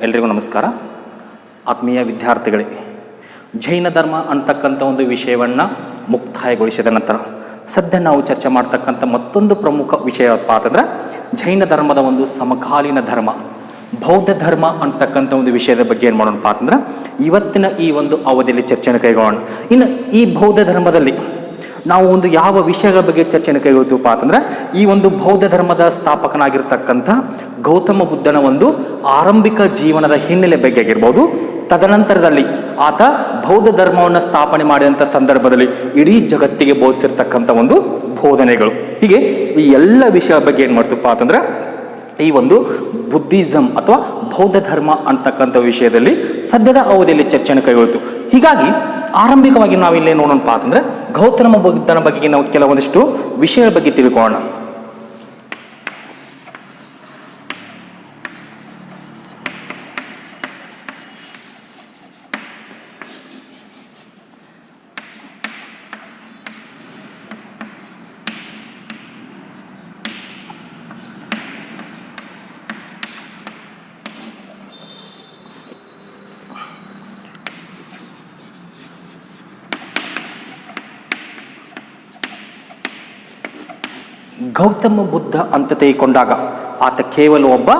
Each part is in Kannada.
ಎಲ್ರಿಗೂ ನಮಸ್ಕಾರ. ಆತ್ಮೀಯ ವಿದ್ಯಾರ್ಥಿಗಳೇ, ಜೈನ ಧರ್ಮ ಅಂತಕ್ಕಂಥ ಒಂದು ವಿಷಯವನ್ನು ಮುಕ್ತಾಯಗೊಳಿಸಿದ ನಂತರ ಸದ್ಯ ನಾವು ಚರ್ಚೆ ಮಾಡ್ತಕ್ಕಂಥ ಮತ್ತೊಂದು ಪ್ರಮುಖ ವಿಷಯ ಏನಪ್ಪ ಅಂತಂದ್ರೆ ಜೈನ ಧರ್ಮದ ಒಂದು ಸಮಕಾಲೀನ ಧರ್ಮ ಬೌದ್ಧ ಧರ್ಮ ಅಂತಕ್ಕಂಥ ಒಂದು ವಿಷಯದ ಬಗ್ಗೆ ಏನು ಮಾಡೋಣಪ್ಪ ಅಂತಂದ್ರೆ ಇವತ್ತಿನ ಈ ಒಂದು ಅವಧಿಯಲ್ಲಿ ಚರ್ಚೆಯನ್ನು ಕೈಗೊಳ್ಳೋಣ. ಇನ್ನು ಈ ಬೌದ್ಧ ಧರ್ಮದಲ್ಲಿ ನಾವು ಒಂದು ಯಾವ ವಿಷಯಗಳ ಬಗ್ಗೆ ಚರ್ಚೆಯನ್ನು ಕೈಗೊಳ್ತೀವಪ್ಪ ಅಂತಂದ್ರೆ ಈ ಒಂದು ಬೌದ್ಧ ಧರ್ಮದ ಸ್ಥಾಪಕನಾಗಿರ್ತಕ್ಕಂಥ ಗೌತಮ ಬುದ್ಧನ ಒಂದು ಆರಂಭಿಕ ಜೀವನದ ಹಿನ್ನೆಲೆ ಬಗ್ಗೆ ಆಗಿರ್ಬೋದು. ತದನಂತರದಲ್ಲಿ ಆತ ಬೌದ್ಧ ಧರ್ಮವನ್ನು ಸ್ಥಾಪನೆ ಮಾಡಿದಂಥ ಸಂದರ್ಭದಲ್ಲಿ ಇಡೀ ಜಗತ್ತಿಗೆ ಬೋಧಿಸಿರ್ತಕ್ಕಂಥ ಒಂದು ಬೋಧನೆಗಳು, ಹೀಗೆ ಈ ಎಲ್ಲ ವಿಷಯಗಳ ಬಗ್ಗೆ ಏನು ಮಾಡ್ತೀವಪ್ಪ ಅಂತಂದ್ರೆ ಈ ಒಂದು ಬುದ್ಧಿಸಮ್ ಅಥವಾ ಬೌದ್ಧ ಧರ್ಮ ಅಂತಕ್ಕಂಥ ವಿಷಯದಲ್ಲಿ ಸದ್ಯದ ಅವಧಿಯಲ್ಲಿ ಚರ್ಚೆಯನ್ನು ಕೈಗೊಳ್ತು. ಹೀಗಾಗಿ ಆರಂಭಿಕವಾಗಿ ನಾವು ಇಲ್ಲೇ ನೋಡೋಣಪ್ಪ ಅಂತಂದ್ರೆ ಗೌತಮ ಬುದ್ಧನ ಬಗ್ಗೆ ನಾವು ಕೆಲವೊಂದಿಷ್ಟು ವಿಷಯಗಳ ಬಗ್ಗೆ ತಿಳ್ಕೊಳ್ಳೋಣ. ಗೌತಮ ಬುದ್ಧ ಅಂತ ತೆಗೆದುಕೊಂಡಾಗ ಆತ ಕೇವಲ ಒಬ್ಬ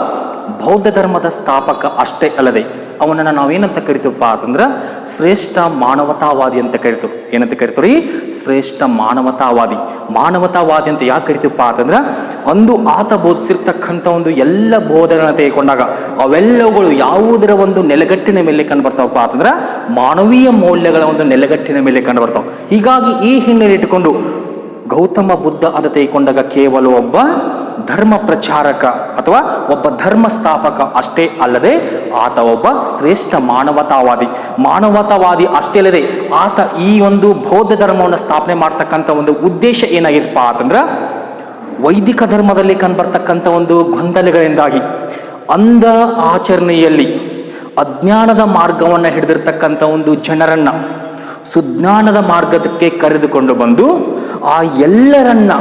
ಬೌದ್ಧ ಧರ್ಮದ ಸ್ಥಾಪಕ ಅಷ್ಟೇ ಅಲ್ಲದೆ ಅವನನ್ನು ನಾವೇನಂತ ಕರಿತೀವಪ್ಪ ಅಂತಂದ್ರೆ ಶ್ರೇಷ್ಠ ಮಾನವತಾವಾದಿ ಅಂತ ಕರಿತೀವಿ. ಏನಂತ ಕರಿತೀವಿ? ಶ್ರೇಷ್ಠ ಮಾನವತಾವಾದಿ. ಮಾನವತಾವಾದಿ ಅಂತ ಯಾಕೆ ಕರಿತೀವಪ್ಪ ಅಂತಂದ್ರೆ ಒಂದು ಆತ ಬೋಧಿಸಿರ್ತಕ್ಕಂಥ ಒಂದು ಎಲ್ಲ ಬೋಧನೆಗಳನ್ನು ತೆಗೆದುಕೊಂಡಾಗ ಅವೆಲ್ಲವುಗಳು ಯಾವುದರ ಒಂದು ನೆಲೆಗಟ್ಟಿನ ಮೇಲೆ ಕಂಡು ಬರ್ತಾವಪ್ಪ ಅಂತಂದ್ರೆ ಮಾನವೀಯ ಮೌಲ್ಯಗಳ ಒಂದು ನೆಲೆಗಟ್ಟಿನ ಮೇಲೆ ಕಂಡು ಬರ್ತಾವೆ. ಹೀಗಾಗಿ ಈ ಹಿನ್ನೆಲೆ ಇಟ್ಟುಕೊಂಡು ಗೌತಮ ಬುದ್ಧ ಅಂತ ತೆಗೆದುಕೊಂಡಾಗ ಕೇವಲ ಒಬ್ಬ ಧರ್ಮ ಪ್ರಚಾರಕ ಅಥವಾ ಒಬ್ಬ ಧರ್ಮ ಸ್ಥಾಪಕ ಅಷ್ಟೇ ಅಲ್ಲದೆ ಆತ ಒಬ್ಬ ಶ್ರೇಷ್ಠ ಮಾನವತಾವಾದಿ ಅಷ್ಟೇ ಅಲ್ಲದೆ ಆತ ಈ ಒಂದು ಬೌದ್ಧ ಧರ್ಮವನ್ನು ಸ್ಥಾಪನೆ ಮಾಡ್ತಕ್ಕಂಥ ಒಂದು ಉದ್ದೇಶ ಏನಾಗಿತ್ತಪ್ಪ ಅಂತಂದ್ರೆ ವೈದಿಕ ಧರ್ಮದಲ್ಲಿ ಕಂಡುಬರ್ತಕ್ಕಂಥ ಒಂದು ಗೊಂದಲಗಳಿಂದಾಗಿ ಅಂಧ ಆಚರಣೆಯಲ್ಲಿ ಅಜ್ಞಾನದ ಮಾರ್ಗವನ್ನು ಹಿಡಿದಿರ್ತಕ್ಕಂಥ ಒಂದು ಜನರನ್ನ ಸುಜ್ಞಾನದ ಮಾರ್ಗಕ್ಕೆ ಕರೆದುಕೊಂಡು ಬಂದು ಆ ಎಲ್ಲರನ್ನ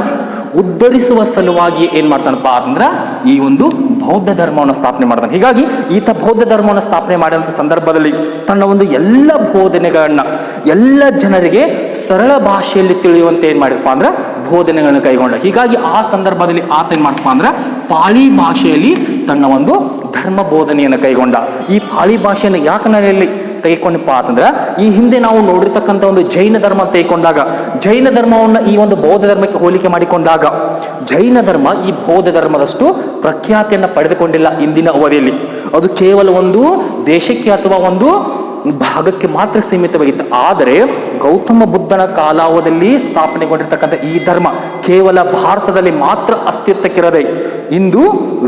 ಉದ್ಧರಿಸುವ ಸಲುವಾಗಿ ಏನ್ ಮಾಡ್ತಾನಪ್ಪ ಅಂತಂದ್ರೆ ಈ ಒಂದು ಬೌದ್ಧ ಧರ್ಮವನ್ನು ಸ್ಥಾಪನೆ ಮಾಡ್ತಾನೆ. ಹೀಗಾಗಿ ಈತ ಬೌದ್ಧ ಧರ್ಮವನ್ನು ಸ್ಥಾಪನೆ ಮಾಡಿದಂಥ ಸಂದರ್ಭದಲ್ಲಿ ತನ್ನ ಒಂದು ಎಲ್ಲ ಬೋಧನೆಗಳನ್ನ ಎಲ್ಲ ಜನರಿಗೆ ಸರಳ ಭಾಷೆಯಲ್ಲಿ ತಿಳಿಯುವಂತೆ ಏನ್ ಮಾಡಿರಪ್ಪ ಅಂದ್ರೆ ಬೋಧನೆಗಳನ್ನು ಕೈಗೊಂಡ. ಹೀಗಾಗಿ ಆ ಸಂದರ್ಭದಲ್ಲಿ ಆತ ಏನ್ ಮಾಡ್ತಪ್ಪ ಅಂದ್ರೆ ಪಾಳಿ ಭಾಷೆಯಲ್ಲಿ ತನ್ನ ಒಂದು ಧರ್ಮ ಬೋಧನೆಯನ್ನು ಕೈಗೊಂಡ. ಈ ಪಾಳಿ ಭಾಷೆಯನ್ನು ಯಾಕೆ ನಾನಲ್ಲಿ ತೆಗೆದುಕೊಂಡಪ್ಪ ಅಂತಂದ್ರೆ ಈ ಹಿಂದೆ ನಾವು ನೋಡಿರ್ತಕ್ಕಂಥ ಒಂದು ಜೈನ ಧರ್ಮ ತೆಗೆದುಕೊಂಡಾಗ ಜೈನ ಧರ್ಮವನ್ನು ಈ ಒಂದು ಬೌದ್ಧ ಧರ್ಮಕ್ಕೆ ಹೋಲಿಕೆ ಮಾಡಿಕೊಂಡಾಗ ಜೈನ ಧರ್ಮ ಈ ಬೌದ್ಧ ಧರ್ಮದಷ್ಟು ಪ್ರಖ್ಯಾತಿಯನ್ನು ಪಡೆದುಕೊಂಡಿಲ್ಲ ಇಂದಿನ ಅವಧಿಯಲ್ಲಿ. ಅದು ಕೇವಲ ಒಂದು ದೇಶಕ್ಕೆ ಅಥವಾ ಒಂದು ಭಾಗಕ್ಕೆ ಮಾತ್ರ ಸೀಮಿತವಾಗಿತ್ತು. ಆದರೆ ಗೌತಮ ಬುದ್ಧನ ಕಾಲಾವಧಿಯಲ್ಲಿ ಸ್ಥಾಪನೆಗೊಂಡಿರ್ತಕ್ಕಂಥ ಈ ಧರ್ಮ ಕೇವಲ ಭಾರತದಲ್ಲಿ ಮಾತ್ರ ಅಸ್ತಿತ್ವಕ್ಕಿರದೆ ಇಂದು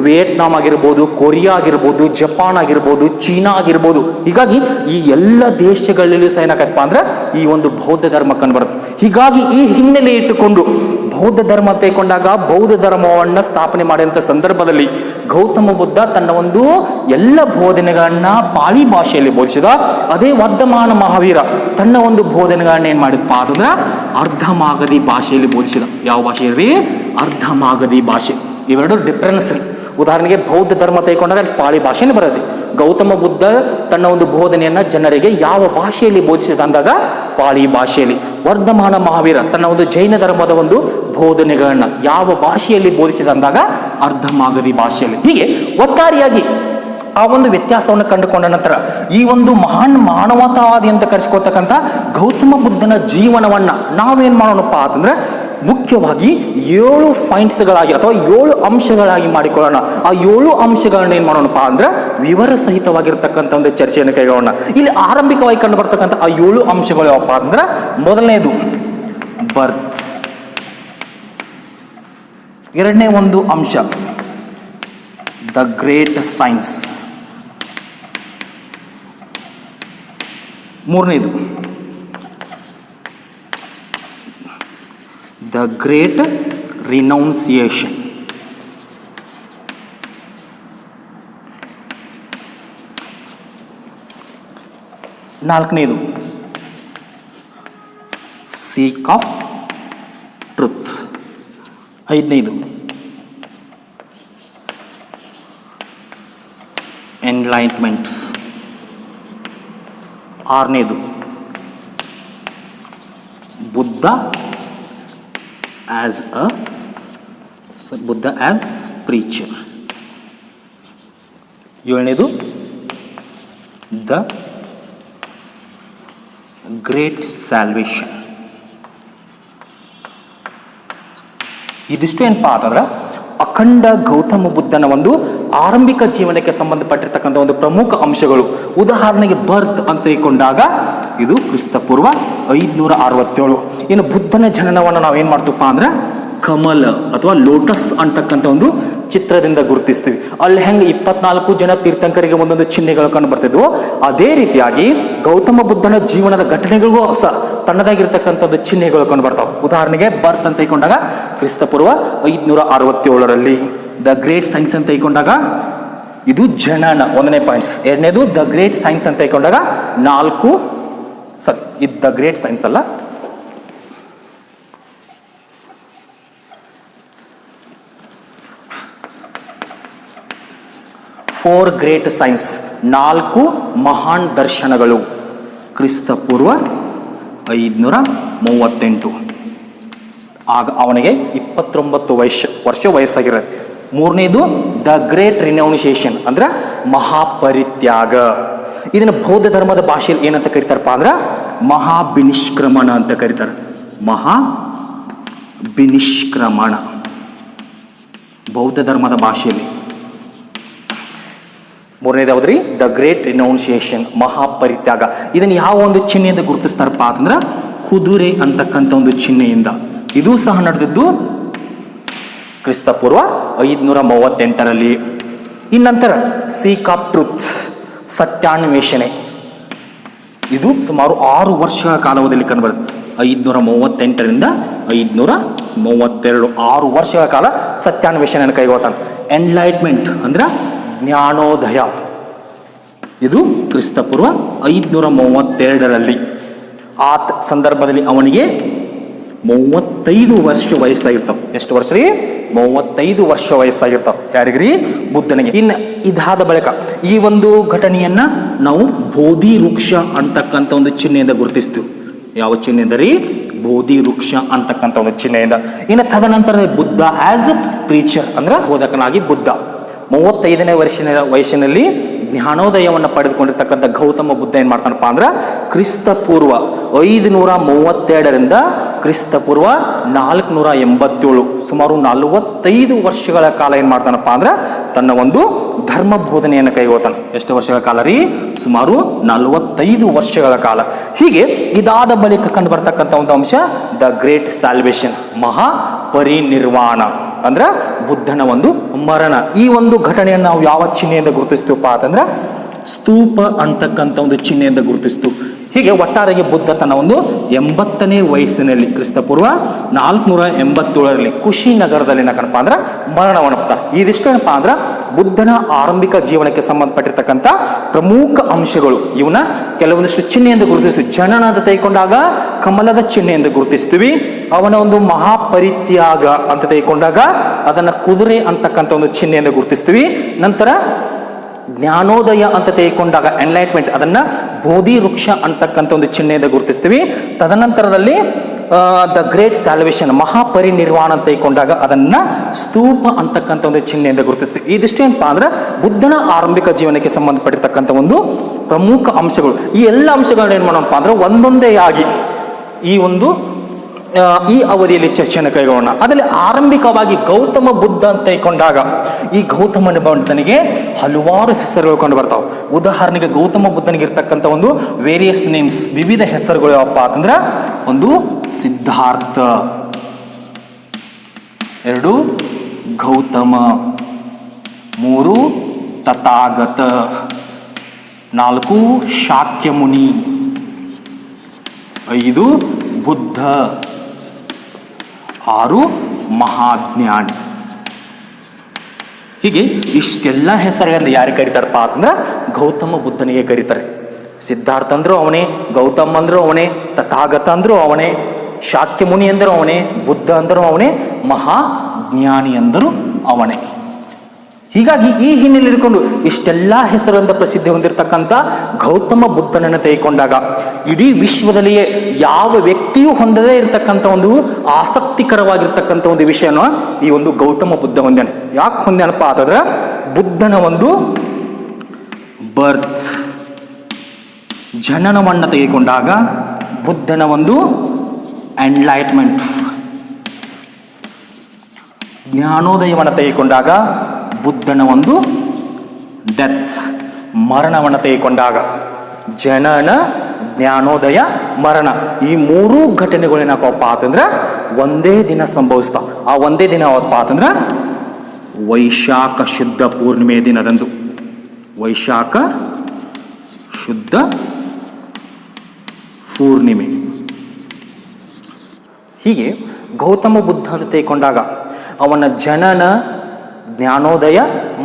ವಿಯೆಟ್ನಾಂ ಆಗಿರ್ಬೋದು, ಕೊರಿಯಾ ಆಗಿರ್ಬೋದು, ಜಪಾನ್ ಆಗಿರ್ಬೋದು, ಚೀನಾ ಆಗಿರ್ಬೋದು, ಹೀಗಾಗಿ ಈ ಎಲ್ಲ ದೇಶಗಳಲ್ಲೂ ಸಹ ಏನಾಗತ್ತಪ್ಪ ಅಂದ್ರೆ ಈ ಒಂದು ಬೌದ್ಧ ಧರ್ಮ ಕಂಡುಬರುತ್ತೆ. ಹೀಗಾಗಿ ಈ ಹಿನ್ನೆಲೆ ಇಟ್ಟುಕೊಂಡು ಬೌದ್ಧ ಧರ್ಮ ತೆಗೆದುಕೊಂಡಾಗ ಬೌದ್ಧ ಧರ್ಮವನ್ನು ಸ್ಥಾಪನೆ ಮಾಡಿದಂಥ ಸಂದರ್ಭದಲ್ಲಿ ಗೌತಮ ಬುದ್ಧ ತನ್ನ ಒಂದು ಎಲ್ಲ ಬೋಧನೆಗಳನ್ನ ಪಾಳಿ ಭಾಷೆಯಲ್ಲಿ ಬೋಧಿಸಿದ. ಅದೇ ವರ್ಧಮಾನ ಮಹಾವೀರ ತನ್ನ ಒಂದು ಬೋಧನೆಗಳನ್ನ ಏನ್ ಮಾಡಿದಪ್ಪ ಅಂತಂದ್ರೆ ಅರ್ಧಮಾಗಧಿ ಭಾಷೆಯಲ್ಲಿ ಬೋಧಿಸಿದ. ಯಾವ ಭಾಷೆಯಲ್ಲಿ? ಅರ್ಧಮಾಗಧಿ ಭಾಷೆ. ಇವೆರಡು ಡಿಫ್ರೆನ್ಸ್ ರೀ. ಉದಾಹರಣೆಗೆ ಬೌದ್ಧ ಧರ್ಮ ತೆಗೆದುಕೊಂಡಾಗ ಪಾಳಿ ಭಾಷೆನೇ ಬರುತ್ತೆ. ಗೌತಮ ಬುದ್ಧ ತನ್ನ ಒಂದು ಬೋಧನೆಯನ್ನ ಜನರಿಗೆ ಯಾವ ಭಾಷೆಯಲ್ಲಿ ಬೋಧಿಸಿದ ಅಂದಾಗ ಪಾಳಿ ಭಾಷೆಯಲ್ಲಿ. ವರ್ಧಮಾನ ಮಹಾವೀರ ತನ್ನ ಒಂದು ಜೈನ ಧರ್ಮದ ಒಂದು ಬೋಧನೆಗಳನ್ನ ಯಾವ ಭಾಷೆಯಲ್ಲಿ ಬೋಧಿಸಿದ ಅಂದಾಗ ಅರ್ಧಮಾಗಧಿ ಭಾಷೆಯಲ್ಲಿ. ಹೀಗೆ ಒಟ್ಟಾರೆಯಾಗಿ ಆ ಒಂದು ವ್ಯತ್ಯಾಸವನ್ನು ಕಂಡುಕೊಂಡ ನಂತರ ಈ ಒಂದು ಮಹಾನ್ ಮಾನವತಾವಾದಿ ಅಂತ ಕರೆಸಿಕೊಳ್ತಕ್ಕಂಥ ಗೌತಮ ಬುದ್ಧನ ಜೀವನವನ್ನ ನಾವೇನ್ ಮಾಡೋಣಪ್ಪ ಅಂತಂದ್ರೆ ಮುಖ್ಯವಾಗಿ 7 ಪಾಯಿಂಟ್ಸ್ಗಳಾಗಿ ಅಥವಾ 7 ಅಂಶಗಳಾಗಿ ಮಾಡಿಕೊಳ್ಳೋಣ. ಆ 7 ಅಂಶಗಳನ್ನ ಏನ್ ಮಾಡೋಣಪ್ಪ ಅಂದ್ರೆ ವಿವರ ಸಹಿತವಾಗಿರ್ತಕ್ಕಂಥ ಒಂದು ಚರ್ಚೆಯನ್ನು ಕೈಗೊಳ್ಳೋಣ. ಇಲ್ಲಿ ಆರಂಭಿಕವಾಗಿ ಕಂಡು ಬರ್ತಕ್ಕಂಥ ಆ 7 ಅಂಶಗಳು ಯಾವಪ್ಪ ಅಂದ್ರೆ ಮೊದಲನೇದು ಬರ್ತ್, ಎರಡನೇ ಒಂದು ಅಂಶ ದ ಗ್ರೇಟ್ ಸೈನ್ಸ್, ಮೂರನೇದು ದ ಗ್ರೇಟ್ ರಿನೌನ್ಸಿಯೇಷನ್, ನಾಲ್ಕನೇದು ಸೀಕ್ ಆಫ್ ಟ್ರುತ್, ಐದನೇದು ಎನ್ಲೈಟ್ಮೆಂಟ್. ಆರನೇದು ಬುದ್ಧ ಆಸ್ ಪ್ರೀಚರ್. ಏಳನೇದು ದ ಗ್ರೇಟ್ ಸ್ಯಾಲ್ವೇಷನ್. ಇದಿಷ್ಟು ಏನಪ್ಪಾ ಅಂತಂದ್ರೆ ಅಖಂಡ ಗೌತಮ ಬುದ್ಧನ ಒಂದು ಆರಂಭಿಕ ಜೀವನಕ್ಕೆ ಸಂಬಂಧಪಟ್ಟಿರ್ತಕ್ಕಂಥ ಒಂದು ಪ್ರಮುಖ ಅಂಶಗಳು. ಉದಾಹರಣೆಗೆ ಬರ್ತ್ ಅಂತ ತಿಳ್ಕೊಂಡಾಗ ಇದು ಕ್ರಿಸ್ತಪೂರ್ವ 567. ಇನ್ನು ಬುದ್ಧನ ಜನನವನ್ನು ನಾವು ಏನು ಮಾಡ್ತೀವಪ್ಪ ಅಂದ್ರೆ ಕಮಲ ಅಥವಾ ಲೋಟಸ್ ಅಂತಕ್ಕಂಥ ಒಂದು ಚಿತ್ರದಿಂದ ಗುರುತಿಸ್ತೀವಿ. ಅಲ್ಲಿ ಹೆಂಗೆ 24 ಜನ ತೀರ್ಥಂಕರಿಗೆ ಒಂದೊಂದು ಚಿಹ್ನೆಗಳು ಕಂಡು ಬರ್ತಿದ್ವು, ಅದೇ ರೀತಿಯಾಗಿ ಗೌತಮ ಬುದ್ಧನ ಜೀವನದ ಘಟನೆಗಳಿಗೂ ಸಹ ತನ್ನದಾಗಿರ್ತಕ್ಕಂಥ ಒಂದು ಚಿಹ್ನೆಗಳು ಕಂಡು ಬರ್ತಾವೆ. ಉದಾಹರಣೆಗೆ ಬರ್ತ್ ಅಂತ ತಿಳ್ಕೊಂಡಾಗ ಕ್ರಿಸ್ತಪೂರ್ವ 567. ದ ಗ್ರೇಟ್ ಸೈನ್ಸ್ ಅಂತ ತಿಳ್ಕೊಂಡಾಗ ಇದು ಜನನ 1ನೇ ಪಾಯಿಂಟ್ಸ್. ಎರಡನೇದು ದ ಗ್ರೇಟ್ ಸೈನ್ಸ್ ಅಂತ ತಿಳ್ಕೊಂಡಾಗ 4 ಇದು ದ ಗ್ರೇಟ್ ಸೈನ್ಸ್ ಅಲ್ಲ, ಫೋರ್ ಗ್ರೇಟ್ ಸೈನ್ಸ್, 4 ಮಹಾನ್ ದರ್ಶನಗಳು. ಕ್ರಿಸ್ತಪೂರ್ವ 538. ಆಗ ಅವನಿಗೆ 29 ವರ್ಷ ವಯಸ್ಸಾಗಿರೋದು. ಮೂರನೇದು ದ ಗ್ರೇಟ್ ರಿನೌನ್ಸಿಯೇಷನ್ ಅಂದ್ರೆ ಮಹಾಪರಿತ್ಯಾಗ. ಇದನ್ನು ಬೌದ್ಧ ಧರ್ಮದ ಭಾಷೆಯಲ್ಲಿ ಏನಂತ ಕರೀತಾರಪ್ಪ ಅಂದ್ರೆ ಮಹಾಬಿನಿಷ್ಕ್ರಮಣ ಅಂತ ಕರೀತಾರೆ. ಮಹಾಬಿನಿಷ್ಕ್ರಮಣ ಬೌದ್ಧ ಧರ್ಮದ ಭಾಷೆಯಲ್ಲಿ. ಮೂರನೇದು ಯಾವ್ದ್ರಿ? The great ರಿನೌನ್ಸಿಯೇಷನ್, ಮಹಾಪರಿತ್ಯಾಗ. ಇದನ್ನು ಯಾವ ಒಂದು ಚಿಹ್ನೆಯಿಂದ ಗುರುತಿಸ್ತಾರಪ್ಪ ಅಂತಂದ್ರೆ ಕುದುರೆ ಅಂತಕ್ಕಂಥ ಒಂದು ಚಿಹ್ನೆಯಿಂದ. ಇದು ಸಹ ನಡೆದಿದ್ದು ಕ್ರಿಸ್ತಪೂರ್ವ 538. ಇನ್ನಂತರ ಸೀಕ್ ಆಫ್ ಟ್ರೂತ್, ಸತ್ಯಾನ್ವೇಷಣೆ. ಇದು ಸುಮಾರು 6 ವರ್ಷಗಳ ಕಾಲಾವಧಿಯಲ್ಲಿ ಕಂಡುಬರುತ್ತೆ. 538ರಿಂದ 532, 6 ವರ್ಷಗಳ ಕಾಲ ಸತ್ಯಾನ್ವೇಷಣೆಯನ್ನು ಕೈಗೊಳ್ತಾನೆ. ಎನ್ಲೈಟ್ಮೆಂಟ್ ಅಂದ್ರೆ ಜ್ಞಾನೋದಯ. ಇದು ಕ್ರಿಸ್ತಪೂರ್ವ 532. ಆ ಸಂದರ್ಭದಲ್ಲಿ ಅವನಿಗೆ 35 ವರ್ಷ ವಯಸ್ಸಾಗಿರ್ತಾವೆ. ಎಷ್ಟು ವರ್ಷ ರೀ? 35 ವರ್ಷ ವಯಸ್ಸಾಗಿರ್ತಾವೆ. ಯಾರಿಗ್ರಿ? ಬುದ್ಧನಿಗೆ. ಇನ್ನು ಇದಾದ ಬಳಿಕ ಈ ಒಂದು ಘಟನೆಯನ್ನ ನಾವು ಬೋಧಿ ವೃಕ್ಷ ಅಂತಕ್ಕಂಥ ಒಂದು ಚಿಹ್ನೆಯಿಂದ ಗುರುತಿಸ್ತೀವಿ. ಯಾವ ಚಿಹ್ನೆಯಿಂದ ರೀ? ಬೋಧಿ ವೃಕ್ಷ ಅಂತಕ್ಕಂಥ ಒಂದು ಚಿಹ್ನೆಯಿಂದ. ಇನ್ನು ತದನಂತರ ಬುದ್ಧ ಆಸ್ ಪ್ರೀಚರ್ ಅಂದ್ರೆ ಬೋಧಕನಾಗಿ ಬುದ್ಧ 35ನೇ ವಯಸ್ಸಿನಲ್ಲಿ ಜ್ಞಾನೋದಯವನ್ನು ಪಡೆದುಕೊಂಡಿರ್ತಕ್ಕಂಥ ಗೌತಮ ಬುದ್ಧ ಏನ್ ಮಾಡ್ತಾನಪ್ಪ ಅಂದ್ರೆ ಕ್ರಿಸ್ತಪೂರ್ವ 532ರಿಂದ ಕ್ರಿಸ್ತಪೂರ್ವ 487, ಸುಮಾರು 45 ವರ್ಷಗಳ ಕಾಲ ಏನ್ ಮಾಡ್ತಾನಪ್ಪ ಅಂದ್ರೆ ತನ್ನ ಒಂದು ಧರ್ಮ ಬೋಧನೆಯನ್ನು ಕೈಗೊಳ್ತಾನೆ. ಎಷ್ಟು ವರ್ಷಗಳ ಕಾಲ ರೀ? ಸುಮಾರು 45 ವರ್ಷಗಳ ಕಾಲ. ಹೀಗೆ ಇದಾದ ಬಳಿಕ ಕಂಡು ಬರ್ತಕ್ಕಂಥ ಒಂದು ಅಂಶ ದ ಗ್ರೇಟ್ ಸ್ಯಾಲ್ವೇಷನ್, ಮಹಾ ಪರಿನಿರ್ವಾಣ ಅಂದ್ರೆ ಬುದ್ಧನ ಒಂದು ಮರಣ. ಈ ಒಂದು ಘಟನೆಯನ್ನು ನಾವು ಯಾವ ಚಿಹ್ನೆಯಿಂದ ಗುರುತಿಸ್ತೀವಪ್ಪ ಅಂತಂದ್ರೆ ಸ್ತೂಪ ಅಂತಕ್ಕಂಥ ಒಂದು ಚಿಹ್ನೆಯಿಂದ ಗುರುತಿಸ್ತು. ಹೀಗೆ ಒಟ್ಟಾರೆಗೆ ಬುದ್ಧ ತನ್ನ ಒಂದು 80ನೇ ವಯಸ್ಸಿನಲ್ಲಿ ಕ್ರಿಸ್ತಪೂರ್ವ 487ರಲ್ಲಿ ಕುಶಿನಗರದಲ್ಲಿ ಏನಪ್ಪ ಅಂದ್ರೆ ಮರಣವನ್ನಪ್ಪ. ಇದಿಷ್ಟು ಏನಪ್ಪ ಅಂದ್ರೆ ಬುದ್ಧನ ಆರಂಭಿಕ ಜೀವನಕ್ಕೆ ಸಂಬಂಧಪಟ್ಟಿರ್ತಕ್ಕಂಥ ಪ್ರಮುಖ ಅಂಶಗಳು. ಇವನ್ನ ಕೆಲವೊಂದಿಷ್ಟು ಚಿಹ್ನೆಯಿಂದ ಗುರುತಿಸ್ತೀವಿ. ಜನನ ಅಂತ ತೆಗೆದುಕೊಂಡಾಗ ಕಮಲದ ಚಿಹ್ನೆಯಿಂದ ಗುರುತಿಸ್ತೀವಿ. ಅವನ ಒಂದು ಮಹಾಪರಿತ್ಯಾಗ ಅಂತ ತೆಗೆದುಕೊಂಡಾಗ ಅದನ್ನ ಕುದುರೆ ಅಂತಕ್ಕಂಥ ಒಂದು ಚಿಹ್ನೆಯಿಂದ ಗುರುತಿಸ್ತೀವಿ. ನಂತರ ಜ್ಞಾನೋದಯ ಅಂತ ತೆಗೆದುಕೊಂಡಾಗ ಎನ್ಲೈಟ್ಮೆಂಟ್ ಅದನ್ನ ಬೋಧಿ ವೃಕ್ಷ ಅಂತಕ್ಕಂಥ ಒಂದು ಚಿಹ್ನೆಯಿಂದ ಗುರುತಿಸ್ತೀವಿ. ತದನಂತರದಲ್ಲಿ ದ ಗ್ರೇಟ್ ಸ್ಯಾಲ್ವೇಷನ್, ಮಹಾಪರಿನಿರ್ವಾಣ ಅಂತ ತೆಗೆದುಕೊಂಡಾಗ ಅದನ್ನ ಸ್ತೂಪ ಅಂತಕ್ಕಂಥ ಒಂದು ಚಿಹ್ನೆಯಿಂದ ಗುರುತಿಸ್ತೀವಿ. ಇದಿಷ್ಟು ಏನಪ್ಪ ಅಂದ್ರೆ ಬುದ್ಧನ ಆರಂಭಿಕ ಜೀವನಕ್ಕೆ ಸಂಬಂಧಪಟ್ಟಿರ್ತಕ್ಕಂಥ ಒಂದು ಪ್ರಮುಖ ಅಂಶಗಳು. ಈ ಎಲ್ಲ ಅಂಶಗಳನ್ನ ಏನ್ ಮಾಡೋಣಪ್ಪ ಅಂದ್ರೆ ಒಂದೊಂದೇ ಆಗಿ ಈ ಅವಧಿಯಲ್ಲಿ ಚರ್ಚೆಯನ್ನು ಕೈಗೊಳ್ಳೋಣ. ಅದರಲ್ಲಿ ಆರಂಭಿಕವಾಗಿ ಗೌತಮ ಬುದ್ಧ ಅಂತ ತೆಗೆದುಕೊಂಡಾಗ ಈ ಗೌತಮ ಬುದ್ಧನಿಗೆ ಹಲವಾರು ಹೆಸರುಗಳು ಕಂಡು ಬರ್ತಾವೆ. ಉದಾಹರಣೆಗೆ ಗೌತಮ ಬುದ್ಧನಿಗೆ ಇರ್ತಕ್ಕಂಥ ಒಂದು ವೇರಿಯಸ್ ನೇಮ್ಸ್, ವಿವಿಧ ಹೆಸರುಗಳು ಯಾವಪ್ಪ ಅಂತಂದ್ರೆ ಒಂದು ಸಿದ್ಧಾರ್ಥ, 2 ಗೌತಮ, 3 ತಥಾಗತ, 4 ಶಾಕ್ಯಮುನಿ, 5 ಬುದ್ಧ, 6 ಮಹಾಜ್ಞಾನಿ. ಹೀಗೆ ಇಷ್ಟೆಲ್ಲ ಹೆಸರುಗಳಿಂದ ಯಾರು ಕರೀತಾರಪ್ಪ ಅಂತಂದ್ರೆ ಗೌತಮ ಬುದ್ಧನಿಗೆ ಕರೀತಾರೆ. ಸಿದ್ಧಾರ್ಥ ಅಂದ್ರು ಅವನೇ, ಗೌತಮ್ ಅಂದ್ರು ಅವನೇ, ತಥಾಗತ ಅಂದ್ರು ಅವನೇ, ಶಾಕ್ಯಮುನಿ ಅಂದರು ಅವನೇ, ಬುದ್ಧ ಅಂದರು ಅವನೇ, ಮಹಾಜ್ಞಾನಿ ಅಂದರು ಅವನೇ. ಹೀಗಾಗಿ ಈ ಹಿನ್ನೆಲೆ ಇಟ್ಕೊಂಡು ಇಷ್ಟೆಲ್ಲ ಹೆಸರಿಂದ ಪ್ರಸಿದ್ಧಿ ಹೊಂದಿರತಕ್ಕಂಥ ಗೌತಮ ಬುದ್ಧನನ್ನು ತೆಗೆದುಕೊಂಡಾಗ ಇಡೀ ವಿಶ್ವದಲ್ಲಿಯೇ ಯಾವ ವ್ಯಕ್ತಿಯೂ ಹೊಂದದೇ ಇರತಕ್ಕಂಥ ಒಂದು ಆಸಕ್ತಿಕರವಾಗಿರ್ತಕ್ಕಂಥ ಒಂದು ವಿಷಯನ ಈ ಒಂದು ಗೌತಮ ಬುದ್ಧ ಹೊಂದಾನೆ. ಯಾಕೆ ಹೊಂದ್ಯಾನಪ್ಪ ಅಂತಂದ್ರೆ ಬುದ್ಧನ ಒಂದು ಬರ್ತ್ ಜನನವನ್ನು ತೆಗೆದುಕೊಂಡಾಗ ಬುದ್ಧನ ಒಂದು ಎನ್ಲೈಟ್ಮೆಂಟ್ ಜ್ಞಾನೋದಯವನ್ನು ತೆಗೆದುಕೊಂಡಾಗ ಬುದ್ಧನ ಒಂದು ಡೆತ್ ಮರಣವನ್ನು ತೆಗೆದುಕೊಂಡಾಗ ಜನನ ಜ್ಞಾನೋದಯ ಮರಣ ಈ ಮೂರೂ ಘಟನೆಗಳೇನಾಕಪ್ಪ ಅಂತಂದ್ರೆ ಒಂದೇ ದಿನ ಸಂಭವಿಸ್ತಾವ. ಆ ಒಂದೇ ದಿನ ಯಾವತ್ತಪ್ಪ ಅಂತಂದ್ರೆ ವೈಶಾಖ ಶುದ್ಧ ಪೂರ್ಣಿಮೆ ದಿನದಂದು. ವೈಶಾಖ ಶುದ್ಧ ಪೂರ್ಣಿಮೆ. ಹೀಗೆ ಗೌತಮ ಬುದ್ಧ ಅಂತ ತೆಗೆದುಕೊಂಡಾಗ ಅವನ ಜನನ ಜ್ಞಾನೋದಯ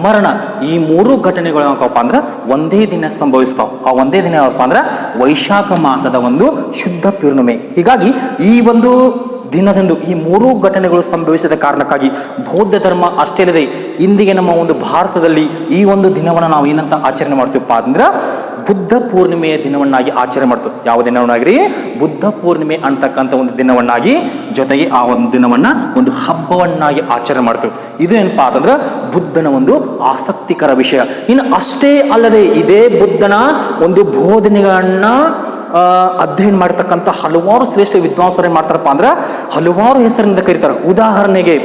ಮರಣ ಈ ಮೂರು ಘಟನೆಗಳು ಏನಪ್ಪ ಅಂದ್ರೆ ಒಂದೇ ದಿನ ಸಂಭವಿಸ್ತಾವ. ಆ ಒಂದೇ ದಿನ ಯಾವಪ್ಪ ಅಂದ್ರೆ ವೈಶಾಖ ಮಾಸದ ಒಂದು ಶುದ್ಧ ಪೂರ್ಣಿಮೆ. ಹೀಗಾಗಿ ಈ ಒಂದು ದಿನದಂದು ಈ ಮೂರೂ ಘಟನೆಗಳು ಸಂಭವಿಸಿದ ಕಾರಣಕ್ಕಾಗಿ ಬೌದ್ಧ ಧರ್ಮ ಅಷ್ಟೇ ಅಲ್ಲದೆ ಇಂದಿಗೆ ನಮ್ಮ ಒಂದು ಭಾರತದಲ್ಲಿ ಈ ಒಂದು ದಿನವನ್ನು ನಾವು ಏನಂತ ಆಚರಣೆ ಮಾಡ್ತೀವಪ್ಪ ಅಂದ್ರೆ ಬುದ್ಧ ಪೂರ್ಣಿಮೆಯ ದಿನವನ್ನಾಗಿ ಆಚರಣೆ ಮಾಡ್ತೀವಿ. ಯಾವ ದಿನವನ್ನಾಗ್ರಿ? ಬುದ್ಧ ಪೂರ್ಣಿಮೆ ಅಂತಕ್ಕಂಥ ಒಂದು ದಿನವನ್ನಾಗಿ, ಜೊತೆಗೆ ಆ ಒಂದು ದಿನವನ್ನ ಒಂದು ಹಬ್ಬವನ್ನಾಗಿ ಆಚರಣೆ ಮಾಡ್ತೀವಿ. ಇದು ಏನಪ್ಪ ಅಂತಂದ್ರೆ ಬುದ್ಧನ ಒಂದು ಆಸಕ್ತಿಕರ ವಿಷಯ. ಇನ್ನು ಅಷ್ಟೇ ಅಲ್ಲದೆ ಇದೇ ಬುದ್ಧನ ಒಂದು ಬೋಧನೆಗಳನ್ನ ಅಧ್ಯಯನ ಮಾಡತಕ್ಕಂಥ ಹಲವಾರು ಶ್ರೇಷ್ಠ ವಿದ್ವಾಂಸರು ಏನ್ ಮಾಡ್ತಾರಪ್ಪ ಅಂದ್ರೆ ಹಲವಾರು ಹೆಸರಿನಿಂದ ಕರೀತಾರೆ. ಉದಾಹರಣೆಗೆ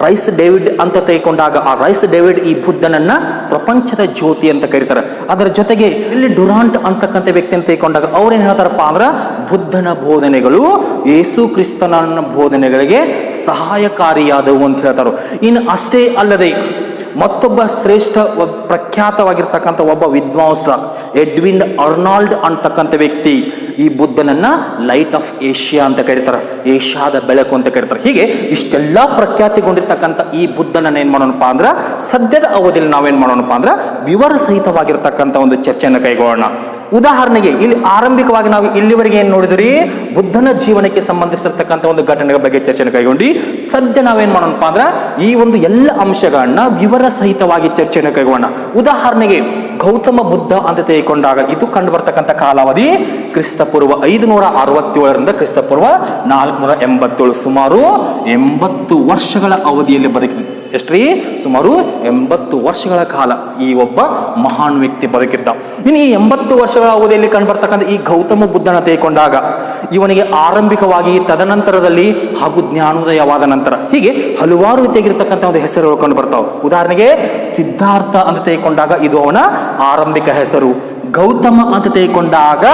ರೈಸ್ ಡೇವಿಡ್ ಅಂತ ತೆಗೆದುಕೊಂಡಾಗ ಆ ರೈಸ್ ಡೇವಿಡ್ ಈ ಬುದ್ಧನನ್ನ ಪ್ರಪಂಚದ ಜ್ಯೋತಿ ಅಂತ ಕರೀತಾರೆ. ಅದರ ಜೊತೆಗೆ ಇಲ್ಲಿ ಡುರಾಂಟ್ ಅಂತಕ್ಕಂಥ ವ್ಯಕ್ತಿಯನ್ನು ತೆಗೆದುಕೊಂಡಾಗ ಅವ್ರೇನ್ ಹೇಳ್ತಾರಪ್ಪ ಅಂದ್ರೆ ಬುದ್ಧನ ಬೋಧನೆಗಳು ಯೇಸು ಕ್ರಿಸ್ತನ ಬೋಧನೆಗಳಿಗೆ ಸಹಾಯಕಾರಿಯಾದವು ಅಂತ ಹೇಳ್ತಾರೆ. ಇನ್ನು ಅಷ್ಟೇ ಅಲ್ಲದೆ ಮತ್ತೊಬ್ಬ ಶ್ರೇಷ್ಠ ಪ್ರಖ್ಯಾತವಾಗಿರ್ತಕ್ಕಂಥ ಒಬ್ಬ ವಿದ್ವಾಂಸ ಎಡ್ವಿನ್ ಅರ್ನಾಲ್ಡ್ ಅಂತಕ್ಕಂಥ ವ್ಯಕ್ತಿ ಈ ಬುದ್ಧನನ್ನ ಲೈಟ್ ಆಫ್ ಏಷ್ಯಾ ಅಂತ ಕರೀತಾರೆ, ಏಷ್ಯಾದ ಬೆಳಕು ಅಂತ ಕರೀತಾರೆ. ಹೀಗೆ ಇಷ್ಟೆಲ್ಲ ಪ್ರಖ್ಯಾತಿಗೊಂಡಿರ್ತಕ್ಕಂಥ ಈ ಬುದ್ಧನನ್ನ ಏನ್ ಮಾಡೋಣಪ್ಪ ಅಂದ್ರೆ ಸದ್ಯದ ಅವಧಿಯಲ್ಲಿ ನಾವೇನ್ ಮಾಡೋಣಪ್ಪ ಅಂದ್ರೆ ವಿವರ ಸಹಿತವಾಗಿರ್ತಕ್ಕಂಥ ಒಂದು ಚರ್ಚೆಯನ್ನು ಕೈಗೊಳ್ಳೋಣ. ಉದಾಹರಣೆಗೆ ಇಲ್ಲಿ ಆರಂಭಿಕವಾಗಿ ನಾವು ಇಲ್ಲಿವರೆಗೆ ಏನ್ ನೋಡಿದ್ರಿ, ಬುದ್ಧನ ಜೀವನಕ್ಕೆ ಸಂಬಂಧಿಸಿರ್ತಕ್ಕಂಥ ಒಂದು ಘಟನೆಗಳ ಬಗ್ಗೆ ಚರ್ಚೆಯನ್ನು ಕೈಗೊಂಡು ಸದ್ಯ ನಾವೇನ್ ಮಾಡೋಣಪ್ಪ ಅಂದ್ರೆ ಈ ಒಂದು ಎಲ್ಲ ಅಂಶಗಳನ್ನ ವಿವರ ಸಹಿತವಾಗಿ ಚರ್ಚೆಯನ್ನು ಕೈಗೊಳ್ಳೋಣ. ಉದಾಹರಣೆಗೆ ಗೌತಮ ಬುದ್ಧ ಅಂತ ತೆಗೆದುಕೊಂಡಾಗ ಇದು ಕಂಡು ಬರ್ತಕ್ಕಂಥ ಕಾಲಾವಧಿ ಕ್ರಿಸ್ತಪೂರ್ವ 567ರಿಂದ ಕ್ರಿಸ್ತಪೂರ್ವ 487, ಸುಮಾರು 80 ವರ್ಷಗಳ ಅವಧಿಯಲ್ಲಿ ಬದುಕಿದ. ಎಷ್ಟ್ರೀ? ಸುಮಾರು 80 ವರ್ಷಗಳ ಕಾಲ ಈ ಒಬ್ಬ ಮಹಾನ್ ವ್ಯಕ್ತಿ ಬದುಕಿದ್ದ. ಇನ್ನು ಈ 80 ವರ್ಷಗಳ ಅವಧಿಯಲ್ಲಿ ಕಂಡು ಬರ್ತಕ್ಕಂಥ ಈ ಗೌತಮ ಬುದ್ಧನ ತೆಗೆದುಕೊಂಡಾಗ ಇವನಿಗೆ ಆರಂಭಿಕವಾಗಿ, ತದನಂತರದಲ್ಲಿ ಹಾಗೂ ಜ್ಞಾನೋದಯವಾದ ನಂತರ ಹೀಗೆ ಹಲವಾರು ರೀತಿಯಾಗಿರ್ತಕ್ಕಂಥ ಒಂದು ಹೆಸರುಗಳು ಕಂಡು ಬರ್ತಾವೆ. ಉದಾಹರಣೆಗೆ ಸಿದ್ಧಾರ್ಥ ಅಂತ ತೆಗೆದುಕೊಂಡಾಗ ಇದು ಅವನ ಆರಂಭಿಕ ಹೆಸರು. ಗೌತಮ ಅಂತ ತೆಗೆದುಕೊಂಡಾಗ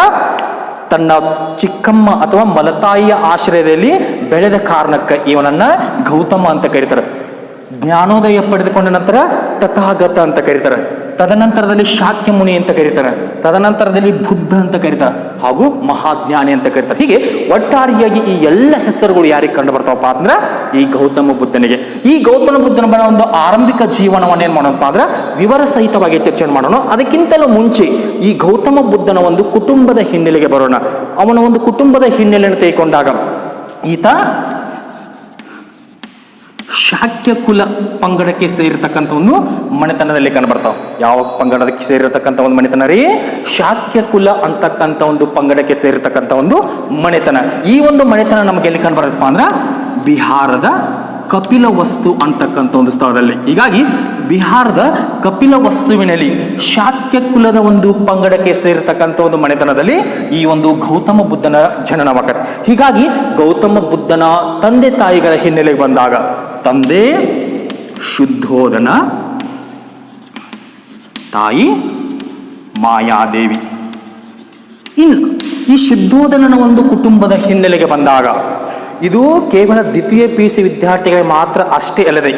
ತನ್ನ ಚಿಕ್ಕಮ್ಮ ಅಥವಾ ಮಲತಾಯಿಯ ಆಶ್ರಯದಲ್ಲಿ ಬೆಳೆದ ಕಾರಣಕ್ಕೆ ಇವನನ್ನ ಗೌತಮ ಅಂತ ಕರೀತಾರೆ. ಜ್ಞಾನೋದಯ ಪಡೆದುಕೊಂಡ ನಂತರ ತಥಾಗತ ಅಂತ ಕರೀತಾರೆ. ತದನಂತರದಲ್ಲಿ ಶಾಕ್ಯ ಮುನಿ ಅಂತ ಕರೀತಾರೆ. ತದನಂತರದಲ್ಲಿ ಬುದ್ಧ ಅಂತ ಕರೀತಾರೆ, ಹಾಗೂ ಮಹಾಜ್ಞಾನಿ ಅಂತ ಕರೀತಾರೆ. ಹೀಗೆ ಒಟ್ಟಾರೆಯಾಗಿ ಈ ಎಲ್ಲ ಹೆಸರುಗಳು ಯಾರಿಗೆ ಕಂಡು ಬರ್ತಾವಪ್ಪ ಅಂದ್ರೆ ಈ ಗೌತಮ ಬುದ್ಧನಿಗೆ. ಈ ಗೌತಮ ಬುದ್ಧನ ಒಂದು ಆರಂಭಿಕ ಜೀವನವನ್ನು ಏನ್ ಮಾಡೋಣಪ್ಪ ಅಂದ್ರೆ ವಿವರ ಸಹಿತವಾಗಿ ಚರ್ಚೆ ಮಾಡೋಣ. ಅದಕ್ಕಿಂತಲೂ ಮುಂಚೆ ಈ ಗೌತಮ ಬುದ್ಧನ ಒಂದು ಕುಟುಂಬದ ಹಿನ್ನೆಲೆಗೆ ಬರೋಣ. ಅವನ ಒಂದು ಕುಟುಂಬದ ಹಿನ್ನೆಲೆಯನ್ನು ತೆಗೆದುಕೊಂಡಾಗ ಈತ ಶಾಕ್ಯ ಕುಲ ಪಂಗಡಕ್ಕೆ ಸೇರಿರ್ತಕ್ಕಂಥ ಒಂದು ಮನೆತನದಲ್ಲಿ ಕಂಡುಬರ್ತಾವ. ಯಾವ ಪಂಗಡಕ್ಕೆ ಸೇರಿರ್ತಕ್ಕಂಥ ಒಂದು ಮನೆತನ ರೀ? ಶಾಕ್ಯ ಕುಲ ಅಂತಕ್ಕಂಥ ಒಂದು ಪಂಗಡಕ್ಕೆ ಸೇರಿರ್ತಕ್ಕಂಥ ಒಂದು ಮನೆತನ. ಈ ಒಂದು ಮನೆತನ ನಮಗೆ ಎಲ್ಲಿ ಕಂಡುಬರುತ್ತಪ್ಪ ಅಂದ್ರೆ ಬಿಹಾರದ ಕಪಿಲ ವಸ್ತು ಅಂತಕ್ಕಂಥ ಒಂದು ಸ್ಥಳದಲ್ಲಿ. ಹೀಗಾಗಿ ಬಿಹಾರದ ಕಪಿಲ ವಸ್ತುವಿನಲ್ಲಿ ಶಾಕ್ಯ ಕುಲದ ಒಂದು ಪಂಗಡಕ್ಕೆ ಸೇರಿರ್ತಕ್ಕಂಥ ಒಂದು ಮನೆತನದಲ್ಲಿ ಈ ಒಂದು ಗೌತಮ ಬುದ್ಧನ ಜನನವಾಗತ್ತೆ. ಹೀಗಾಗಿ ಗೌತಮ ಬುದ್ಧನ ತಂದೆ ತಾಯಿಗಳ ಹಿನ್ನೆಲೆಗೆ ಬಂದಾಗ ತಂದೆ ಶುದ್ಧೋಧನ, ತಾಯಿ ಮಾಯಾದೇವಿ. ಇನ್ನು ಈ ಶುದ್ಧೋಧನನ ಒಂದು ಕುಟುಂಬದ ಹಿನ್ನೆಲೆಗೆ ಬಂದಾಗ ಇದು ಕೇವಲ ದ್ವಿತೀಯ PUC ವಿದ್ಯಾರ್ಥಿಗಳಿಗೆ ಮಾತ್ರ ಅಷ್ಟೇ ಅಲ್ಲದೆ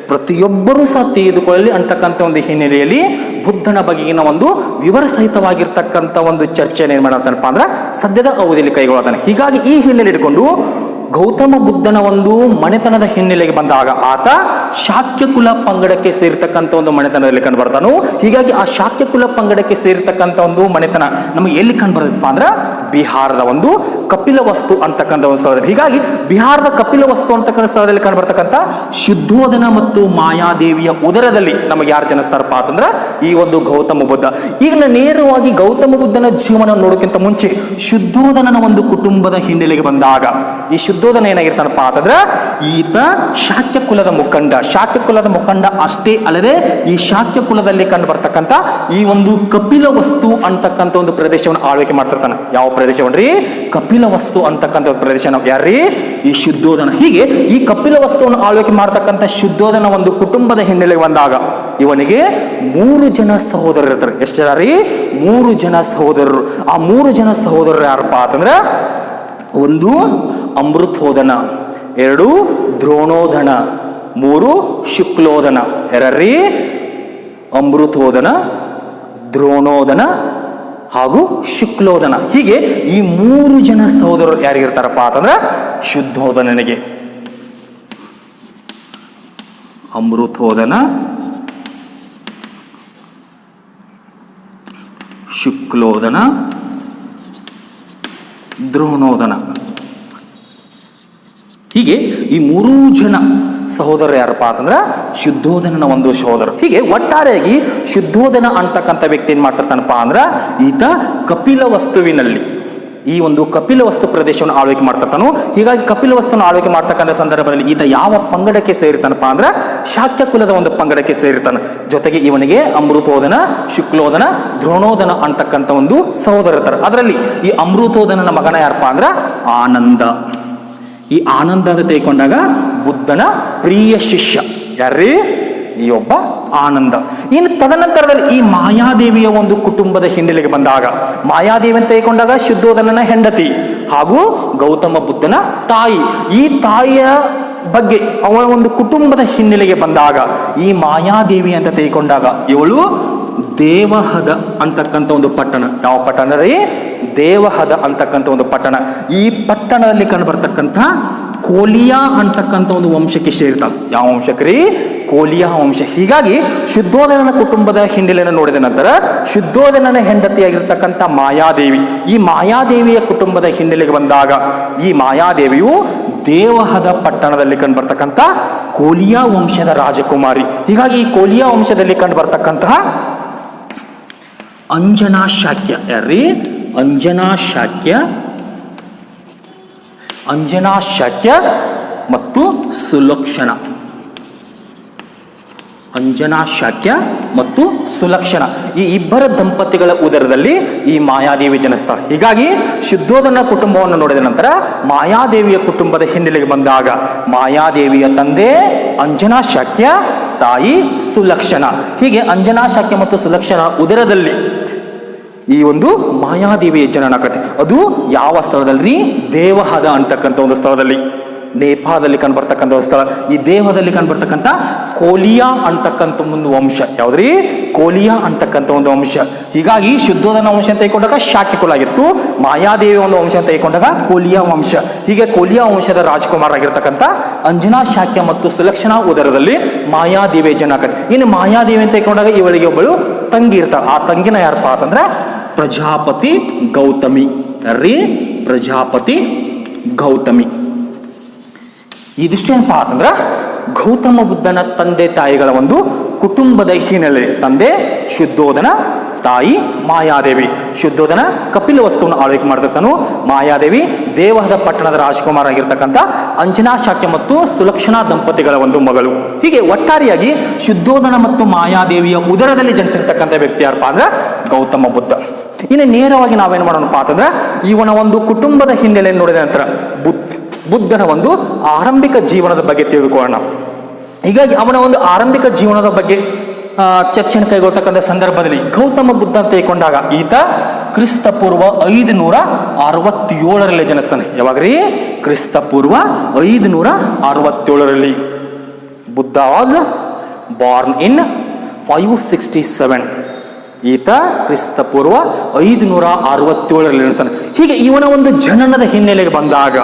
ಪ್ರತಿಯೊಬ್ಬರೂ ಸಹ ತೆಗೆದುಕೊಳ್ಳಲಿ ಅಂತಕ್ಕಂಥ ಒಂದು ಹಿನ್ನೆಲೆಯಲ್ಲಿ ಬುದ್ಧನ ಬಗೆಗಿನ ಒಂದು ವಿವರ ಸಹಿತವಾಗಿರ್ತಕ್ಕಂಥ ಒಂದು ಚರ್ಚೆಯನ್ನು ಏನ್ ಮಾಡತ್ತಾನಪ್ಪ ಅಂದ್ರೆ ಸದ್ಯದ ಅವಧಿಯಲ್ಲಿ ಕೈಗೊಳ್ಳತಾನೆ. ಹೀಗಾಗಿ ಈ ಹಿನ್ನೆಲೆ ಇಟ್ಕೊಂಡು ಗೌತಮ ಬುದ್ಧನ ಒಂದು ಮನೆತನದ ಹಿನ್ನೆಲೆಗೆ ಬಂದಾಗ ಆತ ಶಾಕ್ಯ ಕುಲ ಪಂಗಡಕ್ಕೆ ಸೇರ್ತಕ್ಕಂಥ ಒಂದು ಮನೆತನದಲ್ಲಿ ಕಂಡು ಬರ್ತಾನು. ಹೀಗಾಗಿ ಆ ಶಾಕ್ಯ ಕುಲ ಪಂಗಡಕ್ಕೆ ಸೇರ್ತಕ್ಕಂಥ ಒಂದು ಮನೆತನ ನಮಗೆ ಎಲ್ಲಿ ಕಂಡು ಬರ್ತಪ್ಪ ಅಂದ್ರೆ ಬಿಹಾರದ ಒಂದು ಕಪಿಲವಸ್ತು ಅಂತಕ್ಕಂಥ ಒಂದು ಸ್ಥಳದಲ್ಲಿ. ಹೀಗಾಗಿ ಬಿಹಾರದ ಕಪಿಲವಸ್ತು ಅಂತಕ್ಕಂಥ ಸ್ಥಳದಲ್ಲಿ ಕಂಡು ಬರ್ತಕ್ಕಂಥ ಶುದ್ಧೋಧನ ಮತ್ತು ಮಾಯಾದೇವಿಯ ಉದರದಲ್ಲಿ ನಮಗೆ ಯಾರು ಜನಿಸ್ತಾರಪ್ಪ ಅಂತಂದ್ರೆ ಈ ಒಂದು ಗೌತಮ ಬುದ್ಧ. ಈಗ ನೇರವಾಗಿ ಗೌತಮ ಬುದ್ಧನ ಜೀವನ ನೋಡೋಕ್ಕಿಂತ ಮುಂಚೆ ಶುದ್ಧೋಧನನ ಒಂದು ಕುಟುಂಬದ ಹಿನ್ನೆಲೆಗೆ ಬಂದಾಗ ಈ ಶುದ್ಧೋಧನ ಏನಾಗಿರ್ತಾನಪ್ಪ ಅಂತಂದ್ರೆ ಈತ ಶಾಕ್ಯ ಕುಲದ ಮುಖಂಡ ಅಷ್ಟೇ ಅಲ್ಲದೆ ಈ ಶಾಕ್ಯ ಕುಲದಲ್ಲಿ ಕಂಡು ಬರ್ತಕ್ಕಂಥ ಈ ಒಂದು ಕಪಿಲವಸ್ತು ಅಂತಕ್ಕಂಥ ಒಂದು ಪ್ರದೇಶವನ್ನು ಆಳ್ವಿಕೆ ಮಾಡ್ತಿರ್ತಾನೆ. ಯಾವ ಪ್ರದೇಶವನ್ರಿ? ಕಪಿಲವಸ್ತು ಅಂತಕ್ಕಂಥ ಪ್ರದೇಶ. ಯಾರ್ರೀ? ಈ ಶುದ್ಧೋಧನ. ಹೀಗೆ ಈ ಕಪಿಲವಸ್ತುವನ್ನು ಆಳ್ವಿಕೆ ಮಾಡ್ತಕ್ಕಂಥ ಶುದ್ಧೋಧನ ಒಂದು ಕುಟುಂಬದ ಹಿನ್ನೆಲೆಗೆ ಬಂದಾಗ ಇವನಿಗೆ 3 ಜನ ಸಹೋದರರು ಇರ್ತಾರೆ. ಎಷ್ಟು ಜನ ರೀ? 3 ಜನ ಸಹೋದರರು. ಆ 3 ಜನ ಸಹೋದರರು ಯಾರಪ್ಪ ಅಂತಂದ್ರೆ 1 ಅಮೃತೋಧನ, 2 ದ್ರೋಣೋಧನ, 3 ಶುಕ್ಲೋಧನ. ಯಾರ್ರೀ? ಅಮೃತೋಧನ, ದ್ರೋಣೋಧನ ಹಾಗೂ ಶುಕ್ಲೋಧನ. ಹೀಗೆ ಈ 3 ಜನ ಸಹೋದರರು ಯಾರಿಗಿರ್ತಾರಪ್ಪ ಅಂತಂದ್ರೆ ಶುದ್ಧೋಧನನಿಗೆ ಅಮೃತೋಧನ, ಶುಕ್ಲೋಧನ, ದ್ರೋಣೋಧನ. ಹೀಗೆ ಈ 3 ಜನ ಸಹೋದರರು ಯಾರಪ್ಪ ಅಂತಂದ್ರೆ ಶುದ್ಧೋಧನನ ಒಂದು ಸಹೋದರ. ಹೀಗೆ ಒಟ್ಟಾರೆಯಾಗಿ ಶುದ್ಧೋಧನ ಅಂತಕ್ಕಂಥ ವ್ಯಕ್ತಿ ಏನ್ ಮಾಡ್ತಿರ್ತಾನಪ್ಪ ಅಂದ್ರೆ ಈತ ಕಪಿಲವಸ್ತುವಿನಲ್ಲಿ ಈ ಒಂದು ಕಪಿಲವಸ್ತು ಪ್ರದೇಶವನ್ನು ಆಳ್ವಿಕೆ ಮಾಡ್ತಿರ್ತಾನು. ಹೀಗಾಗಿ ಕಪಿಲವಸ್ತುವನ್ನು ಆಳ್ವಿಕೆ ಮಾಡ್ತಕ್ಕಂಥ ಸಂದರ್ಭದಲ್ಲಿ ಈತ ಯಾವ ಪಂಗಡಕ್ಕೆ ಸೇರಿರ್ತಾನಪ್ಪ ಅಂದ್ರೆ ಶಾಕ್ಯ ಕುಲದ ಒಂದು ಪಂಗಡಕ್ಕೆ ಸೇರಿರ್ತಾನೆ. ಜೊತೆಗೆ ಇವನಿಗೆ ಅಮೃತೋಧನ, ಶುಕ್ಲೋಧನ, ದ್ರೋಣೋಧನ ಅಂತಕ್ಕಂಥ ಒಂದು ಸಹೋದರ ಇರ್ತಾರೆ. ಅದರಲ್ಲಿ ಈ ಅಮೃತೋಧನನ ಮಗನ ಯಾರಪ್ಪ ಅಂದ್ರೆ ಆನಂದ. ಈ ಆನಂದ ಅಂತ ತೆಗೆದುಕೊಂಡಾಗ ಬುದ್ಧನ ಪ್ರಿಯ ಶಿಷ್ಯ. ಯಾರ್ರೀ? ಈ ಒಬ್ಬ ಆನಂದ. ಇನ್ನು ತದನಂತರದಲ್ಲಿ ಈ ಮಾಯಾದೇವಿಯ ಒಂದು ಕುಟುಂಬದ ಹಿನ್ನೆಲೆಗೆ ಬಂದಾಗ ಮಾಯಾದೇವಿ ಅಂತ ತೆಗೆದುಕೊಂಡಾಗ ಶುದ್ಧೋಧನನ ಹೆಂಡತಿ ಹಾಗೂ ಗೌತಮ ಬುದ್ಧನ ತಾಯಿ. ಈ ತಾಯಿಯ ಬಗ್ಗೆ ಅವಳ ಒಂದು ಕುಟುಂಬದ ಹಿನ್ನೆಲೆಗೆ ಬಂದಾಗ ಈ ಮಾಯಾದೇವಿ ಅಂತ ತೆಗೆದುಕೊಂಡಾಗ ಇವಳು ದೇವಹದ ಅಂತಕ್ಕಂಥ ಒಂದು ಪಟ್ಟಣ. ಯಾವ ಪಟ್ಟಣ ರೀ? ದೇವಹದ ಅಂತಕ್ಕಂಥ ಒಂದು ಪಟ್ಟಣ. ಈ ಪಟ್ಟಣದಲ್ಲಿ ಕಂಡು ಬರ್ತಕ್ಕಂಥ ಕೋಲಿಯಾ ಅಂತಕ್ಕಂಥ ಒಂದು ವಂಶಕ್ಕೆ ಸೇರ್ತಾಳೆ. ಯಾವ ವಂಶಕ್ರಿ? ಕೋಲಿಯಾ ವಂಶ. ಹೀಗಾಗಿ ಶುದ್ಧೋಧನನ ಕುಟುಂಬದ ಹಿನ್ನೆಲೆಯನ್ನು ನೋಡಿದ ನಂತರ ಶುದ್ಧೋಧನನ ಹೆಂಡತಿಯಾಗಿರ್ತಕ್ಕಂಥ ಮಾಯಾದೇವಿ, ಈ ಮಾಯಾದೇವಿಯ ಕುಟುಂಬದ ಹಿನ್ನೆಲೆಗೆ ಬಂದಾಗ ಈ ಮಾಯಾದೇವಿಯು ದೇವಹದ ಪಟ್ಟಣದಲ್ಲಿ ಕಂಡು ಬರ್ತಕ್ಕಂಥ ಕೋಲಿಯಾ ವಂಶದ ರಾಜಕುಮಾರಿ. ಹೀಗಾಗಿ ಈ ಕೋಲಿಯಾ ವಂಶದಲ್ಲಿ ಕಂಡು ಬರ್ತಕ್ಕಂತಹ ಅಂಜನಾ ಶಾಕ್ಯ. ಯಾರ್ರೀ? ಅಂಜನಾ ಶಾಕ್ಯ ಮತ್ತು ಸುಲಕ್ಷಣ. ಅಂಜನಾ ಶಾಕ್ಯ ಮತ್ತು ಸುಲಕ್ಷಣ ಈ ಇಬ್ಬರ ದಂಪತಿಗಳ ಉದರದಲ್ಲಿ ಈ ಮಾಯಾದೇವಿ ಜನಿಸ್ತಾಳೆ. ಹೀಗಾಗಿ ಶುದ್ಧೋಧನ ಕುಟುಂಬವನ್ನು ನೋಡಿದ ನಂತರ ಮಾಯಾದೇವಿಯ ಕುಟುಂಬದ ಹಿನ್ನೆಲೆಗೆ ಬಂದಾಗ ಮಾಯಾದೇವಿಯ ತಂದೆ ಅಂಜನಾ ಶಾಕ್ಯ, ತಾಯಿ ಸುಲಕ್ಷಣ. ಹೀಗೆ ಅಂಜನಾ ಶಾಕ್ಯ ಮತ್ತು ಸುಲಕ್ಷಣ ಉದರದಲ್ಲಿ ಈ ಒಂದು ಮಾಯಾದೇವಿಯ ಜನನ ಕಥೆ. ಅದು ಯಾವ ಸ್ಥಳದಲ್ಲಿ? ದೇವಹದ ಅಂತಕ್ಕಂಥ ಒಂದು ಸ್ಥಳದಲ್ಲಿ, ನೇಪಾಳದಲ್ಲಿ ಕಂಡುಬರ್ತಕ್ಕಂಥ ಒಂದು ಸ್ಥಳ. ಈ ದೇವದಲ್ಲಿ ಕಂಡುಬರ್ತಕ್ಕಂಥ ಕೋಲಿಯಾ ಅಂತಕ್ಕಂಥ ಒಂದು ವಂಶ. ಯಾವ್ದ್ರಿ? ಕೋಲಿಯಾ ಅಂತಕ್ಕಂಥ ಒಂದು ವಂಶ. ಹೀಗಾಗಿ ಶುದ್ಧೋಧನ ವಂಶ ಅಂತ ತೆಗೆದುಕೊಂಡಾಗ ಶಾಕ್ಯ ಕುಲ ಆಗಿತ್ತು, ಮಾಯಾದೇವಿ ಒಂದು ವಂಶ ಅಂತ ತೆಗೆದುಕೊಂಡಾಗ ಕೋಲಿಯಾ ವಂಶ. ಹೀಗೆ ಕೋಲಿಯಾ ವಂಶದ ರಾಜಕುಮಾರ ಆಗಿರ್ತಕ್ಕಂಥ ಅಂಜನಾ ಶಾಕ್ಯ ಮತ್ತು ಸುಲಕ್ಷಣಾ ಉದರದಲ್ಲಿ ಮಾಯಾದೇವಿ ಜನಕ. ಇನ್ನು ಮಾಯಾದೇವಿ ಅಂತ ತೆಗೆದುಕೊಂಡಾಗ ಇವಳಿಗೆ ಒಬ್ಬಳು ತಂಗಿ ಇರ್ತಾಳೆ. ಆ ತಂಗಿನ ಯಾರಪ್ಪ ಅಂತಂದ್ರೆ ಪ್ರಜಾಪತಿ ಗೌತಮಿ. ರೀ ಪ್ರಜಾಪತಿ ಗೌತಮಿ. ಈ ದೃಷ್ಟಿ ಏನಪ್ಪಾ ಅಂತಂದ್ರೆ ಗೌತಮ ಬುದ್ಧನ ತಂದೆ ತಾಯಿಗಳ ಒಂದು ಕುಟುಂಬದ ಹಿನ್ನೆಲೆ. ತಂದೆ ಶುದ್ಧೋಧನ, ತಾಯಿ ಮಾಯಾದೇವಿ. ಶುದ್ಧೋಧನ ಕಪಿಲವಸ್ತುವನ್ನು ಆಳ್ವಿಕೆ ಮಾಡ್ತಿರ್ತಾನು, ಮಾಯಾದೇವಿ ದೇವಹದ ಪಟ್ಟಣದ ರಾಜಕುಮಾರ ಆಗಿರ್ತಕ್ಕಂಥ ಅಂಜನಾ ಶಾಕ್ಯ ಮತ್ತು ಸುಲಕ್ಷಣಾ ದಂಪತಿಗಳ ಒಂದು ಮಗಳು. ಹೀಗೆ ಒಟ್ಟಾರೆಯಾಗಿ ಶುದ್ಧೋಧನ ಮತ್ತು ಮಾಯಾದೇವಿಯ ಉದರದಲ್ಲಿ ಜನಿಸಿರ್ತಕ್ಕಂಥ ವ್ಯಕ್ತಿ ಯಾರಪ್ಪ ಅಂದ್ರೆ ಗೌತಮ ಬುದ್ಧ. ಇನ್ನು ನೇರವಾಗಿ ನಾವೇನು ಮಾಡೋಣಪ್ಪ ಅಂತಂದ್ರೆ ಇವನ ಒಂದು ಕುಟುಂಬದ ಹಿನ್ನೆಲೆ ನೋಡಿದ ನಂತರ ಬುದ್ಧನ ಒಂದು ಆರಂಭಿಕ ಜೀವನದ ಬಗ್ಗೆ ತಿಳಿದುಕೊಳ್ಳೋಣ. ಹೀಗಾಗಿ ಅವನ ಒಂದು ಆರಂಭಿಕ ಜೀವನದ ಬಗ್ಗೆ ಚರ್ಚೆಯನ್ನು ಕೈಗೊಳ್ತಕ್ಕಂಥ ಸಂದರ್ಭದಲ್ಲಿ ಗೌತಮ ಬುದ್ಧ ಅಂತ ತೆಗೆದುಕೊಂಡಾಗ ಈತ ಕ್ರಿಸ್ತಪೂರ್ವ 567ರಲ್ಲಿ ಜನಿಸ್ತಾನೆ. ಯಾವಾಗ್ರಿ? ಕ್ರಿಸ್ತಪೂರ್ವ 567ರಲ್ಲಿ. Buddha was born in 567. ಈತ ಕ್ರಿಸ್ತಪೂರ್ವ 567ರಲ್ಲಿ ಜನಿಸ್ತಾನೆ. ಹೀಗೆ ಇವನ ಒಂದು ಜನನದ ಹಿನ್ನೆಲೆಗೆ ಬಂದಾಗ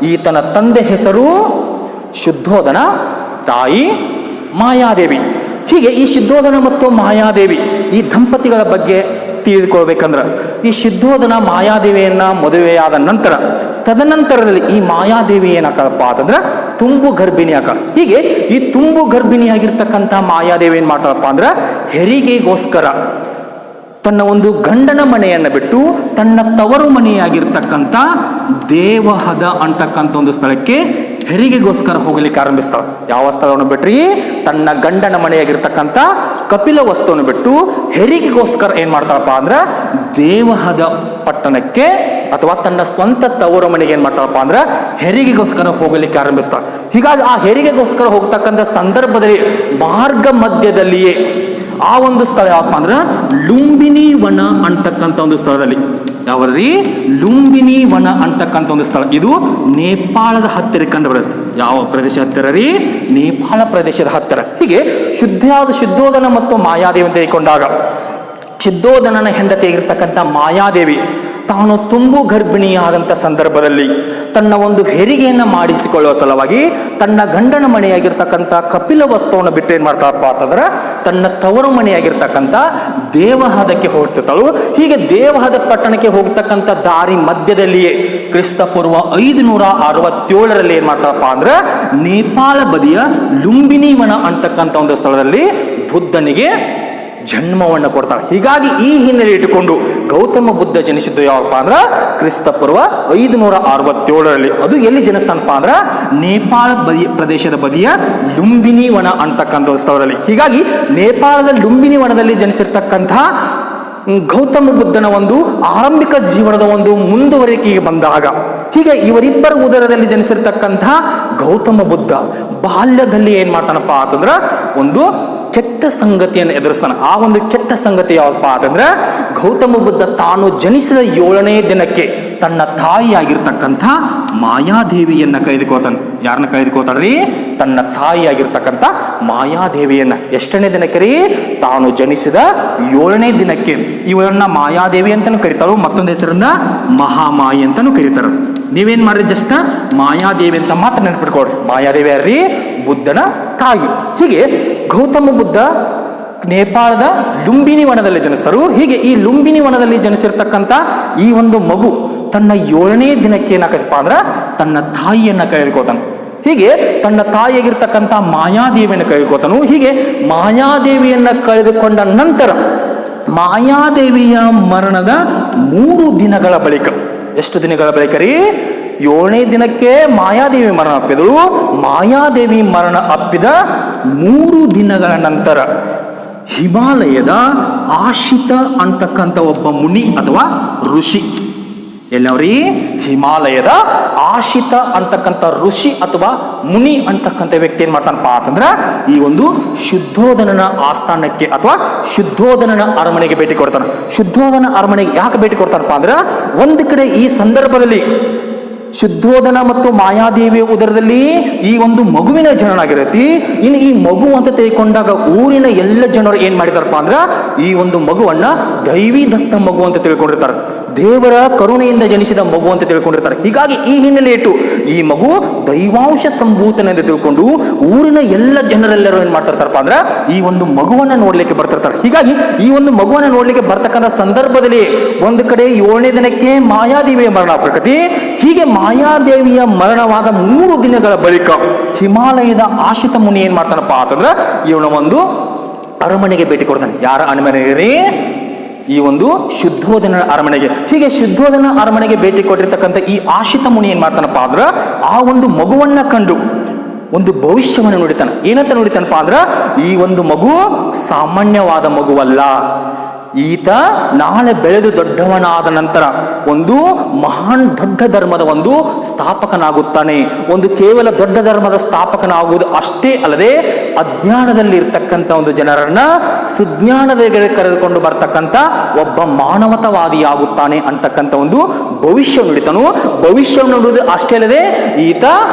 ಈತನ ತಂದೆ ಹೆಸರು ಶುದ್ಧೋಧನ, ತಾಯಿ ಮಾಯಾದೇವಿ. ಹೀಗೆ ಈ ಶುದ್ಧೋಧನ ಮತ್ತು ಮಾಯಾದೇವಿ ಈ ದಂಪತಿಗಳ ಬಗ್ಗೆ ತಿಳಿದುಕೊಳ್ಬೇಕಂದ್ರೆ ಈ ಶುದ್ಧೋಧನ ಮಾಯಾದೇವಿಯನ್ನ ಮದುವೆಯಾದ ನಂತರ ತದನಂತರದಲ್ಲಿ ಈ ಮಾಯಾದೇವಿ ಏನಾಕಳಪ್ಪ ಅಂತಂದ್ರೆ ತುಂಬು ಗರ್ಭಿಣಿ ಆಕಳ. ಹೀಗೆ ಈ ತುಂಬು ಗರ್ಭಿಣಿಯಾಗಿರ್ತಕ್ಕಂಥ ಮಾಯಾದೇವಿ ಏನ್ ಮಾಡ್ತಾಳಪ್ಪ ಅಂದ್ರೆ ಹೆರಿಗೆಗೋಸ್ಕರ ತನ್ನ ಒಂದು ಗಂಡನ ಮನೆಯನ್ನು ಬಿಟ್ಟು ತನ್ನ ತವರು ಮನೆಯಾಗಿರ್ತಕ್ಕಂಥ ದೇವಹದ ಅಂತಕ್ಕಂಥ ಒಂದು ಸ್ಥಳಕ್ಕೆ ಹೆರಿಗೆಗೋಸ್ಕರ ಹೋಗಲಿಕ್ಕೆ ಆರಂಭಿಸ್ತಾಳೆ. ಯಾವ ಸ್ಥಳವನ್ನು ಬಿಟ್ರಿ? ತನ್ನ ಗಂಡನ ಮನೆಯಾಗಿರ್ತಕ್ಕಂಥ ಕಪಿಲ ವಸ್ತುವನ್ನು ಬಿಟ್ಟು ಹೆರಿಗೆಗೋಸ್ಕರ ಏನ್ ಮಾಡ್ತಾಳಪ್ಪ ಅಂದ್ರೆ ದೇವಹದ ಪಟ್ಟಣಕ್ಕೆ ಅಥವಾ ತನ್ನ ಸ್ವಂತ ತವರು ಮನೆಗೆ ಏನ್ ಮಾಡ್ತಾಳಪ್ಪ ಅಂದ್ರೆ ಹೆರಿಗೆಗೋಸ್ಕರ ಹೋಗಲಿಕ್ಕೆ ಆರಂಭಿಸ್ತಾಳೆ. ಹೀಗಾಗಿ ಆ ಹೆರಿಗೆಗೋಸ್ಕರ ಹೋಗ್ತಕ್ಕಂಥ ಸಂದರ್ಭದಲ್ಲಿ ಮಾರ್ಗ ಮಧ್ಯದಲ್ಲಿಯೇ ಆ ಒಂದು ಸ್ಥಳ ಯಾವಪ್ಪ ಅಂದ್ರೆ ಲುಂಬಿನಿ ವನ ಅಂತಕ್ಕಂಥ ಒಂದು ಸ್ಥಳದಲ್ಲಿ, ಯಾವ್ರಿ ಲುಂಬಿನಿ ವನ ಅಂತಕ್ಕಂಥ ಒಂದು ಸ್ಥಳ, ಇದು ನೇಪಾಳದ ಹತ್ತಿರ ಕಂಡು ಬರುತ್ತೆ. ಯಾವ ಪ್ರದೇಶ ಹತ್ತಿರ ರೀ? ನೇಪಾಳ ಪ್ರದೇಶದ ಹತ್ತಿರ. ಹೀಗೆ ಶುದ್ಧೋಧನ ಮತ್ತು ಮಾಯಾದೇವಿ ಅಂತ ತೆಗೆದುಕೊಂಡಾಗ ಶುದ್ಧೋಧನನ ಹೆಂಡತಿಯಾಗಿರ್ತಕ್ಕಂಥ ಮಾಯಾದೇವಿ ತಾನು ತುಂಬು ಗರ್ಭಿಣಿಯಾದಂಥ ಸಂದರ್ಭದಲ್ಲಿ ತನ್ನ ಒಂದು ಹೆರಿಗೆಯನ್ನು ಮಾಡಿಸಿಕೊಳ್ಳುವ ಸಲುವಾಗಿ ತನ್ನ ಗಂಡನ ಮನೆಯಾಗಿರ್ತಕ್ಕಂಥ ಕಪಿಲ ವಸ್ತುವನ್ನು ಬಿಟ್ಟು ಏನ್ ಮಾಡ್ತಾಳಪ್ಪ ಅಂತಂದ್ರೆ ತನ್ನ ತವರು ಮನೆಯಾಗಿರ್ತಕ್ಕಂಥ ದೇವಹದಕ್ಕೆ ಹೋಗ್ತಿರ್ತಾಳು. ಹೀಗೆ ದೇವಹದ ಪಟ್ಟಣಕ್ಕೆ ಹೋಗ್ತಕ್ಕಂಥ ದಾರಿ ಮಧ್ಯದಲ್ಲಿಯೇ ಕ್ರಿಸ್ತಪೂರ್ವ 567ರಲ್ಲಿ ಏನ್ ಮಾಡ್ತಾಳಪ್ಪ ಅಂದ್ರೆ ನೇಪಾಳ ಬದಿಯ ಲುಂಬಿನಿ ವನ ಅಂತಕ್ಕಂಥ ಒಂದು ಸ್ಥಳದಲ್ಲಿ ಬುದ್ಧನಿಗೆ ಜನ್ಮವನ್ನು ಕೊಡ್ತಾಳೆ. ಹೀಗಾಗಿ ಈ ಹಿನ್ನೆಲೆ ಇಟ್ಟುಕೊಂಡು ಗೌತಮ ಬುದ್ಧ ಜನಿಸಿದ್ದು ಯಾವಪ್ಪ ಅಂದ್ರ ಕ್ರಿಸ್ತಪೂರ್ವ 567ರಲ್ಲಿ. ಅದು ಎಲ್ಲಿ ಜನಿಸ್ತಾನಪ್ಪ ಅಂದ್ರ ನೇಪಾಳ ಪ್ರದೇಶದ ಬದಿಯ ಲುಂಬಿನಿ ವನ ಅಂತಕ್ಕಂಥ ಸ್ಥಳದಲ್ಲಿ. ಹೀಗಾಗಿ ನೇಪಾಳದ ಲುಂಬಿನಿ ವನದಲ್ಲಿ ಜನಿಸಿರ್ತಕ್ಕಂಥ ಗೌತಮ ಬುದ್ಧನ ಒಂದು ಆರಂಭಿಕ ಜೀವನದ ಒಂದು ಮುಂದುವರಿಕೆಗೆ ಬಂದಾಗ ಹೀಗೆ ಇವರಿಬ್ಬರ ಉದರದಲ್ಲಿ ಜನಿಸಿರ್ತಕ್ಕಂಥ ಗೌತಮ ಬುದ್ಧ ಬಾಲ್ಯದಲ್ಲಿ ಏನ್ ಮಾಡ್ತಾನಪ್ಪ ಅಂತಂದ್ರ ಒಂದು ಕೆಟ್ಟ ಸಂಗತಿಯನ್ನು ಎದುರಿಸ್ತಾನೆ. ಆ ಒಂದು ಕೆಟ್ಟ ಸಂಗತಿ ಯಾವಪ್ಪ ಅಂತಂದ್ರೆ ಗೌತಮ ಬುದ್ಧ ತಾನು ಜನಿಸಿದ 7ನೇ ದಿನಕ್ಕೆ ತನ್ನ ತಾಯಿಯಾಗಿರ್ತಕ್ಕಂಥ ಮಾಯಾದೇವಿಯನ್ನ ಕಳೆದುಕೋತಾನೆ. ಯಾರನ್ನ ಕಳೆದುಕೋತಾಳ್ರಿ? ತನ್ನ ತಾಯಿಯಾಗಿರ್ತಕ್ಕಂಥ ಮಾಯಾದೇವಿಯನ್ನ. ಎಷ್ಟನೇ ದಿನಕ್ಕೆ ರೀ? ತಾನು ಜನಿಸಿದ 7ನೇ ದಿನಕ್ಕೆ. ಇವಳನ್ನ ಮಾಯಾದೇವಿ ಅಂತಾನು ಕರೀತಾಳು, ಮತ್ತೊಂದು ಹೆಸರನ್ನ ಮಹಾಮಾಯಿ ಅಂತಾನು ಕರೀತಾರ. ನೀವೇನ್ ಮಾಡ್ರಿ? ಜಸ್ಟ್ ಮಾಯಾದೇವಿ ಅಂತ ಮಾತ್ರ ನೆನಪಿಟ್ಕೊಡ್ರಿ. ಮಾಯಾದೇವಿ ಯಾರ್ರಿ? ಬುದ್ಧನ ತಾಯಿ. ಹೀಗೆ ಗೌತಮ ಬುದ್ಧ ನೇಪಾಳದ ಲುಂಬಿನಿ ವನದಲ್ಲಿ ಜನಿಸ್ತಾರು. ಹೀಗೆ ಈ ಲುಂಬಿನಿ ವನದಲ್ಲಿ ಜನಿಸಿರ್ತಕ್ಕಂಥ ಈ ಒಂದು ಮಗು ತನ್ನ 7ನೇ ದಿನಕ್ಕೆ ಏನಾಗತ್ತಪ್ಪ ಅಂದ್ರ ತನ್ನ ತಾಯಿಯನ್ನ ಕಳೆದುಕೋತಾನೆ. ಹೀಗೆ ತನ್ನ ತಾಯಿಯಾಗಿರ್ತಕ್ಕಂಥ ಮಾಯಾದೇವಿಯನ್ನು ಕಳೆದುಕೋತಾನು. ಹೀಗೆ ಮಾಯಾದೇವಿಯನ್ನ ಕಳೆದುಕೊಂಡ ನಂತರ ಮಾಯಾದೇವಿಯ ಮರಣದ 3 ದಿನಗಳ ಬಳಿಕ, ಎಷ್ಟು ದಿನಗಳ ಬಳಿಕ ರೀ? 7ನೇ ದಿನಕ್ಕೆ ಮಾಯಾದೇವಿ ಮರಣ ಅಪ್ಪಿದಳು. ಮಾಯಾದೇವಿ ಮರಣ ಅಪ್ಪಿದ 3 ದಿನಗಳ ನಂತರ ಹಿಮಾಲಯದ ಆಶಿತ ಅಂತಕ್ಕಂಥ ಒಬ್ಬ ಮುನಿ ಅಥವಾ ಋಷಿ, ಎಲ್ಲವ್ರಿ? ಹಿಮಾಲಯದ ಆಶಿತ ಅಂತಕ್ಕಂಥ ಋಷಿ ಅಥವಾ ಮುನಿ ಅಂತಕ್ಕಂಥ ವ್ಯಕ್ತಿ ಏನ್ ಮಾಡ್ತಾನಪ್ಪ ಅಂತಂದ್ರ ಈ ಒಂದು ಶುದ್ಧೋಧನನ ಆಸ್ಥಾನಕ್ಕೆ ಅಥವಾ ಶುದ್ಧೋಧನನ ಅರಮನೆಗೆ ಭೇಟಿ ಕೊಡ್ತಾನೆ. ಶುದ್ಧೋಧನ ಅರಮನೆಗೆ ಯಾಕೆ ಭೇಟಿ ಕೊಡ್ತಾನಪ್ಪ ಅಂದ್ರ ಒಂದು ಕಡೆ ಈ ಸಂದರ್ಭದಲ್ಲಿ ಶುದ್ಧೋಧನ ಮತ್ತು ಮಾಯಾದೇವಿಯ ಉದರದಲ್ಲಿ ಈ ಒಂದು ಮಗುವಿನ ಜನನಾಗಿರತಿ. ಇನ್ನು ಈ ಮಗು ಅಂತ ತಿಳ್ಕೊಂಡಾಗ ಊರಿನ ಎಲ್ಲ ಜನರು ಏನ್ ಮಾಡಿದಾರಪ್ಪ ಅಂದ್ರ ಈ ಒಂದು ಮಗುವನ್ನ ದೈವಿ ದತ್ತ ಮಗು ಅಂತ ತಿಳ್ಕೊಂಡಿರ್ತಾರೆ, ದೇವರ ಕರುಣೆಯಿಂದ ಜನಿಸಿದ ಮಗು ಅಂತ ತಿಳ್ಕೊಂಡಿರ್ತಾರೆ. ಹೀಗಾಗಿ ಈ ಹಿನ್ನೆಲೆ ಇಟ್ಟು ಈ ಮಗು ದೈವಾಂಶ ಸಂಭೂತನೆಂದು ತಿಳ್ಕೊಂಡು ಊರಿನ ಎಲ್ಲ ಜನರೆಲ್ಲರೂ ಏನ್ ಮಾಡ್ತಿರ್ತಾರಪ್ಪ ಅಂದ್ರ ಈ ಒಂದು ಮಗುವನ್ನ ನೋಡ್ಲಿಕ್ಕೆ ಬರ್ತಿರ್ತಾರೆ. ಹೀಗಾಗಿ ಈ ಒಂದು ಮಗುವನ್ನ ನೋಡ್ಲಿಕ್ಕೆ ಬರ್ತಕ್ಕಂಥ ಸಂದರ್ಭದಲ್ಲಿ ಒಂದು ಕಡೆ 7ನೇ ದಿನಕ್ಕೆ ಮಾಯಾದೇವಿಯ ಮರಣ ಆಗ್ಬೇಕತಿ. ಹೀಗೆ ಮಾಯಾದೇವಿಯ ಮರಣವಾದ 3 ದಿನಗಳ ಬಳಿಕ ಹಿಮಾಲಯದ ಆಶಿತ ಮುನಿ ಏನ್ ಮಾಡ್ತಾನಪ್ಪ ಅಂತಂದ್ರ ಇವನ ಒಂದು ಅರಮನೆಗೆ ಭೇಟಿ ಕೊಡ್ತಾನೆ. ಯಾರ ಅರಮನೆಗೆ? ಈ ಒಂದು ಶುದ್ಧೋಧನ ಅರಮನೆಗೆ. ಹೀಗೆ ಶುದ್ಧೋಧನ ಅರಮನೆಗೆ ಭೇಟಿ ಕೊಟ್ಟಿರ್ತಕ್ಕಂಥ ಈ ಆಶಿತ ಮುನಿ ಏನ್ ಮಾಡ್ತಾನಪ್ಪ ಅಂದ್ರ ಆ ಒಂದು ಮಗುವನ್ನ ಕಂಡು ಒಂದು ಭವಿಷ್ಯವನ್ನು ನುಡಿತಾನೆ. ಏನಂತ ನುಡಿತಾನಪ್ಪ ಅಂದ್ರ ಈ ಒಂದು ಮಗು ಸಾಮಾನ್ಯವಾದ ಮಗುವಲ್ಲ, ಈತ ನಾಳೆ ಬೆಳೆದು ದೊಡ್ಡವನಾದ ನಂತರ ಒಂದು ಮಹಾನ್ ದೊಡ್ಡ ಧರ್ಮದ ಒಂದು ಸ್ಥಾಪಕನಾಗುತ್ತಾನೆ. ಒಂದು ಕೇವಲ ದೊಡ್ಡ ಧರ್ಮದ ಸ್ಥಾಪಕನಾಗುವುದು ಅಷ್ಟೇ ಅಲ್ಲದೆ ಅಜ್ಞಾನದಲ್ಲಿ ಇರ್ತಕ್ಕಂಥ ಒಂದು ಜನರನ್ನ ಸುಜ್ಞಾನದಲ್ಲಿ ಕರೆದುಕೊಂಡು ಬರ್ತಕ್ಕಂಥ ಒಬ್ಬ ಮಾನವತಾವಾದಿಯಾಗುತ್ತಾನೆ ಅಂತಕ್ಕಂಥ ಒಂದು ಭವಿಷ್ಯ ನುಡಿತನು. ಭವಿಷ್ಯ ನುಡಿದು ಅಷ್ಟೇ ಅಲ್ಲದೆ ಈತ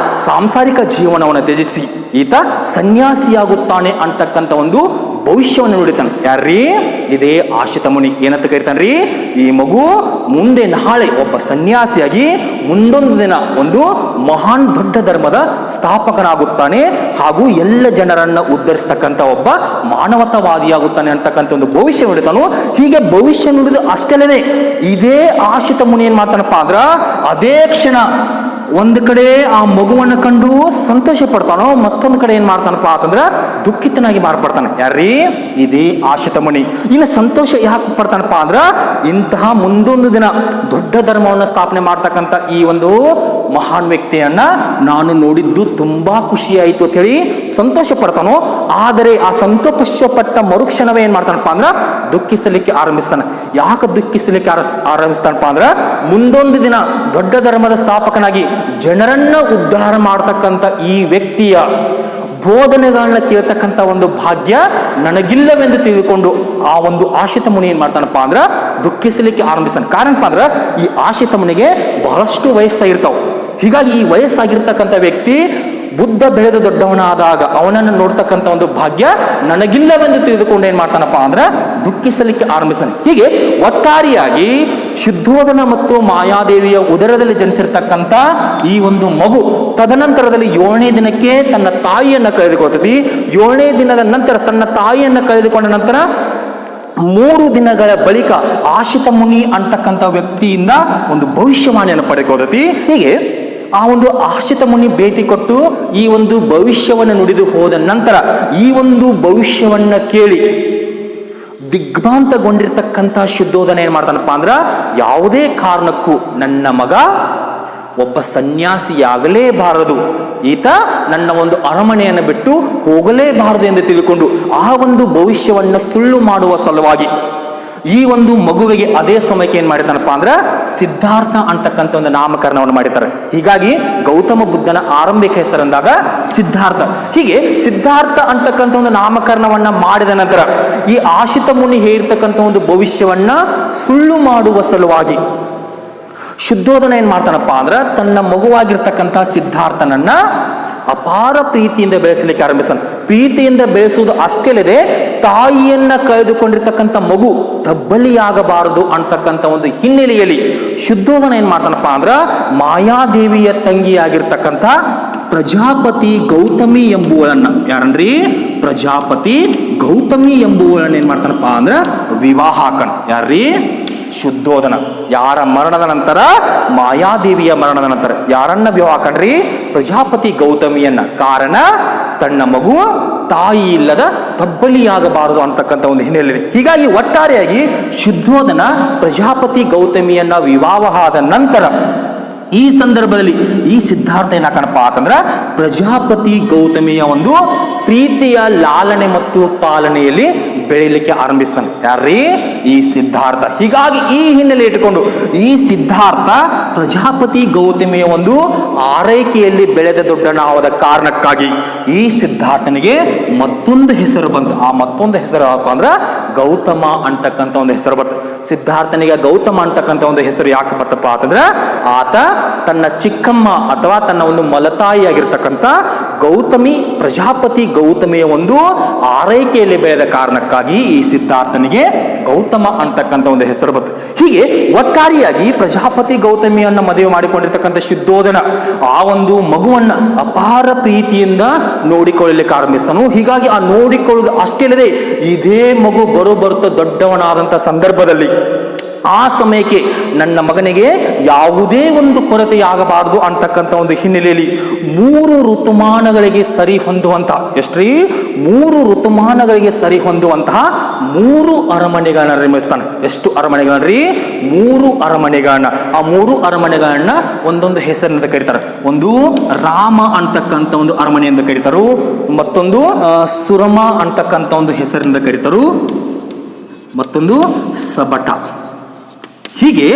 ಸಾಂಸಾರಿಕ ಜೀವನವನ್ನು ತ್ಯಜಿಸಿ ಈತ ಸನ್ಯಾಸಿಯಾಗುತ್ತಾನೆ ಅಂತಕ್ಕಂಥ ಒಂದು ಭವಿಷ್ಯವನ್ನು ನುಡಿತಾನೆ. ಯಾರ್ರೀ? ಇದೇ ಆಶಿತ ಮುನಿ. ಏನಂತ ಕರಿತಾನ್ರಿ? ಈ ಮಗು ಮುಂದೆ ನಾಳೆ ಒಬ್ಬ ಸನ್ಯಾಸಿಯಾಗಿ ಮುಂದೊಂದು ದಿನ ಒಂದು ಮಹಾನ್ ದೊಡ್ಡ ಧರ್ಮದ ಸ್ಥಾಪಕನಾಗುತ್ತಾನೆ, ಹಾಗೂ ಎಲ್ಲ ಜನರನ್ನ ಉದ್ಧರಿಸ್ತಕ್ಕಂಥ ಒಬ್ಬ ಮಾನವತಾವಾದಿಯಾಗುತ್ತಾನೆ ಅಂತಕ್ಕಂಥ ಒಂದು ಭವಿಷ್ಯ ನುಡಿತಾನು. ಹೀಗೆ ಭವಿಷ್ಯ ನುಡಿದು ಅಷ್ಟಲ್ಲದೆ ಇದೇ ಆಶಿತ ಮುನಿ ಏನ್ ಮಾಡ್ತಾನಪ್ಪ ಅಂದ್ರ ಅದೇ ಕ್ಷಣ ಒಂದು ಕಡೆ ಆ ಮಗುವನ್ನು ಕಂಡು ಸಂತೋಷ ಪಡ್ತಾನೋ, ಮತ್ತೊಂದು ಕಡೆ ಏನ್ ಮಾಡ್ತಾನಪ್ಪ ಅಂತಂದ್ರ ದುಃಖಿತನಾಗಿ ಮಾರ್ಪಡ್ತಾನೆ. ಯಾರೀ? ಇದೇ ಆಶಿತ ಮುನಿ. ಇನ್ನು ಸಂತೋಷ ಯಾಕೆ ಪಡ್ತಾನಪ್ಪ ಅಂದ್ರ ಇಂತಹ ಮುಂದೊಂದು ದಿನ ದೊಡ್ಡ ಧರ್ಮವನ್ನು ಸ್ಥಾಪನೆ ಮಾಡ್ತಕ್ಕಂಥ ಈ ಒಂದು ಮಹಾನ್ ವ್ಯಕ್ತಿಯನ್ನ ನಾನು ನೋಡಿದ್ದು ತುಂಬಾ ಖುಷಿಯಾಯಿತು ಅಂತ ಹೇಳಿ ಸಂತೋಷ ಪಡ್ತಾನೋ. ಆದರೆ ಆ ಸಂತೋಷ ಪಟ್ಟ ಮರುಕ್ಷಣವೇ ಏನ್ ಮಾಡ್ತಾನಪ್ಪ ಅಂದ್ರ ದುಃಖಿಸಲಿಕ್ಕೆ ಆರಂಭಿಸ್ತಾನೆ. ಯಾಕೆ ದುಃಖಿಸಲಿಕ್ಕೆ ಆರಂಭಿಸ್ತಾನಪ್ಪ ಅಂದ್ರ ಮುಂದೊಂದು ದಿನ ದೊಡ್ಡ ಧರ್ಮದ ಸ್ಥಾಪಕನಾಗಿ ಜನರನ್ನ ಉದ್ಧಾರ ಮಾಡತಕ್ಕಂಥ ಈ ವ್ಯಕ್ತಿಯ ಬೋಧನೆಗಳನ್ನ ಕೇಳ್ತಕ್ಕಂಥ ಒಂದು ಭಾಗ್ಯ ನನಗಿಲ್ಲವೆಂದು ತಿಳಿದುಕೊಂಡು ಆ ಒಂದು ಆಶಿತ ಮುನಿ ಏನ್ ಮಾಡ್ತಾನಪ್ಪ ಅಂದ್ರ ದುಃಖಿಸಲಿಕ್ಕೆ ಆರಂಭಿಸ್ತಾನೆ. ಕಾರಣಪ್ಪ ಅಂದ್ರ ಈ ಆಶಿತ ಮುನಿಗೆ ಬಹಳಷ್ಟು ವಯಸ್ಸಾಗಿರ್ತಾವ. ಹೀಗಾಗಿ ಈ ವಯಸ್ಸಾಗಿರ್ತಕ್ಕಂಥ ವ್ಯಕ್ತಿ ಬುದ್ಧ ಬೆಳೆದ ದೊಡ್ಡವನಾದಾಗ ಅವನನ್ನು ನೋಡ್ತಕ್ಕಂಥ ಒಂದು ಭಾಗ್ಯ ನನಗಿಲ್ಲವೆಂದು ತಿಳಿದುಕೊಂಡು ಏನ್ ಮಾಡ್ತಾನಪ್ಪ ಅಂದ್ರ ದುಃಖಿಸಲಿಕ್ಕೆ ಆರಂಭಿಸ್ತಾನೆ. ಹೀಗೆ ಒಟ್ಟಾರೆಯಾಗಿ ಶುದ್ಧೋಧನ ಮತ್ತು ಮಾಯಾದೇವಿಯ ಉದರದಲ್ಲಿ ಜನಿಸಿರ್ತಕ್ಕಂಥ ಈ ಒಂದು ಮಗು ತದನಂತರದಲ್ಲಿ 7ನೇ ದಿನಕ್ಕೆ ತನ್ನ ತಾಯಿಯನ್ನ ಕಳೆದುಕೊಳ್ತದೆ. 7ನೇ ದಿನದ ನಂತರ ತನ್ನ ತಾಯಿಯನ್ನ ಕಳೆದುಕೊಂಡ ನಂತರ 3 ದಿನಗಳ ಬಳಿಕ ಆಶಿತ ಮುನಿ ಅಂತಕ್ಕಂಥ ವ್ಯಕ್ತಿಯಿಂದ ಒಂದು ಭವಿಷ್ಯವಾಣಿಯನ್ನು ಪಡೆದುಕೊಳ್ತತಿ. ಹೀಗೆ ಆ ಒಂದು ಆಶಿತ ಮುನಿ ಭೇಟಿ ಕೊಟ್ಟು ಈ ಒಂದು ಭವಿಷ್ಯವನ್ನು ನುಡಿದು ಹೋದ ನಂತರ ಈ ಒಂದು ಭವಿಷ್ಯವನ್ನ ಕೇಳಿ ದಿಗ್ಭ್ರಾಂತಗೊಂಡಿರ್ತಕ್ಕಂಥ ಶುದ್ಧೋಧನ ಏನ್ ಮಾಡ್ತಾನಪ್ಪ ಅಂದ್ರ ಯಾವುದೇ ಕಾರಣಕ್ಕೂ ನನ್ನ ಮಗ ಒಬ್ಬ ಸನ್ಯಾಸಿಯಾಗಲೇಬಾರದು, ಈತ ನನ್ನ ಒಂದು ಅರಮನೆಯನ್ನು ಬಿಟ್ಟು ಹೋಗಲೇಬಾರದು ಎಂದು ತಿಳಿದುಕೊಂಡು ಆ ಒಂದು ಭವಿಷ್ಯವನ್ನ ಸುಳ್ಳು ಮಾಡುವ ಸಲುವಾಗಿ ಈ ಒಂದು ಮಗುವಿಗೆ ಅದೇ ಸಮಯಕ್ಕೆ ಏನ್ ಮಾಡಿರ್ತಾನಪ್ಪ ಅಂದ್ರ ಸಿದ್ಧಾರ್ಥ ಅಂತಕ್ಕಂಥ ಒಂದು ನಾಮಕರಣವನ್ನು ಮಾಡಿರ್ತಾರೆ. ಹೀಗಾಗಿ ಗೌತಮ ಬುದ್ಧನ ಆರಂಭಿಕ ಹೆಸರಂದಾಗ ಸಿದ್ಧಾರ್ಥ. ಹೀಗೆ ಸಿದ್ಧಾರ್ಥ ಅಂತಕ್ಕಂಥ ಒಂದು ನಾಮಕರಣವನ್ನ ಮಾಡಿದ ನಂತರ ಈ ಆಶಿತ ಮುನಿ ಹೇಳಿರ್ತಕ್ಕಂಥ ಒಂದು ಭವಿಷ್ಯವನ್ನ ಸುಳ್ಳು ಮಾಡುವ ಸಲುವಾಗಿ ಶುದ್ಧೋಧನ ಏನ್ ಮಾಡ್ತಾನಪ್ಪ ಅಂದ್ರ ತನ್ನ ಮಗುವಾಗಿರ್ತಕ್ಕಂಥ ಸಿದ್ಧಾರ್ಥನನ್ನ ಅಪಾರ ಪ್ರೀತಿಯಿಂದ ಬೆಳೆಸಲಿಕ್ಕೆ ಆರಂಭಿಸ್ತಾನೆ. ಪ್ರೀತಿಯಿಂದ ಬೆಳೆಸುವುದು ಅಷ್ಟೇ ಅಲ್ಲದೆ ತಾಯಿಯನ್ನ ಕಳೆದುಕೊಂಡಿರ್ತಕ್ಕಂಥ ಮಗು ತಬ್ಬಲಿಯಾಗಬಾರದು ಅಂತಕ್ಕಂಥ ಒಂದು ಹಿನ್ನೆಲೆಯಲ್ಲಿ ಶುದ್ಧೋಧನ ಏನ್ ಮಾಡ್ತಾನಪ್ಪ ಅಂದ್ರ ಮಾಯಾದೇವಿಯ ತಂಗಿಯಾಗಿರ್ತಕ್ಕಂಥ ಪ್ರಜಾಪತಿ ಗೌತಮಿ ಎಂಬುವಳನ್ನ, ಯಾರನ್ರಿ? ಪ್ರಜಾಪತಿ ಗೌತಮಿ ಎಂಬುವಳನ್ನ ಏನ್ ಮಾಡ್ತಾನಪ್ಪ ಅಂದ್ರ ವಿವಾಹ ಹಾಕನ್. ಯಾರ್ರೀ? ಶುದ್ಧೋಧನ. ಯಾರ ಮರಣದ ನಂತರ? ಮಾಯಾದೇವಿಯ ಮರಣದ ನಂತರ ಯಾರನ್ನ ವಿವಾಹ ಹಾಕನ್ರಿ? ಪ್ರಜಾಪತಿ ಗೌತಮಿಯನ್ನ. ಕಾರಣ ತನ್ನ ಮಗು ತಾಯಿ ಇಲ್ಲದ ತಬ್ಬಲಿಯಾಗಬಾರದು ಅಂತಕ್ಕಂಥ ಒಂದು ಹಿನ್ನೆಲೆ. ಹೀಗಾಗಿ ಒಟ್ಟಾರೆಯಾಗಿ ಶುದ್ಧೋಧನ ಪ್ರಜಾಪತಿ ಗೌತಮಿಯನ್ನ ವಿವಾಹ ಆದ ನಂತರ ಈ ಸಂದರ್ಭದಲ್ಲಿ ಈ ಸಿದ್ಧಾರ್ಥ ಏನಾಕಣಪ್ಪ ಅಂತಂದ್ರ ಪ್ರಜಾಪತಿ ಗೌತಮಿಯ ಒಂದು ಪ್ರೀತಿಯ ಲಾಲನೆ ಮತ್ತು ಪಾಲನೆಯಲ್ಲಿ ಬೆಳೀಲಿಕ್ಕೆ ಆರಂಭಿಸ್ತಾನೆ. ಯಾರ್ರೀ? ಈ ಸಿದ್ಧಾರ್ಥ. ಹೀಗಾಗಿ ಈ ಹಿನ್ನೆಲೆ ಇಟ್ಟುಕೊಂಡು ಈ ಸಿದ್ಧಾರ್ಥ ಪ್ರಜಾಪತಿ ಗೌತಮಿಯ ಒಂದು ಆರೈಕೆಯಲ್ಲಿ ಬೆಳೆದ ದೊಡ್ಡನಾದ ಕಾರಣಕ್ಕಾಗಿ ಈ ಸಿದ್ಧಾರ್ಥನಿಗೆ ಮತ್ತೊಂದು ಹೆಸರು ಬಂತು. ಆ ಮತ್ತೊಂದು ಹೆಸರು ಯಾಕಪ್ಪ ಅಂದ್ರ ಗೌತಮ ಅಂತಕ್ಕಂಥ ಒಂದು ಹೆಸರು ಬರ್ತದೆ. ಸಿದ್ಧಾರ್ಥನಿಗೆ ಗೌತಮ ಅಂತಕ್ಕಂಥ ಒಂದು ಹೆಸರು ಯಾಕೆ ಬರ್ತಪ್ಪ ಅಂತಂದ್ರ ಆತ ತನ್ನ ಚಿಕ್ಕಮ್ಮ ಅಥವಾ ತನ್ನ ಒಂದು ಮಲತಾಯಿಯಾಗಿರ್ತಕ್ಕಂಥ ಗೌತಮಿ ಪ್ರಜಾಪತಿ ಗೌತಮಿಯ ಒಂದು ಆರೈಕೆಯಲ್ಲಿ ಬೆಳೆದ ಕಾರಣಕ್ಕಾಗಿ ಈ ಸಿದ್ಧಾರ್ಥನಿಗೆ ಗೌತಮ ಅಂತಕ್ಕಂಥ ಒಂದು ಹೆಸರು ಬರ್ತದೆ. ಹೀಗೆ ಒಟ್ಟಾರೆಯಾಗಿ ಪ್ರಜಾಪತಿ ಗೌತಮಿಯನ್ನ ಮದುವೆ ಮಾಡಿಕೊಂಡಿರ್ತಕ್ಕಂಥ ಶುದ್ಧೋಧನ ಆ ಒಂದು ಮಗುವನ್ನ ಅಪಾರ ಪ್ರೀತಿಯಿಂದ ನೋಡಿಕೊಳ್ಳಲಿಕ್ಕೆ ಆರಂಭಿಸ್ತಾನು. ಹೀಗಾಗಿ ಆ ನೋಡಿಕೊಳ್ಳುವುದು ಅಷ್ಟೇ ಅಲ್ಲದೆ ಇದೇ ಮಗು ಬರುತ್ತಾ ದೊಡ್ಡವನಾದಂಥ ಸಂದರ್ಭದಲ್ಲಿ ಆ ಸಮಯಕ್ಕೆ ನನ್ನ ಮಗನಿಗೆ ಯಾವುದೇ ಒಂದು ಕೊರತೆಯಾಗಬಾರದು ಅಂತಕ್ಕಂಥ ಒಂದು ಹಿನ್ನೆಲೆಯಲ್ಲಿ 3 ಋತುಮಾನಗಳಿಗೆ ಸರಿ ಹೊಂದುವಂತಹ, ಎಷ್ಟ್ರೀ? 3 ಋತುಮಾನಗಳಿಗೆ ಸರಿ ಹೊಂದುವಂತಹ 3 ಅರಮನೆಗಳನ್ನ ನಿರ್ಮಿಸ್ತಾನೆ. ಎಷ್ಟು ಅರಮನೆಗಳನ್ರಿ? 3 ಅರಮನೆಗಳನ್ನ. ಆ 3 ಅರಮನೆಗಳನ್ನ ಒಂದೊಂದು ಹೆಸರಿನಿಂದ ಕರೀತಾರೆ. ಒಂದು ರಾಮ ಅಂತಕ್ಕಂಥ ಒಂದು ಅರಮನೆ ಎಂದು ಕರೀತಾರು, ಮತ್ತೊಂದು ಸುರಮ ಅಂತಕ್ಕಂಥ ಒಂದು ಹೆಸರಿನಿಂದ ಕರೀತಾರು, ಮತ್ತೊಂದು ಸಬಟ. ಹೀಗೆ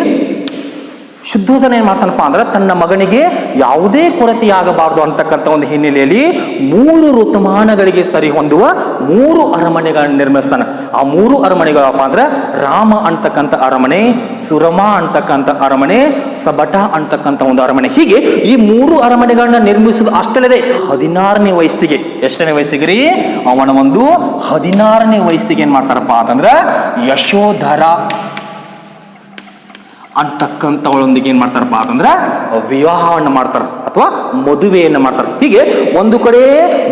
ಶುದ್ಧೋಧನ ಏನ್ ಮಾಡ್ತಾನಪ್ಪ ಅಂದ್ರೆ ತನ್ನ ಮಗನಿಗೆ ಯಾವುದೇ ಕೊರತೆಯಾಗಬಾರದು ಅಂತಕ್ಕಂಥ ಒಂದು ಹಿನ್ನೆಲೆಯಲ್ಲಿ 3 ಋತುಮಾನಗಳಿಗೆ ಸರಿ ಹೊಂದುವ 3 ಅರಮನೆಗಳನ್ನು ನಿರ್ಮಿಸ್ತಾನೆ. ಆ 3 ಅರಮನೆಗಳಪ್ಪ ಅಂದ್ರೆ ರಾಮ ಅಂತಕ್ಕಂಥ ಅರಮನೆ, ಸುರಮ ಅಂತಕ್ಕಂಥ ಅರಮನೆ, ಸಬಟ ಅಂತಕ್ಕಂಥ ಒಂದು ಅರಮನೆ. ಹೀಗೆ ಈ 3 ಅರಮನೆಗಳನ್ನ ನಿರ್ಮಿಸುವುದು ಅಷ್ಟಲ್ಲದೆ 16ನೇ ವಯಸ್ಸಿಗೆ, ಎಷ್ಟನೇ ವಯಸ್ಸಿಗೆ ರೀ? ಅವನ ಒಂದು 16ನೇ ವಯಸ್ಸಿಗೆ ಏನ್ ಮಾಡ್ತಾರಪ್ಪ ಅಂತಂದ್ರೆ ಯಶೋಧರ ಅಂತಕ್ಕಂಥವಳೊಂದಿಗೆ ಏನ್ ಮಾಡ್ತಾರಪ್ಪ ಅಂತಂದ್ರೆ ವಿವಾಹವನ್ನು ಮಾಡ್ತಾರೆ ಅಥವಾ ಮದುವೆಯನ್ನು ಮಾಡ್ತಾರೆ. ಹೀಗೆ ಒಂದು ಕಡೆ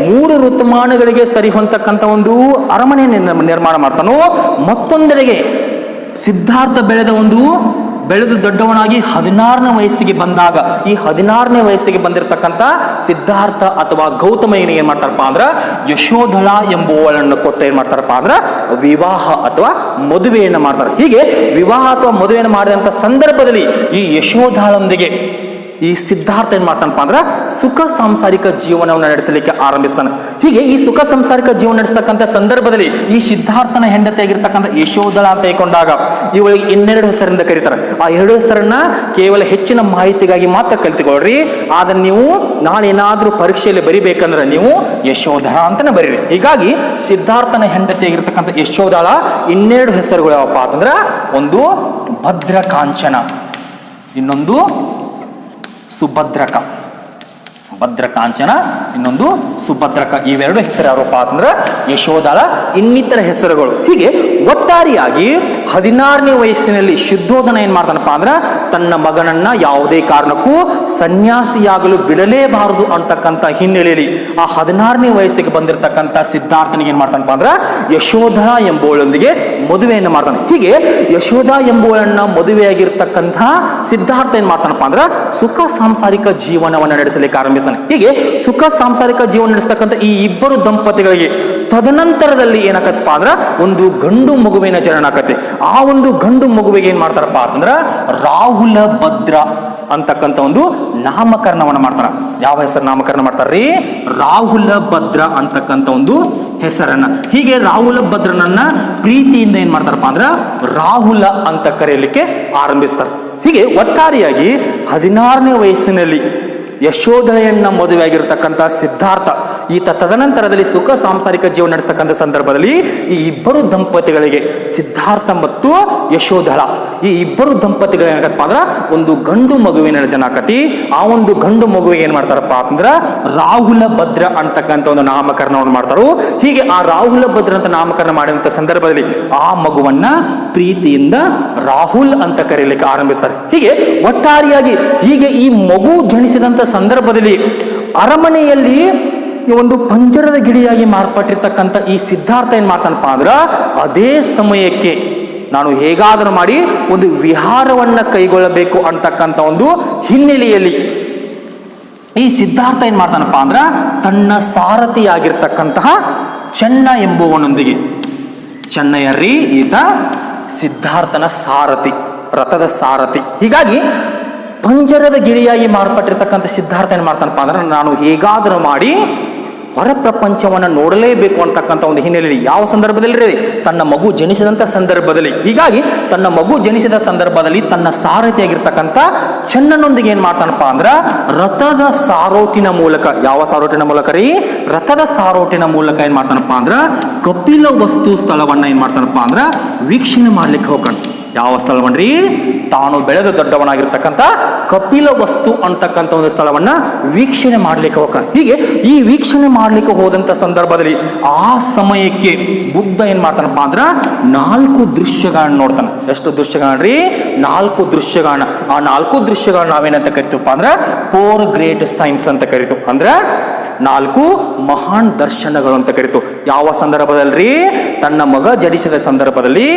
3 ಋತುಮಾನಗಳಿಗೆ ಸರಿ ಹೊಂದತಕ್ಕಂಥ ಒಂದು ಅರಮನೆ ನಿರ್ಮಾಣ ಮಾಡ್ತಾನೋ, ಮತ್ತೊಂದೆಡೆಗೆ ಸಿದ್ಧಾರ್ಥ ಬೆಳೆದು ದೊಡ್ಡವನಾಗಿ 16ನೇ ವಯಸ್ಸಿಗೆ ಬಂದಾಗ, ಈ 16ನೇ ವಯಸ್ಸಿಗೆ ಬಂದಿರತಕ್ಕಂಥ ಸಿದ್ಧಾರ್ಥ ಅಥವಾ ಗೌತಮನಿಗೆ ಏನ್ ಮಾಡ್ತಾರಪ್ಪ ಅಂದ್ರ ಯಶೋಧಳ ಎಂಬುವಳನ್ನು ಕೊಟ್ಟು ಏನ್ ಮಾಡ್ತಾರಪ್ಪ ಅಂದ್ರ ವಿವಾಹ ಅಥವಾ ಮದುವೆಯನ್ನು ಮಾಡ್ತಾರೆ. ಹೀಗೆ ವಿವಾಹ ಅಥವಾ ಮದುವೆಯನ್ನು ಮಾಡಿದಂಥ ಸಂದರ್ಭದಲ್ಲಿ ಈ ಯಶೋಧಳೊಂದಿಗೆ ಈ ಸಿದ್ಧಾರ್ಥ ಏನ್ ಮಾಡ್ತಾನಪ್ಪ ಅಂದ್ರ ಸುಖ ಸಾಂಸಾರಿಕ ಜೀವನವನ್ನು ನಡೆಸಲಿಕ್ಕೆ ಆರಂಭಿಸ್ತಾನೆ. ಹೀಗೆ ಈ ಸುಖ ಸಾಂಸಾರಿಕ ಜೀವನ ನಡೆಸತಕ್ಕಂಥ ಸಂದರ್ಭದಲ್ಲಿ ಈ ಸಿದ್ಧಾರ್ಥನ ಹೆಂಡತಿಯಾಗಿರ್ತಕ್ಕಂಥ ಯಶೋಧಳ ಅಂತ ಹೇಳ್ಕೊಂಡಾಗ ಇವಳಿಗೆ 12 ಹೆಸರಿಂದ ಕರೀತಾರೆ. ಆ 2 ಹೆಸರನ್ನ ಕೇವಲ ಹೆಚ್ಚಿನ ಮಾಹಿತಿಗಾಗಿ ಮಾತ್ರ ಕಲ್ತಿಕೊಳ್ರಿ. ಆದ್ರೆ ನೀವು ನಾಳೆ ಏನಾದ್ರೂ ಪರೀಕ್ಷೆಯಲ್ಲಿ ಬರಿಬೇಕಂದ್ರೆ ನೀವು ಯಶೋಧಳ ಅಂತಾನೆ ಬರೀರಿ. ಹೀಗಾಗಿ ಸಿದ್ಧಾರ್ಥನ ಹೆಂಡತಿಯಾಗಿರ್ತಕ್ಕಂಥ ಯಶೋಧಳ 12 ಹೆಸರುಗಳು ಯಾವಪ್ಪ ಅಂತಂದ್ರ ಒಂದು ಭದ್ರಕಾಂಚನ, ಇನ್ನೊಂದು ಸುಭದ್ರಕ, ಭದ್ರಕಾಂಚನ, ಇನ್ನೊಂದು ಸುಭದ್ರಕ. ಇವೆರಡು ಹೆಸರು ಯಾರಪ್ಪ ಅಂತಂದ್ರೆ ಯಶೋಧಳ ಇನ್ನಿತರ ಹೆಸರುಗಳು. ಹೀಗೆ ಒಟ್ಟಾರೆಯಾಗಿ 16ನೇ ವಯಸ್ಸಿನಲ್ಲಿ ಶುದ್ಧೋಧನ ಏನ್ ಮಾಡ್ತಾನಪ್ಪ ಅಂದ್ರ ತನ್ನ ಮಗನನ್ನ ಯಾವುದೇ ಕಾರಣಕ್ಕೂ ಸನ್ಯಾಸಿಯಾಗಲು ಬಿಡಲೇಬಾರದು ಅಂತಕ್ಕಂಥ ಹಿನ್ನೆಲೆಯಲ್ಲಿ ಆ 16ನೇ ವಯಸ್ಸಿಗೆ ಬಂದಿರತಕ್ಕಂಥ ಸಿದ್ಧಾರ್ಥನಿಗೆ ಏನ್ ಮಾಡ್ತಾನಪ್ಪ ಅಂದ್ರ ಯಶೋಧಳ ಎಂಬುವಳೊಂದಿಗೆ ಮದುವೆಯನ್ನು ಮಾಡ್ತಾನೆ. ಹೀಗೆ ಯಶೋಧ ಎಂಬುವಳನ್ನ ಮದುವೆಯಾಗಿರ್ತಕ್ಕಂಥ ಸಿದ್ಧಾರ್ಥ ಏನ್ ಮಾಡ್ತಾನಪ್ಪ ಅಂದ್ರ ಸುಖ ಸಾಂಸಾರಿಕ ಜೀವನವನ್ನು ನಡೆಸಲಿಕ್ಕೆ ಆರಂಭಿಸ್ತಾನೆ. ಹೀಗೆ ಸುಖ ಸಾಂಸಾರಿಕ ಜೀವನ ನಡೆಸತಕ್ಕಂಥ ಈ ಇಬ್ಬರು ದಂಪತಿಗಳಿಗೆ ತದನಂತರದಲ್ಲಿ ಏನಾಕತ್ತಪ್ಪ ಅಂದ್ರ ಒಂದು ಗಂಡು ಮಗುವಿನ ಜನನ ಆಕತ್ತೆ. ಆ ಒಂದು ಗಂಡು ಮಗುವಿಗೆ ಏನ್ ಮಾಡ್ತಾರಪ್ಪ ಅಂತಂದ್ರ ರಾಹುಲ ಭದ್ರ ಅಂತಕ್ಕಂಥ ಒಂದು ನಾಮಕರಣವನ್ನು ಮಾಡ್ತಾರ. ಯಾವ ಹೆಸರು ನಾಮಕರಣ ಮಾಡ್ತಾರ್ರಿ? ರಾಹುಲ ಭದ್ರ ಅಂತಕ್ಕಂಥ ಒಂದು ಹೆಸರನ್ನ. ಹೀಗೆ ರಾಹುಲ ಭದ್ರನನ್ನ ಪ್ರೀತಿಯಿಂದ ಏನ್ ಮಾಡ್ತಾರಪ್ಪ ಅಂದ್ರ ರಾಹುಲ ಅಂತ ಕರೆಯಲಿಕ್ಕೆ ಆರಂಭಿಸ್ತಾರೆ. ಹೀಗೆ ಒಟ್ಟಾರೆಯಾಗಿ 16ನೇ ವಯಸ್ಸಿನಲ್ಲಿ ಯಶೋಧಳೆಯನ್ನ ಮದುವೆಯಾಗಿರ್ತಕ್ಕಂಥ ಸಿದ್ಧಾರ್ಥ ಈತ ತದನಂತರದಲ್ಲಿ ಸುಖ ಸಾಂಸಾರಿಕ ಜೀವನ ನಡೆಸ್ತಕ್ಕಂಥ ಸಂದರ್ಭದಲ್ಲಿ ಈ ಇಬ್ಬರು ದಂಪತಿಗಳಿಗೆ, ಸಿದ್ಧಾರ್ಥ ಮತ್ತು ಯಶೋಧಳ, ಈ ಇಬ್ಬರು ದಂಪತಿಗಳು ಏನಾಗತ್ತಪ್ಪ ಅಂದ್ರ ಒಂದು ಗಂಡು ಮಗುವಿನ ಜನಾಕತಿ. ಆ ಒಂದು ಗಂಡು ಮಗುವಿಗೆ ಏನ್ ಮಾಡ್ತಾರಪ್ಪ ಅಂತಂದ್ರ ರಾಹುಲ ಭದ್ರ ಅಂತಕ್ಕಂಥ ಒಂದು ನಾಮಕರಣವನ್ನು ಮಾಡ್ತಾರೋ. ಹೀಗೆ ಆ ರಾಹುಲ ಭದ್ರ ಅಂತ ನಾಮಕರಣ ಮಾಡಿದಂಥ ಸಂದರ್ಭದಲ್ಲಿ ಆ ಮಗುವನ್ನ ಪ್ರೀತಿಯಿಂದ ರಾಹುಲ್ ಅಂತ ಕರೆಯಲಿಕ್ಕೆ ಆರಂಭಿಸ್ತಾರೆ. ಹೀಗೆ ಒಟ್ಟಾರೆಯಾಗಿ ಹೀಗೆ ಈ ಮಗು ಜನಿಸಿದಂಥ ಸಂದರ್ಭದಲ್ಲಿ ಅರಮನೆಯಲ್ಲಿ ಒಂದು ಪಂಜರದ ಗಿಳಿಯಾಗಿ ಮಾರ್ಪಟ್ಟಿರ್ತಕ್ಕಂಥ ಈ ಸಿದ್ಧಾರ್ಥ ಏನ್ ಮಾಡ್ತಾನಪ್ಪ ಅಂದ್ರ ಅದೇ ಸಮಯಕ್ಕೆ ನಾನು ಹೇಗಾದರೂ ಮಾಡಿ ಒಂದು ವಿಹಾರವನ್ನ ಕೈಗೊಳ್ಳಬೇಕು ಅಂತಕ್ಕಂಥ ಒಂದು ಹಿನ್ನೆಲೆಯಲ್ಲಿ ಈ ಸಿದ್ಧಾರ್ಥ ಏನ್ ಮಾಡ್ತಾನಪ್ಪ ಅಂದ್ರ ತನ್ನ ಸಾರಥಿಯಾಗಿರ್ತಕ್ಕಂತಹ ಚೆನ್ನ ಎಂಬುವನೊಂದಿಗೆ, ಚೆನ್ನಯ್ಯರ್ರಿ ಈತ ಸಿದ್ಧಾರ್ಥನ ಸಾರಥಿ, ರಥದ ಸಾರಥಿ. ಹೀಗಾಗಿ ಪಂಜರದ ಗಿಳಿಯಾಗಿ ಮಾರ್ಪಟ್ಟಿರ್ತಕ್ಕಂಥ ಸಿದ್ಧಾರ್ಥ ಏನ್ ಮಾಡ್ತಾನಪ್ಪ ಅಂದ್ರೆ ನಾನು ಹೇಗಾದರೂ ಮಾಡಿ ಹೊರ ಪ್ರಪಂಚವನ್ನು ನೋಡಲೇಬೇಕು ಅಂತಕ್ಕಂಥ ಒಂದು ಹಿನ್ನೆಲೆಯಲ್ಲಿ ಯಾವ ಸಂದರ್ಭದಲ್ಲಿ ತನ್ನ ಮಗು ಜನಿಸಿದಂಥ ಸಂದರ್ಭದಲ್ಲಿ. ಹೀಗಾಗಿ ತನ್ನ ಮಗು ಜನಿಸಿದ ಸಂದರ್ಭದಲ್ಲಿ ತನ್ನ ಸಾರಥಿಯಾಗಿರ್ತಕ್ಕಂಥ ಚೆನ್ನನೊಂದಿಗೆ ಏನ್ ಮಾಡ್ತಾನಪ್ಪ ಅಂದ್ರ ರಥದ ಸಾರೋಟಿನ ಮೂಲಕ, ಯಾವ ಸಾರೋಟಿನ ಮೂಲಕ ರೀ? ರಥದ ಸಾರೋಟಿನ ಮೂಲಕ ಏನ್ ಮಾಡ್ತಾನಪ್ಪ ಅಂದ್ರ ಕಪಿಲ ವಸ್ತು ಸ್ಥಳವನ್ನ ಏನ್ ಮಾಡ್ತಾನಪ್ಪ ಅಂದ್ರ ವೀಕ್ಷಣೆ ಮಾಡ್ಲಿಕ್ಕೆ ಹೋಗೋಣ. ಯಾವ ಸ್ಥಳವನ್ರಿ? ತಾನು ಬೆಳೆದ ದೊಡ್ಡವನಾಗಿರ್ತಕ್ಕಂಥ ಕಪಿಲ ವಸ್ತು ಅಂತಕ್ಕಂಥ ಒಂದು ಸ್ಥಳವನ್ನ ವೀಕ್ಷಣೆ ಮಾಡ್ಲಿಕ್ಕೆ ಹೋಗ. ಹೀಗೆ ಈ ವೀಕ್ಷಣೆ ಮಾಡ್ಲಿಕ್ಕೆ ಹೋದಂತ ಸಂದರ್ಭದಲ್ಲಿ ಆ ಸಮಯಕ್ಕೆ ಬುದ್ಧ ಏನ್ ಮಾಡ್ತಾನಪ್ಪ ಅಂದ್ರ 4 ದೃಶ್ಯಗಳನ್ನ ನೋಡ್ತಾನೆ. ಎಷ್ಟು ದೃಶ್ಯಗಳನ್ರಿ? 4 ದೃಶ್ಯಗಳನ್ನ. ಆ 4 ದೃಶ್ಯಗಳನ್ನ ನಾವೇನಂತ ಕರಿತೀವಪ್ಪ ಅಂದ್ರ 4 ಗ್ರೇಟ್ ಸೈನ್ಸ್ ಅಂತ ಕರಿತು. ಅಂದ್ರ 4 ಮಹಾನ್ ದರ್ಶನಗಳು ಅಂತ ಕರಿತು. ಯಾವ ಸಂದರ್ಭದಲ್ಲಿ? ತನ್ನ ಮಗ ಜನಿಸಿದ ಸಂದರ್ಭದಲ್ಲಿ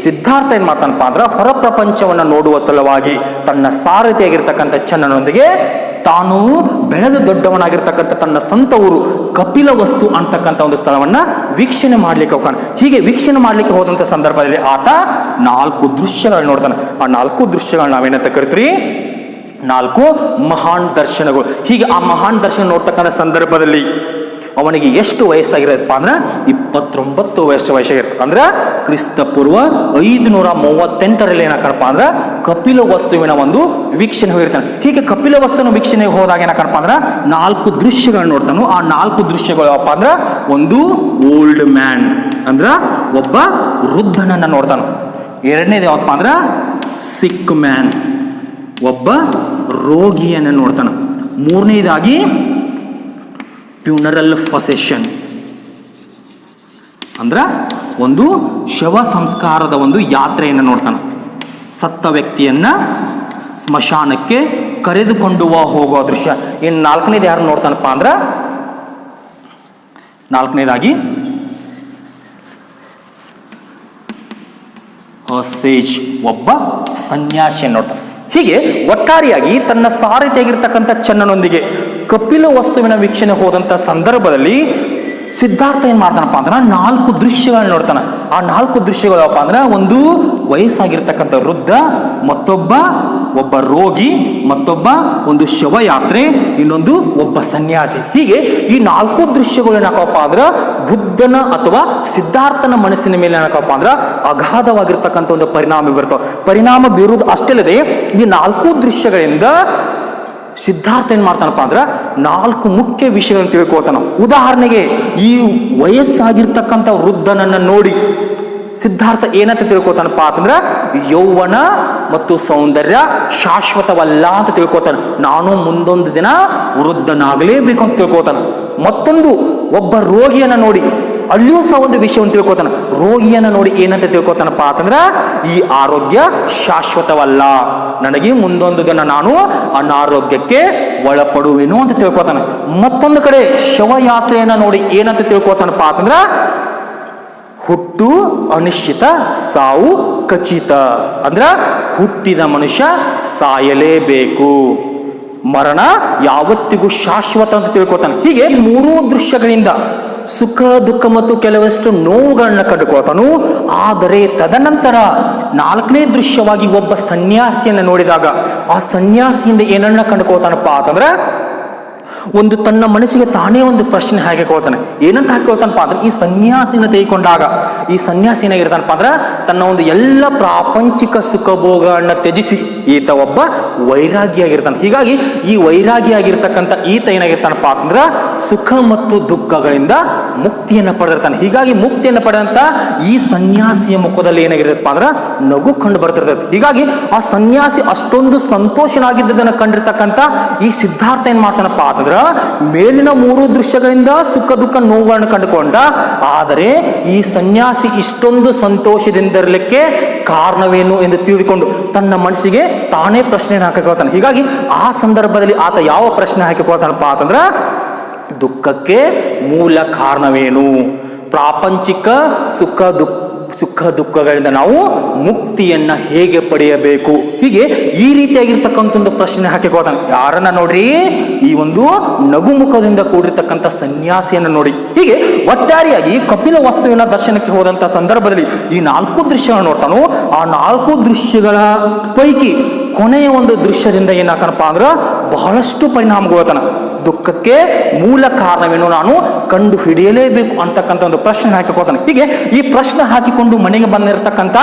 ಸಿದ್ಧಾರ್ಥ ಏನ್ ಮಾಡ್ತಾನಪ್ಪ ಅಂದ್ರ ಹೊರ ಪ್ರಪಂಚವನ್ನ ನೋಡುವ ಸಲುವಾಗಿ ತನ್ನ ಸಾರಥಿಯಾಗಿರ್ತಕ್ಕಂಥ ಚೆನ್ನನೊಂದಿಗೆ ತಾನು ಬೆಳೆದು ದೊಡ್ಡವನಾಗಿರ್ತಕ್ಕಂಥ ತನ್ನ ಸ್ವಂತ ಊರು ಕಪಿಲ ವಸ್ತು ಅಂತಕ್ಕಂಥ ಒಂದು ಸ್ಥಳವನ್ನ ವೀಕ್ಷಣೆ ಮಾಡ್ಲಿಕ್ಕೆ ಹೋಗ್ತಾನೆ. ಹೀಗೆ ವೀಕ್ಷಣೆ ಮಾಡ್ಲಿಕ್ಕೆ ಹೋದಂತ ಸಂದರ್ಭದಲ್ಲಿ ಆತ 4 ದೃಶ್ಯಗಳನ್ನ ನೋಡ್ತಾನೆ. ಆ 4 ದೃಶ್ಯಗಳನ್ನ ನಾವೇನಂತ ಕರಿತೀವಿ? 4 ಮಹಾನ್ ದರ್ಶನಗಳು. ಹೀಗೆ ಆ ಮಹಾನ್ ದರ್ಶನ ನೋಡ್ತಕ್ಕಂಥ ಸಂದರ್ಭದಲ್ಲಿ ಅವನಿಗೆ ಎಷ್ಟು ವಯಸ್ಸಾಗಿರತ್ತಪ್ಪ ಅಂದ್ರೆ 29 ವಯಸ್ಸಾಗಿರುತ್ತೆ. ಅಂದ್ರೆ ಕ್ರಿಸ್ತ ಪೂರ್ವ 538ರಲ್ಲಿ ಏನಾಕಣಪ್ಪ ಅಂದ್ರೆ ಕಪಿಲ ವಸ್ತುವಿನ ಒಂದು ವೀಕ್ಷಣೆ ಹೋಗಿರ್ತಾನೆ. ಹೀಗೆ ಕಪಿಲ ವಸ್ತುವಿನ ವೀಕ್ಷಣೆಗೆ ಹೋದಾಗ ಏನಾಕಣಪ್ಪ ಅಂದ್ರೆ 4 ದೃಶ್ಯಗಳನ್ನ ನೋಡ್ತಾನು. ಆ 4 ದೃಶ್ಯಗಳು ಯಾವಪ್ಪ ಅಂದ್ರೆ ಒಂದು ಓಲ್ಡ್ ಮ್ಯಾನ್ ಅಂದ್ರ ಒಬ್ಬ ವೃದ್ಧನನ್ನ ನೋಡ್ತಾನು. ಎರಡನೇದು ಯಾವಪ್ಪ ಅಂದ್ರೆ ಸಿಕ್ ಮ್ಯಾನ್, ಒಬ್ಬ ರೋಗಿಯನ್ನ ನೋಡ್ತಾನ. ಮೂರನೇದಾಗಿ ಫ್ಯೂನರಲ್ ಪ್ರೊಸೆಷನ್ ಅಂದ್ರ ಒಂದು ಶವ ಸಂಸ್ಕಾರದ ಒಂದು ಯಾತ್ರೆಯನ್ನು ನೋಡ್ತಾನೆ. ಸತ್ತ ವ್ಯಕ್ತಿಯನ್ನ ಸ್ಮಶಾನಕ್ಕೆ ಕರೆದುಕೊಂಡು ಹೋಗುವ ದೃಶ್ಯ. ಇನ್ನು ನಾಲ್ಕನೇದು ಯಾರು ನೋಡ್ತಾನಪ್ಪ ಅಂದ್ರ ನಾಲ್ಕನೇದಾಗಿ ಸೇಜ್, ಒಬ್ಬ ಸನ್ಯಾಸಿಯನ್ನು ನೋಡ್ತಾನೆ. ಹೀಗೆ ಒಟ್ಟಾರೆಯಾಗಿ ತನ್ನ ಸಾರಥಿಯಾಗಿರ್ತಕ್ಕಂಥ ಚೆನ್ನನೊಂದಿಗೆ ಕಪಿಲ ವಸ್ತುವಿನ ವೀಕ್ಷಣೆ ಹೋದಂಥ ಸಂದರ್ಭದಲ್ಲಿ ಸಿದ್ಧಾರ್ಥ ಏನ್ ಮಾಡ್ತಾನಪ್ಪ ಅಂದ್ರೆ 4 ದೃಶ್ಯಗಳನ್ನ ನೋಡ್ತಾನ. ಆ 4 ದೃಶ್ಯಗಳು ಯಾವಪ್ಪ ಅಂದ್ರೆ ಒಂದು ವಯಸ್ಸಾಗಿರ್ತಕ್ಕಂಥ ವೃದ್ಧ, ಒಬ್ಬ ರೋಗಿ, ಮತ್ತೊಬ್ಬ ಒಂದು ಶವಯಾತ್ರೆ, ಇನ್ನೊಂದು ಒಬ್ಬ ಸನ್ಯಾಸಿ. ಹೀಗೆ ಈ 4 ದೃಶ್ಯಗಳು ಏನಕ್ಕಪ್ಪ ಅಂದ್ರೆ ಬುದ್ಧನ ಅಥವಾ ಸಿದ್ಧಾರ್ಥನ ಮನಸ್ಸಿನ ಮೇಲೆ ಏನಕ್ಕಪ್ಪ ಅಂದ್ರೆ ಅಗಾಧವಾಗಿರ್ತಕ್ಕಂಥ ಒಂದು ಪರಿಣಾಮ ಬೀರ್ತಾವ. ಪರಿಣಾಮ ಬೀರುವುದು ಅಷ್ಟೇ ಅಲ್ಲದೆ ಈ 4 ದೃಶ್ಯಗಳಿಂದ ಸಿದ್ಧಾರ್ಥ ಏನ್ ಮಾಡ್ತಾನಪ್ಪ ಅಂದ್ರೆ 4 ಮುಖ್ಯ ವಿಷಯಗಳನ್ನು ತಿಳ್ಕೋತಾನ. ಉದಾಹರಣೆಗೆ ಈ ವಯಸ್ಸಾಗಿರ್ತಕ್ಕಂಥ ವೃದ್ಧನನ್ನ ನೋಡಿ ಸಿದ್ಧಾರ್ಥ ಏನಂತ ತಿಳ್ಕೋತಾನಪ್ಪ ಅಂತಂದ್ರ ಯೌವನ ಮತ್ತು ಸೌಂದರ್ಯ ಶಾಶ್ವತವಲ್ಲ ಅಂತ ತಿಳ್ಕೋತಾನೆ. ನಾನು ಮುಂದೊಂದು ದಿನ ವೃದ್ಧನಾಗಲೇಬೇಕು ಅಂತ ತಿಳ್ಕೋತಾನೆ. ಮತ್ತೊಂದು ಒಬ್ಬ ರೋಗಿಯನ್ನ ನೋಡಿ ಅಲ್ಲಿಯೂ ಸಹ ಒಂದು ವಿಷಯವನ್ನು ತಿಳ್ಕೋತಾನೆ. ರೋಗಿಯನ್ನ ನೋಡಿ ಏನಂತ ತಿಳ್ಕೋತಾನಪ್ಪ ಅಂತಂದ್ರ ಈ ಆರೋಗ್ಯ ಶಾಶ್ವತವಲ್ಲ, ನನಗೆ ಮುಂದೊಂದು ದಿನ ನಾನು ಅನಾರೋಗ್ಯಕ್ಕೆ ಒಳಪಡುವೆನು ಅಂತ ತಿಳ್ಕೋತಾನೆ. ಮತ್ತೊಂದು ಕಡೆ ಶವಯಾತ್ರೆಯನ್ನ ನೋಡಿ ಏನಂತ ತಿಳ್ಕೋತಾನಪ್ಪ ಅಂತಂದ್ರ ಹುಟ್ಟು ಅನಿಶ್ಚಿತ, ಸಾವು ಖಚಿತ. ಅಂದ್ರ ಹುಟ್ಟಿದ ಮನುಷ್ಯ ಸಾಯಲೇಬೇಕು, ಮರಣ ಯಾವತ್ತಿಗೂ ಶಾಶ್ವತ ಅಂತ ತಿಳ್ಕೊತಾನೆ. ಹೀಗೆ 3 ದೃಶ್ಯಗಳಿಂದ ಸುಖ ದುಃಖ ಮತ್ತು ಕೆಲವಷ್ಟು ನೋವುಗಳನ್ನ ಕಂಡುಕೊಳ್ತಾನು. ಆದರೆ ತದನಂತರ 4ನೇ ದೃಶ್ಯವಾಗಿ ಒಬ್ಬ ಸನ್ಯಾಸಿಯನ್ನು ನೋಡಿದಾಗ ಆ ಸನ್ಯಾಸಿಯಿಂದ ಏನನ್ನ ಕಂಡುಕೊಳ್ತಾನಪ್ಪ ಅಂತಂದ್ರ ಒಂದು ತನ್ನ ಮನಸ್ಸಿಗೆ ತಾನೇ ಒಂದು ಪ್ರಶ್ನೆ ಹಾಕಿಕೊಳ್ತಾನೆ. ಏನಂತ ಹಾಕಿಕೊಳ್ತಾನಪ್ಪ ಅಂದ್ರೆ ಈ ಸನ್ಯಾಸಿನ ತೆಗೆದುಕೊಂಡಾಗ ಈ ಸನ್ಯಾಸಿ ಏನಾಗಿರ್ತಾನಪ್ಪ ಅಂದ್ರೆ ತನ್ನ ಒಂದು ಎಲ್ಲ ಪ್ರಾಪಂಚಿಕ ಸುಖಭೋಗಗಳನ್ನ ತ್ಯಜಿಸಿ ಈತ ಒಬ್ಬ ವೈರಾಗಿಯಾಗಿರ್ತಾನೆ. ಹೀಗಾಗಿ ಈ ವೈರಾಗಿಯಾಗಿರ್ತಕ್ಕಂಥ ಈತ ಏನಾಗಿರ್ತಾನಪ್ಪ ಅಂತಂದ್ರ ಸುಖ ಮತ್ತು ದುಃಖಗಳಿಂದ ಮುಕ್ತಿಯನ್ನು ಪಡೆದಿರ್ತಾನೆ. ಹೀಗಾಗಿ ಮುಕ್ತಿಯನ್ನು ಪಡೆದಂತ ಈ ಸನ್ಯಾಸಿಯ ಮುಖದಲ್ಲಿ ಏನಾಗಿರ್ತಪ್ಪ ಅಂದ್ರೆ ನಗು ಕಂಡು ಬರ್ತಿರ್ತದೆ. ಹೀಗಾಗಿ ಆ ಸನ್ಯಾಸಿ ಅಷ್ಟೊಂದು ಸಂತೋಷನಾಗಿದ್ದದನ್ನು ಕಂಡಿರ್ತಕ್ಕಂಥ ಈ ಸಿದ್ಧಾರ್ಥ ಏನ್ ಮಾಡ್ತಾನಪ್ಪ ಅಂತಂದ್ರ ಮೇಲಿನ 3 ದೃಶ್ಯಗಳಿಂದ ಸುಖ ದುಃಖ ನೋವುಗಳನ್ನು ಕಂಡುಕೊಂಡ. ಆದರೆ ಈ ಸನ್ಯಾಸಿ ಇಷ್ಟೊಂದು ಸಂತೋಷದಿಂದಿರಲಿಕ್ಕೆ ಕಾರಣವೇನು ಎಂದು ತಿಳಿದುಕೊಂಡು ತನ್ನ ಮನಸ್ಸಿಗೆ ತಾನೇ ಪ್ರಶ್ನೆಯನ್ನು ಹಾಕಿಕೊಳ್ತಾನೆ. ಹೀಗಾಗಿ ಆ ಸಂದರ್ಭದಲ್ಲಿ ಆತ ಯಾವ ಪ್ರಶ್ನೆ ಹಾಕಿಕೊಳ್ತಾನಪ್ಪ ಅಂತಂದ್ರ ದುಃಖಕ್ಕೆ ಮೂಲ ಕಾರಣವೇನು, ಪ್ರಾಪಂಚಿಕ ಸುಖ ದುಃಖಗಳಿಂದ ನಾವು ಮುಕ್ತಿಯನ್ನ ಹೇಗೆ ಪಡೆಯಬೇಕು, ಹೀಗೆ ಈ ರೀತಿಯಾಗಿರ್ತಕ್ಕಂಥ ಒಂದು ಪ್ರಶ್ನೆ ಹಾಕಿಕೊಳ್ತಾನೆ. ಯಾರನ್ನ ನೋಡ್ರಿ, ಈ ಒಂದು ನಗುಮುಖದಿಂದ ಕೂಡಿರ್ತಕ್ಕಂಥ ಸನ್ಯಾಸಿಯನ್ನು ನೋಡಿ. ಹೀಗೆ ಒಟ್ಟಾರೆಯಾಗಿ ಕಪಿಲ ವಸ್ತುವಿನ ದರ್ಶನಕ್ಕೆ ಹೋದಂತ ಸಂದರ್ಭದಲ್ಲಿ ಈ 4 ದೃಶ್ಯಗಳನ್ನು ನೋಡ್ತಾನು. ಆ 4 ದೃಶ್ಯಗಳ ಪೈಕಿ ಕೊನೆಯ ಒಂದು ದೃಶ್ಯದಿಂದ ಏನಾಕನಪ್ಪ ಅಂದ್ರ ಬಹಳಷ್ಟು ಪರಿಣಾಮಗೊಳ್ತಾನ. ದುಃಖಕ್ಕೆ ಮೂಲ ಕಾರಣವೇನು ನಾನು ಕಂಡು ಹಿಡಿಯಲೇಬೇಕು ಅಂತಕ್ಕಂಥ ಒಂದು ಪ್ರಶ್ನೆ ಹಾಕಿಕೊಳ್ತಾನೆ. ಹೀಗೆ ಈ ಪ್ರಶ್ನೆ ಹಾಕಿಕೊಂಡು ಮನೆಗೆ ಬಂದಿರತಕ್ಕಂಥ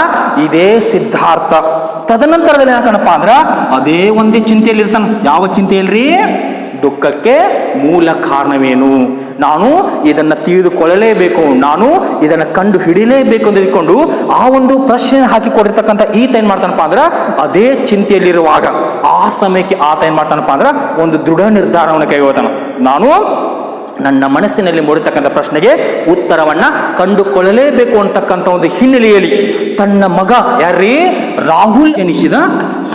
ಇದೇ ಸಿದ್ಧಾರ್ಥ ತದನಂತರದಲ್ಲಿ ಏನಾಕನಪ್ಪ ಅಂದ್ರ ಅದೇ ಒಂದೇ ಚಿಂತೆಯಲ್ಲಿ ಇರ್ತಾನೆ. ಯಾವ ಚಿಂತೆಯಲ್ರಿ? ದುಃಖಕ್ಕೆ ಮೂಲ ಕಾರಣವೇನು, ನಾನು ಇದನ್ನ ತಿಳಿದುಕೊಳ್ಳಲೇಬೇಕು, ನಾನು ಇದನ್ನ ಕಂಡು ಹಿಡಿಯಲೇಬೇಕು ಅಂತ ತಿಳ್ಕೊಂಡು ಆ ಒಂದು ಪ್ರಶ್ನೆ ಹಾಕಿಕೊಂಡಿರ್ತಕ್ಕಂಥ ಈತ ಏನ್ ಮಾಡ್ತಾನಪ್ಪ ಅಂದ್ರ ಅದೇ ಚಿಂತೆಯಲ್ಲಿರುವಾಗ ಆ ಸಮಯಕ್ಕೆ ಆತ ಏನ್ ಮಾಡ್ತಾನಪ್ಪ ಅಂದ್ರ ಒಂದು ದೃಢ ನಿರ್ಧಾರವನ್ನು ಕೈಗೊಳ್ತಾನ. ನಾನು ನನ್ನ ಮನಸ್ಸಿನಲ್ಲಿ ಮೂಡಿರ್ತಕ್ಕಂಥ ಪ್ರಶ್ನೆಗೆ ಉತ್ತರವನ್ನ ಕಂಡುಕೊಳ್ಳಲೇಬೇಕು ಅಂತಕ್ಕಂಥ ಒಂದು ಹಿನ್ನೆಲೆಯಲ್ಲಿ ತನ್ನ ಮಗ ಯಾರೀ ರಾಹುಲ್ ಜನಿಸಿದ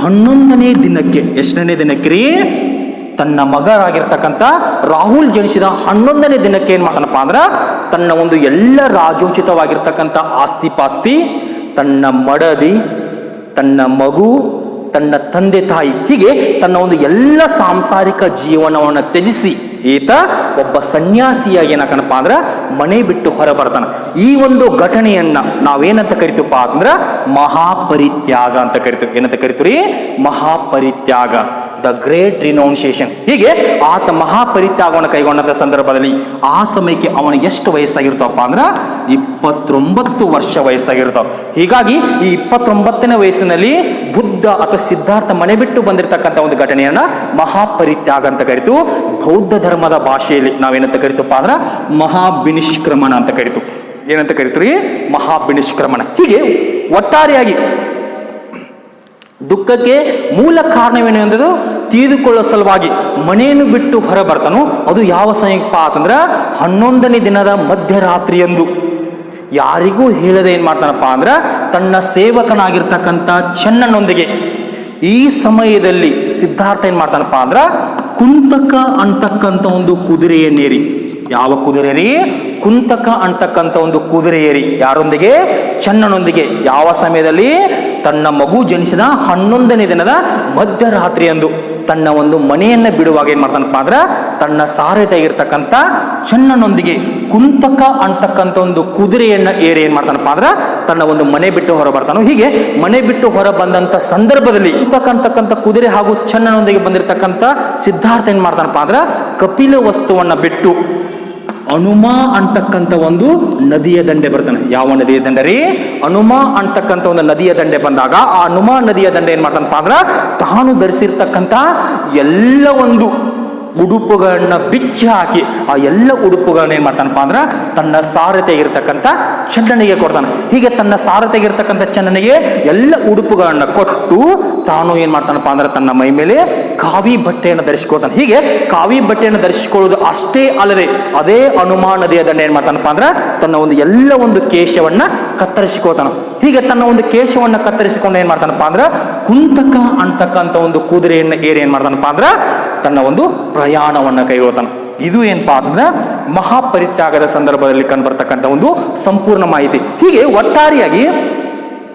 11ನೇ ದಿನಕ್ಕೆ, ಎಷ್ಟನೇ ದಿನಕ್ಕೆ ರೀ? ತನ್ನ ಮಗರಾಗಿರ್ತಕ್ಕಂಥ ರಾಹುಲ್ ಜನಿಸಿದ 11ನೇ ದಿನಕ್ಕೆ ಏನ್ ಮಾಡ್ತಾನಪ್ಪ ಅಂದ್ರ ತನ್ನ ಒಂದು ಎಲ್ಲ ರಾಜೋಚಿತವಾಗಿರ್ತಕ್ಕಂಥ ಆಸ್ತಿ ಪಾಸ್ತಿ, ತನ್ನ ಮಡದಿ, ತನ್ನ ಮಗು, ತನ್ನ ತಂದೆ ತಾಯಿ, ಹೀಗೆ ತನ್ನ ಒಂದು ಎಲ್ಲ ಸಾಂಸಾರಿಕ ಜೀವನವನ್ನು ತ್ಯಜಿಸಿ ಈತ ಒಬ್ಬ ಸನ್ಯಾಸಿಯಾಗಿ ಏನಕ್ಕನಪ್ಪ ಅಂದ್ರ ಮನೆ ಬಿಟ್ಟು ಹೊರ ಬರ್ತಾನ. ಈ ಒಂದು ಘಟನೆಯನ್ನ ನಾವೇನಂತ ಕರಿತೀವಪ್ಪ ಅಂತಂದ್ರ ಮಹಾಪರಿತ್ಯಾಗ ಅಂತ ಕರಿತೀವಿ. ಏನಂತ ಕರಿತೀವಿ? ಮಹಾಪರಿತ್ಯಾಗ. The great renunciation. ಹೀಗೆ ಆತ ಮಹಾಪರಿತ್ಯಾಗವನ್ನು ಕೈಗೊಂಡಂತ ಸಂದರ್ಭದಲ್ಲಿ ಆ ಸಮಯಕ್ಕೆ ಅವನಿಗೆ ಎಷ್ಟು ವಯಸ್ಸಾಗಿರ್ತಪ್ಪ ಅಂದ್ರೆ 29 ವರ್ಷ ವಯಸ್ಸಾಗಿರ್ತಾವ. ಹೀಗಾಗಿ ಈ 29ನೇ ವಯಸ್ಸಿನಲ್ಲಿ ಬುದ್ಧ ಅಥವಾ ಸಿದ್ಧಾರ್ಥ ಮನೆ ಬಿಟ್ಟು ಬಂದಿರತಕ್ಕಂಥ ಒಂದು ಘಟನೆಯನ್ನ ಮಹಾಪರಿತ್ಯಾಗ ಅಂತ ಕರಿತು. ಬೌದ್ಧ ಧರ್ಮದ ಭಾಷೆಯಲ್ಲಿ ನಾವೇನಂತ ಕರಿತಪ್ಪ ಅಂದ್ರೆ ಮಹಾಬಿನಿಷ್ಕ್ರಮಣ ಅಂತ ಕರಿತು. ಏನಂತ ಕರಿತೀರಿ? ಮಹಾಬಿನಿಷ್ಕ್ರಮಣ. ಹೀಗೆ ಒಟ್ಟಾರೆಯಾಗಿ ದುಃಖಕ್ಕೆ ಮೂಲ ಕಾರಣವೇನು ಎಂಬುದು ತಿಳಿದುಕೊಳ್ಳೋ ಸಲುವಾಗಿ ಮನೆಯನ್ನು ಬಿಟ್ಟು ಹೊರ ಬರ್ತಾನೋ ಅದು ಯಾವ ಸಮಯಪ್ಪ ಅಂತಂದ್ರೆ 11ನೇ ದಿನದ ಮಧ್ಯರಾತ್ರಿಯಂದು. ಯಾರಿಗೂ ಹೇಳದೆ ಏನ್ ಮಾಡ್ತಾನಪ್ಪ ಅಂದ್ರೆ ತನ್ನ ಸೇವಕನಾಗಿರ್ತಕ್ಕಂಥ ಚೆನ್ನನೊಂದಿಗೆ ಈ ಸಮಯದಲ್ಲಿ ಸಿದ್ಧಾರ್ಥ ಏನ್ ಮಾಡ್ತಾನಪ್ಪ ಅಂದ್ರ ಕುಂತಕ ಅಂತಕ್ಕಂಥ ಒಂದು ಕುದುರೆಯನ್ನೇರಿ. ಯಾವ ಕುದುರೆ ರೀ? ಕುಂತಕ ಅಂತಕ್ಕಂಥ ಒಂದು ಕುದುರೆ ಏರಿ ಯಾರೊಂದಿಗೆ? ಚೆನ್ನನೊಂದಿಗೆ. ಯಾವ ಸಮಯದಲ್ಲಿ? ತನ್ನ ಮಗು ಜನಿಸಿದ 11ನೇ ದಿನದ ಮಧ್ಯರಾತ್ರಿಯಂದು ತನ್ನ ಒಂದು ಮನೆಯನ್ನ ಬಿಡುವಾಗ ಏನ್ ಮಾಡ್ತಾನಪ್ಪ ಅಂದ್ರ ತನ್ನ ಸಾರಥಿಯಾಗಿರ್ತಕ್ಕಂಥ ಚೆನ್ನನೊಂದಿಗೆ ಕುಂತಕ ಅಂತಕ್ಕಂಥ ಒಂದು ಕುದುರೆಯನ್ನ ಏರಿ ಏನ್ ಮಾಡ್ತಾನಪ್ಪ ಅಂದ್ರ ತನ್ನ ಒಂದು ಮನೆ ಬಿಟ್ಟು ಹೊರ ಬರ್ತಾನೋ. ಹೀಗೆ ಮನೆ ಬಿಟ್ಟು ಹೊರ ಬಂದಂತ ಸಂದರ್ಭದಲ್ಲಿ ಕುಂತಕ ಅಂತಕ್ಕಂಥ ಕುದುರೆ ಹಾಗೂ ಚೆನ್ನನೊಂದಿಗೆ ಬಂದಿರತಕ್ಕಂಥ ಸಿದ್ಧಾರ್ಥ ಏನ್ ಮಾಡ್ತಾನಪ್ಪ ಅಂದ್ರ ಕಪಿಲ ವಸ್ತುವನ್ನ ಬಿಟ್ಟು ಹನುಮ ಅಂತಕ್ಕಂಥ ಒಂದು ನದಿಯ ದಂಡೆ ಬರ್ತಾನೆ. ಯಾವ ನದಿಯ ದಂಡೆ ರೀ? ಹನುಮ ಅಂತಕ್ಕಂಥ ಒಂದು ನದಿಯ ದಂಡೆ ಬಂದಾಗ ಆ ಹನುಮ ನದಿಯ ದಂಡೆ ಏನ್ ಮಾಡ್ತಾನಪ್ಪ ಅಂದ್ರ ತಾನು ಧರಿಸಿರ್ತಕ್ಕಂಥ ಎಲ್ಲ ಒಂದು ಉಡುಪುಗಳನ್ನ ಬಿಚ್ಚಿ ಹಾಕಿ ಆ ಎಲ್ಲ ಉಡುಪುಗಳನ್ನ ಏನ್ ಮಾಡ್ತಾನಪ್ಪ ಅಂದ್ರ ತನ್ನ ಸಾರಥಿಯಾಗಿರ್ತಕ್ಕಂಥ ಚೆನ್ನನಿಗೆ ಕೊಡ್ತಾನೆ. ಹೀಗೆ ತನ್ನ ಸಾರಥಿಯಾಗಿರ್ತಕ್ಕಂಥ ಚೆನ್ನನಿಗೆ ಎಲ್ಲ ಉಡುಪುಗಳನ್ನ ಕೊಟ್ಟು ತಾನು ಏನ್ ಮಾಡ್ತಾನಪ್ಪ ಅಂದ್ರೆ ತನ್ನ ಮೈ ಮೇಲೆ ಕಾವಿ ಬಟ್ಟೆಯನ್ನು ಧರಿಸಿಕೊಳ್ತಾನೆ. ಹೀಗೆ ಕಾವಿ ಬಟ್ಟೆಯನ್ನು ಧರಿಸಿಕೊಳ್ಳುವುದು ಅಷ್ಟೇ ಅಲ್ಲದೆ ಅದೇ ಹನುಮ ನದಿಯ ದಂಡೆ ಏನ್ ಮಾಡ್ತಾನಪ್ಪ ಅಂದ್ರ ತನ್ನ ಒಂದು ಎಲ್ಲ ಒಂದು ಕೇಶವನ್ನ ಕತ್ತರಿಸಿಕೊಳ್ತಾನ. ಹೀಗೆ ತನ್ನ ಒಂದು ಕೇಶವನ್ನ ಕತ್ತರಿಸಿಕೊಂಡು ಏನ್ ಮಾಡ್ತಾನಪ್ಪ ಅಂದ್ರ ಕುಂತಕ ಅಂತಕ್ಕಂಥ ಒಂದು ಕುದುರೆಯನ್ನ ಏರಿ ಏನ್ ಮಾಡ್ತಾನಪ್ಪ ಅಂದ್ರ ತನ್ನ ಒಂದು ಪ್ರಯಾಣವನ್ನ ಕೈಗೊಳ್ತಾನೆ. ಇದು ಏನಪ್ಪಾ ಅಂತಂದ್ರೆ ಮಹಾಪರಿತ್ಯಾಗದ ಸಂದರ್ಭದಲ್ಲಿ ಕಂಡುಬರ್ತಕ್ಕಂಥ ಒಂದು ಸಂಪೂರ್ಣ ಮಾಹಿತಿ. ಹೀಗೆ ಒಟ್ಟಾರೆಯಾಗಿ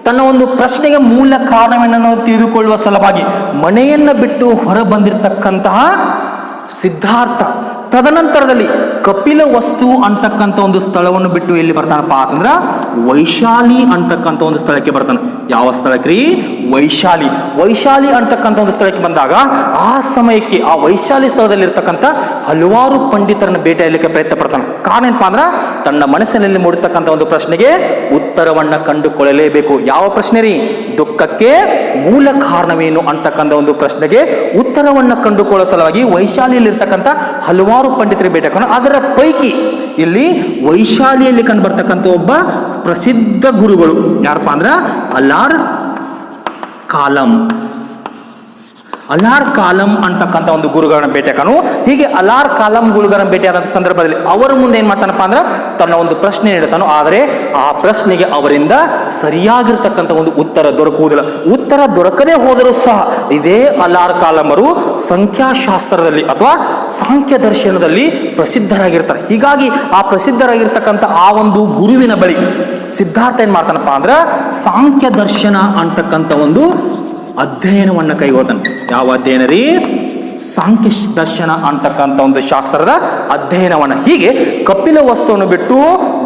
ತನ್ನ ಒಂದು ಪ್ರಶ್ನೆಗೆ ಮೂಲ ಕಾರಣವನ್ನು ತಿಳಿದುಕೊಳ್ಳುವ ಸಲುವಾಗಿ ಮನೆಯನ್ನ ಬಿಟ್ಟು ಹೊರ ಬಂದಿರತಕ್ಕಂತಹ ಸಿದ್ಧಾರ್ಥ ತದನಂತರದಲ್ಲಿ ಕಪಿಲ ವಸ್ತು ಅಂತಕ್ಕಂಥ ಒಂದು ಸ್ಥಳವನ್ನು ಬಿಟ್ಟು ಎಲ್ಲಿ ಬರ್ತಾನಪ್ಪ ಅಂತಂದ್ರ ವೈಶಾಲಿ ಅಂತಕ್ಕಂಥ ಒಂದು ಸ್ಥಳಕ್ಕೆ ಬರ್ತಾನೆ. ಯಾವ ಸ್ಥಳಕ್ಕೆ ರೀ? ವೈಶಾಲಿ. ವೈಶಾಲಿ ಅಂತಕ್ಕಂಥ ಒಂದು ಸ್ಥಳಕ್ಕೆ ಬಂದಾಗ ಆ ಸಮಯಕ್ಕೆ ಆ ವೈಶಾಲಿ ಸ್ಥಳದಲ್ಲಿ ಇರ್ತಕ್ಕಂಥ ಹಲವಾರು ಪಂಡಿತರನ್ನು ಭೇಟಿಯಾಗಲಿಕ್ಕೆ ಪ್ರಯತ್ನ ಪಡ್ತಾನೆ. ಕಾರಣ ಏನಪ್ಪಾ ಅಂದ್ರ ತನ್ನ ಮನಸ್ಸಿನಲ್ಲಿ ಮೂಡಿರ್ತಕ್ಕಂಥ ಒಂದು ಪ್ರಶ್ನೆಗೆ ಉತ್ತರವನ್ನ ಕಂಡುಕೊಳ್ಳಲೇಬೇಕು. ಯಾವ ಪ್ರಶ್ನೆ ರೀ? ದುಃಖಕ್ಕೆ ಮೂಲ ಕಾರಣವೇನು ಅಂತಕ್ಕಂಥ ಒಂದು ಪ್ರಶ್ನೆಗೆ ಉತ್ತರವನ್ನ ಕಂಡುಕೊಳ್ಳೋ ಸಲುವಾಗಿ ವೈಶಾಲಿಯಲ್ಲಿ ಇರ್ತಕ್ಕಂಥ ಹಲವಾರು ಪಂಡಿತರಿಗೆ ಭೇಟಿ ಹಾಕೋಣ. ಅದರ ಪೈಕಿ ಇಲ್ಲಿ ವೈಶಾಲಿಯಲ್ಲಿ ಕಂಡು ಬರ್ತಕ್ಕಂಥ ಒಬ್ಬ ಪ್ರಸಿದ್ಧ ಗುರುಗಳು ಯಾರಪ್ಪ ಅಂದ್ರ ಅಲಾರ್ ಕಾಲಂ. ಅಲಾರ್ ಕಾಲಂ ಅಂತಕ್ಕಂಥ ಒಂದು ಗುರುಗಳನ್ನ ಭೇಟಿ ಹಾಕೋಣ. ಹೀಗೆ ಅಲಾರ್ ಕಾಲಂ ಗುರುಗಳನ್ನ ಭೇಟಿ ಆದಂತ ಸಂದರ್ಭದಲ್ಲಿ ಅವರ ಮುಂದೆ ಏನ್ ಮಾಡ್ತಾನಪ್ಪ ಅಂದ್ರ ತನ್ನ ಒಂದು ಪ್ರಶ್ನೆ ನೀಡ್ತಾನೋ. ಆದರೆ ಆ ಪ್ರಶ್ನೆಗೆ ಅವರಿಂದ ಸರಿಯಾಗಿರ್ತಕ್ಕಂಥ ಒಂದು ಉತ್ತರ ದೊರಕುವುದಿಲ್ಲ. ಉತ್ತರ ದೊರಕದೇ ಹೋದರೂ ಸಹ ಇದೇ ಅಲಾರ್ ಕಾಲಮರು ಸಂಖ್ಯಾಶಾಸ್ತ್ರದಲ್ಲಿ ಅಥವಾ ಸಾಂಖ್ಯ ದರ್ಶನದಲ್ಲಿ ಪ್ರಸಿದ್ಧರಾಗಿರ್ತಾರೆ. ಹೀಗಾಗಿ ಆ ಪ್ರಸಿದ್ಧರಾಗಿರ್ತಕ್ಕಂಥ ಆ ಒಂದು ಗುರುವಿನ ಬಳಿ ಸಿದ್ಧಾರ್ಥ ಏನ್ ಮಾಡ್ತಾನಪ್ಪ ಅಂದ್ರ ಸಾಂಖ್ಯ ದರ್ಶನ ಅಂತಕ್ಕಂಥ ಒಂದು ಅಧ್ಯಯನವನ್ನ ಕೈಗೊಳ್ತಾನೆ. ಯಾವ ಅಧ್ಯಯನ ರೀ? ಸಾಂಖ್ಯ ದರ್ಶನ ಅಂತಕ್ಕಂಥ ಒಂದು ಶಾಸ್ತ್ರದ ಅಧ್ಯಯನವನ್ನ. ಹೀಗೆ ಕಪಿಲ ವಸ್ತುವನ್ನು ಬಿಟ್ಟು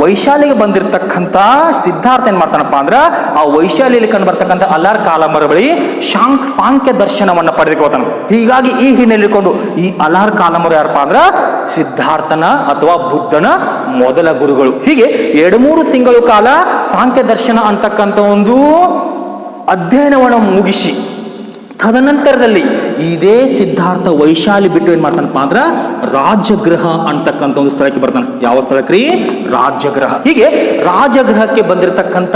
ವೈಶಾಲಿಗೆ ಬಂದಿರತಕ್ಕಂಥ ಸಿದ್ಧಾರ್ಥ ಏನ್ ಮಾಡ್ತಾನಪ್ಪ ಅಂದ್ರ ಆ ವೈಶಾಲಿಯಲ್ಲಿ ಕಂಡು ಬರ್ತಕ್ಕಂಥ ಅಲಾರ್ ಕಾಲಮರ ಬಳಿ ಸಾಂಖ್ಯ ದರ್ಶನವನ್ನ ಪಡೆದುಕೊಳ್ತಾನೆ. ಹೀಗಾಗಿ ಈ ಹಿನ್ನೆಲೆಕೊಂಡು ಈ ಅಲಾರ್ ಕಾಲಮರು ಯಾರಪ್ಪ ಅಂದ್ರ ಸಿದ್ಧಾರ್ಥನ ಅಥವಾ ಬುದ್ಧನ ಮೊದಲ ಗುರುಗಳು. ಹೀಗೆ 2-3 ತಿಂಗಳ ಕಾಲ ಸಾಂಖ್ಯ ದರ್ಶನ ಅಂತಕ್ಕಂಥ ಒಂದು ಅಧ್ಯಯನವನ್ನು ಮುಗಿಸಿ ತದನಂತರದಲ್ಲಿ ಇದೇ ಸಿದ್ಧಾರ್ಥ ವೈಶಾಲಿ ಬಿಟ್ಟು ಏನ್ ಮಾಡ್ತಾನಪ್ಪ ಅಂದ್ರ ರಾಜಗೃಹ ಅಂತಕ್ಕಂಥ ಒಂದು ಸ್ಥಳಕ್ಕೆ ಬರ್ತಾನೆ. ಯಾವ ಸ್ಥಳಕ್ಕೆ ರೀ? ರಾಜಗೃಹ. ಹೀಗೆ ರಾಜಗೃಹಕ್ಕೆ ಬಂದಿರತಕ್ಕಂಥ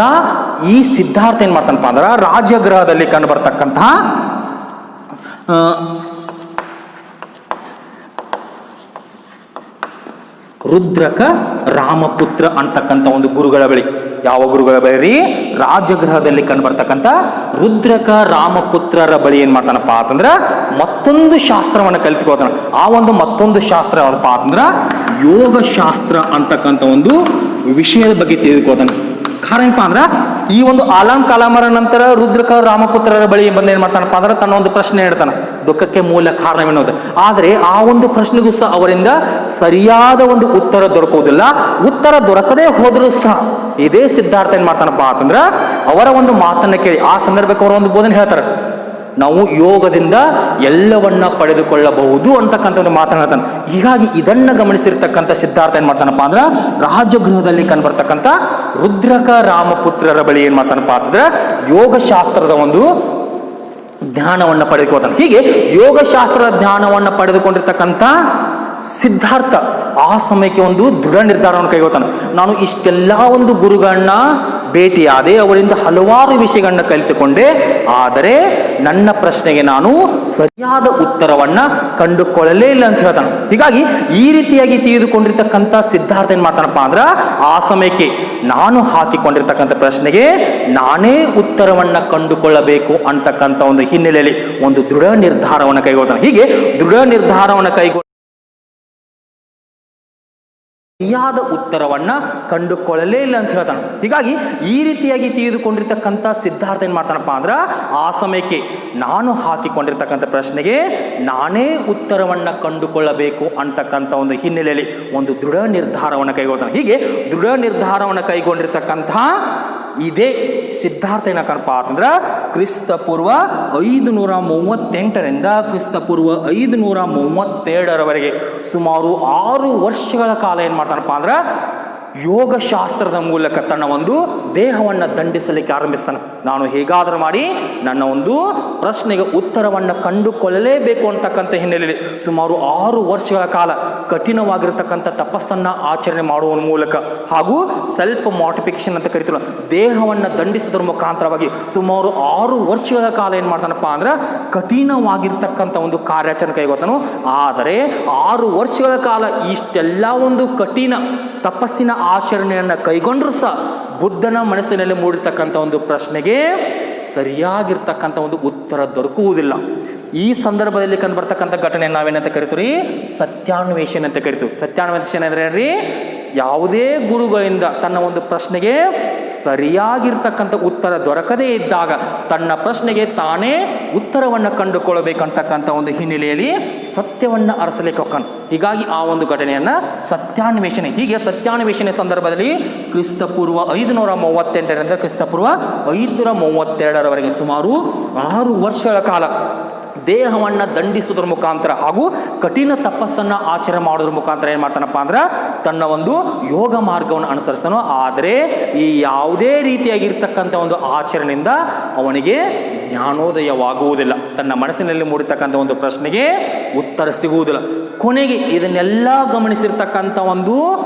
ಈ ಸಿದ್ಧಾರ್ಥ ಏನ್ ಮಾಡ್ತಾನಪ್ಪ ಅಂದ್ರ ರಾಜಗೃಹದಲ್ಲಿ ಕಂಡು ಬರ್ತಕ್ಕಂಥ ರುದ್ರಕ ರಾಮಪುತ್ರ ಅಂತಕ್ಕಂಥ ಒಂದು ಗುರುಗಳ ಬಳಿ. ಯಾವ ಗುರುಗಳ ಬಳಿ ರೀ? ರಾಜಗೃಹದಲ್ಲಿ ಕಂಡು ಬರ್ತಕ್ಕಂಥ ರುದ್ರಕ ರಾಮಪುತ್ರರ ಬಳಿ ಏನ್ ಮಾಡ್ತಾನಪ್ಪ ಅಂತಂದ್ರ ಮತ್ತೊಂದು ಶಾಸ್ತ್ರವನ್ನ ಕಲಿತುಕೊಳ್ತಾನೆ. ಆ ಒಂದು ಮತ್ತೊಂದು ಶಾಸ್ತ್ರ ಯಾವ್ದಪ್ಪ ಅಂತಂದ್ರ ಯೋಗ ಶಾಸ್ತ್ರ ಅಂತಕ್ಕಂಥ ಒಂದು ವಿಷಯದ ಬಗ್ಗೆ ತಿಳಿದುಕೊಳ್ತಾನೆ. ಕಾರಣ ಏನಪ್ಪಾ ಅಂದ್ರ ಈ ಒಂದು ಆಲಾಂ ಕಾಲಾಮರ ನಂತರ ರುದ್ರಕ ರಾಮಪುತ್ರರ ಬಳಿ ಬಂದು ಏನ್ ಮಾಡ್ತಾನಪ್ಪ ಅಂದ್ರೆ ತನ್ನ ಒಂದು ಪ್ರಶ್ನೆ ಹೇಳ್ತಾನೆ, ದುಃಖಕ್ಕೆ ಮೂಲ ಕಾರಣವೇನೋದು. ಆದರೆ ಆ ಒಂದು ಪ್ರಶ್ನೆಗೂ ಸಹ ಅವರಿಂದ ಸರಿಯಾದ ಒಂದು ಉತ್ತರ ದೊರಕುವುದಿಲ್ಲ. ಉತ್ತರ ದೊರಕದೇ ಹೋದ್ರೂ ಸಹ ಇದೇ ಸಿದ್ಧಾರ್ಥ ಏನ್ ಮಾಡ್ತಾನಪ್ಪ ಅಂತಂದ್ರ ಅವರ ಒಂದು ಮಾತನ್ನ ಕೇಳಿ ಆ ಸಂದರ್ಭಕ್ಕೆ ಅವರ ಒಂದು ಬೋಧನೆ ಹೇಳ್ತಾರೆ. ನಾವು ಯೋಗದಿಂದ ಎಲ್ಲವನ್ನ ಪಡೆದುಕೊಳ್ಳಬಹುದು ಅಂತಕ್ಕಂಥ ಒಂದು ಮಾತನಾಡ್ತಾನೆ. ಹೀಗಾಗಿ ಇದನ್ನ ಗಮನಿಸಿರ್ತಕ್ಕಂಥ ಸಿದ್ಧಾರ್ಥ ಏನ್ ಮಾಡ್ತಾನಪ್ಪ ಅಂದ್ರೆ ರಾಜಗೃಹದಲ್ಲಿ ಕಂಡುಬರ್ತಕ್ಕಂಥ ರುದ್ರಕ ರಾಮಪುತ್ರರ ಬಳಿ ಏನ್ ಮಾಡ್ತಾನಪ್ಪ ಅಂತಂದ್ರೆ ಯೋಗಶಾಸ್ತ್ರದ ಒಂದು ಜ್ಞಾನವನ್ನು ಪಡೆದುಕೊಳ್ತಾನೆ. ಹೀಗೆ ಯೋಗಶಾಸ್ತ್ರದ ಜ್ಞಾನವನ್ನು ಪಡೆದುಕೊಂಡಿರ್ತಕ್ಕಂಥ ಸಿದ್ಧಾರ್ಥ ಆ ಸಮಯಕ್ಕೆ ಒಂದು ದೃಢ ನಿರ್ಧಾರವನ್ನು ಕೈಗೊಳ್ತಾನೆ. ನಾನು ಇಷ್ಟೆಲ್ಲ ಒಂದು ಗುರುಗಳನ್ನ ಭೇಟಿಯಾದೆ, ಅವರಿಂದ ಹಲವಾರು ವಿಷಯಗಳನ್ನ ಕಲಿತುಕೊಂಡೆ, ಆದರೆ ನನ್ನ ಪ್ರಶ್ನೆಗೆ ನಾನು ಸರಿಯಾದ ಉತ್ತರವನ್ನ ಕಂಡುಕೊಳ್ಳಲೇ ಇಲ್ಲ ಅಂತ ಹೇಳ್ತಾನೆ. ಹೀಗಾಗಿ ಈ ರೀತಿಯಾಗಿ ತಿಳಿದುಕೊಂಡಿರ್ತಕ್ಕಂಥ ಸಿದ್ಧಾರ್ಥ ಏನ್ ಮಾಡ್ತಾನಪ್ಪ ಅಂದ್ರ ಆ ಸಮಯಕ್ಕೆ ನಾನು ಹಾಕಿಕೊಂಡಿರ್ತಕ್ಕಂಥ ಪ್ರಶ್ನೆಗೆ ನಾನೇ ಉತ್ತರವನ್ನ ಕಂಡುಕೊಳ್ಳಬೇಕು ಅಂತಕ್ಕಂಥ ಒಂದು ಹಿನ್ನೆಲೆಯಲ್ಲಿ ಒಂದು ದೃಢ ನಿರ್ಧಾರವನ್ನು ಕೈಗೊಳ್ತಾನೆ. ಹೀಗೆ ದೃಢ ನಿರ್ಧಾರವನ್ನು ಕೈಗೊಳ್ಳ ಸರಿಯಾದ ಉತ್ತರವನ್ನ ಕಂಡುಕೊಳ್ಳಲೇ ಇಲ್ಲ ಅಂತ ಹೇಳ್ತಾನೆ. ಹೀಗಾಗಿ ಈ ರೀತಿಯಾಗಿ ತಿಳಿದುಕೊಂಡಿರ್ತಕ್ಕಂಥ ಸಿದ್ಧಾರ್ಥ ಏನ್ ಮಾಡ್ತಾನಪ್ಪ ಅಂದ್ರ ಆ ಸಮಯಕ್ಕೆ ನಾನು ಹಾಕಿಕೊಂಡಿರ್ತಕ್ಕಂಥ ಪ್ರಶ್ನೆಗೆ ನಾನೇ ಉತ್ತರವನ್ನ ಕಂಡುಕೊಳ್ಳಬೇಕು ಅಂತಕ್ಕಂಥ ಒಂದು ಹಿನ್ನೆಲೆಯಲ್ಲಿ ಒಂದು ದೃಢ ನಿರ್ಧಾರವನ್ನು ಕೈಗೊಳ್ತಾನೆ. ಹೀಗೆ ದೃಢ ನಿರ್ಧಾರವನ್ನು ಕೈಗೊಂಡಿರ್ತಕ್ಕಂಥ ಇದೇ ಸಿದ್ಧಾರ್ಥ ಏನಕ್ಕಪ್ಪ ಅಂತಂದ್ರೆ ಕ್ರಿಸ್ತಪೂರ್ವ 538ರಿಂದ ಕ್ರಿಸ್ತಪೂರ್ವ 532ರವರೆಗೆ ಸುಮಾರು 6 ವರ್ಷಗಳ ಕಾಲ ಏನ್ ಮಾಡ್ತಾನಪ್ಪ ಅಂದ್ರೆ ಯೋಗಶಾಸ್ತ್ರದ ಮೂಲಕ ತನ್ನ ಒಂದು ದೇಹವನ್ನು ದಂಡಿಸಲಿಕ್ಕೆ ಆರಂಭಿಸ್ತಾನೆ. ನಾನು ಹೇಗಾದರೂ ಮಾಡಿ ನನ್ನ ಒಂದು ಪ್ರಶ್ನೆಗೆ ಉತ್ತರವನ್ನು ಕಂಡುಕೊಳ್ಳಲೇಬೇಕು ಅಂತಕ್ಕಂಥ ಹಿನ್ನೆಲೆಯಲ್ಲಿ ಸುಮಾರು 6 ವರ್ಷಗಳ ಕಾಲ ಕಠಿಣವಾಗಿರತಕ್ಕಂಥ ತಪಸ್ಸನ್ನು ಆಚರಣೆ ಮಾಡುವ ಮೂಲಕ ಹಾಗೂ ಸೆಲ್ಫ್ ಮಾರ್ಟಿಫಿಕೇಶನ್ ಅಂತ ಕರಿತೀವಿ, ದೇಹವನ್ನು ದಂಡಿಸೋದ್ರ ಮುಖಾಂತರವಾಗಿ ಸುಮಾರು 6 ವರ್ಷಗಳ ಕಾಲ ಏನು ಮಾಡ್ತಾನಪ್ಪ ಅಂದ್ರೆ ಕಠಿಣವಾಗಿರ್ತಕ್ಕಂಥ ಒಂದು ಕಾರ್ಯಾಚರಣೆ ಕೈಗೊಳ್ತಾನು. ಆದರೆ 6 ವರ್ಷಗಳ ಕಾಲ ಇಷ್ಟೆಲ್ಲ ಒಂದು ಕಠಿಣ ತಪಸ್ಸಿನ ಆಚರಣೆಯನ್ನು ಕೈಗೊಂಡ್ರೂ ಸಹ ಬುದ್ಧನ ಮನಸ್ಸಿನಲ್ಲಿ ಮೂಡಿರ್ತಕ್ಕಂಥ ಒಂದು ಪ್ರಶ್ನೆಗೆ ಸರಿಯಾಗಿರ್ತಕ್ಕಂಥ ಒಂದು ಉತ್ತರ ದೊರಕುವುದಿಲ್ಲ. ಈ ಸಂದರ್ಭದಲ್ಲಿ ಕಂಡುಬರ್ತಕ್ಕಂಥ ಘಟನೆ ನಾವೇನಂತ ಕರಿತೀವಿ, ಸತ್ಯಾನ್ವೇಷಣೆ ಅಂತ ಕರಿತೀವಿ. ಸತ್ಯಾನ್ವೇಷಣೆ ಅಂದ್ರೆ ಏನ್ರಿ, ಯಾವುದೇ ಗುರುಗಳಿಂದ ತನ್ನ ಒಂದು ಪ್ರಶ್ನೆಗೆ ಸರಿಯಾಗಿರ್ತಕ್ಕಂಥ ಉತ್ತರ ದೊರಕದೇ ಇದ್ದಾಗ ತನ್ನ ಪ್ರಶ್ನೆಗೆ ತಾನೇ ಉತ್ತರವನ್ನು ಕಂಡುಕೊಳ್ಳಬೇಕಂತಕ್ಕಂಥ ಒಂದು ಹಿನ್ನೆಲೆಯಲ್ಲಿ ಸತ್ಯವನ್ನು ಅರಸಲಿಕ್ಕೆ ಹೋಗ್ತಾನೆ. ಹೀಗಾಗಿ ಆ ಒಂದು ಘಟನೆಯನ್ನ ಸತ್ಯಾನ್ವೇಷಣೆ. ಹೀಗೆ ಸತ್ಯಾನ್ವೇಷಣೆ ಸಂದರ್ಭದಲ್ಲಿ ಕ್ರಿಸ್ತಪೂರ್ವ 538ರಿಂದ ಕ್ರಿಸ್ತಪೂರ್ವ 532ರವರೆಗೆ ಸುಮಾರು 6 ವರ್ಷಗಳ ಕಾಲ ದೇಹವನ್ನು ದಂಡಿಸುವುದರ ಮುಖಾಂತರ ಹಾಗೂ ಕಠಿಣ ತಪಸ್ಸನ್ನು ಆಚರಣೆ ಮಾಡೋದ್ರ ಮುಖಾಂತರ ಏನು ಮಾಡ್ತಾನಪ್ಪ ಅಂದ್ರೆ ತನ್ನ ಒಂದು ಯೋಗ ಮಾರ್ಗವನ್ನು ಅನುಸರಿಸ್ತಾನೋ. ಆದರೆ ಈ ಯಾವುದೇ ರೀತಿಯಾಗಿರ್ತಕ್ಕಂಥ ಒಂದು ಆಚರಣೆಯಿಂದ ಅವನಿಗೆ ಜ್ಞಾನೋದಯವಾಗುವುದಿಲ್ಲ, ತನ್ನ ಮನಸ್ಸಿನಲ್ಲಿ ಮೂಡಿರ್ತಕ್ಕಂಥ ಒಂದು ಪ್ರಶ್ನೆಗೆ ಉತ್ತರ ಸಿಗುವುದಿಲ್ಲ. ಕೊನೆಗೆ ಇದನ್ನೆಲ್ಲ ಗಮನಿಸಿರ್ತಕ್ಕಂಥ ಒಂದು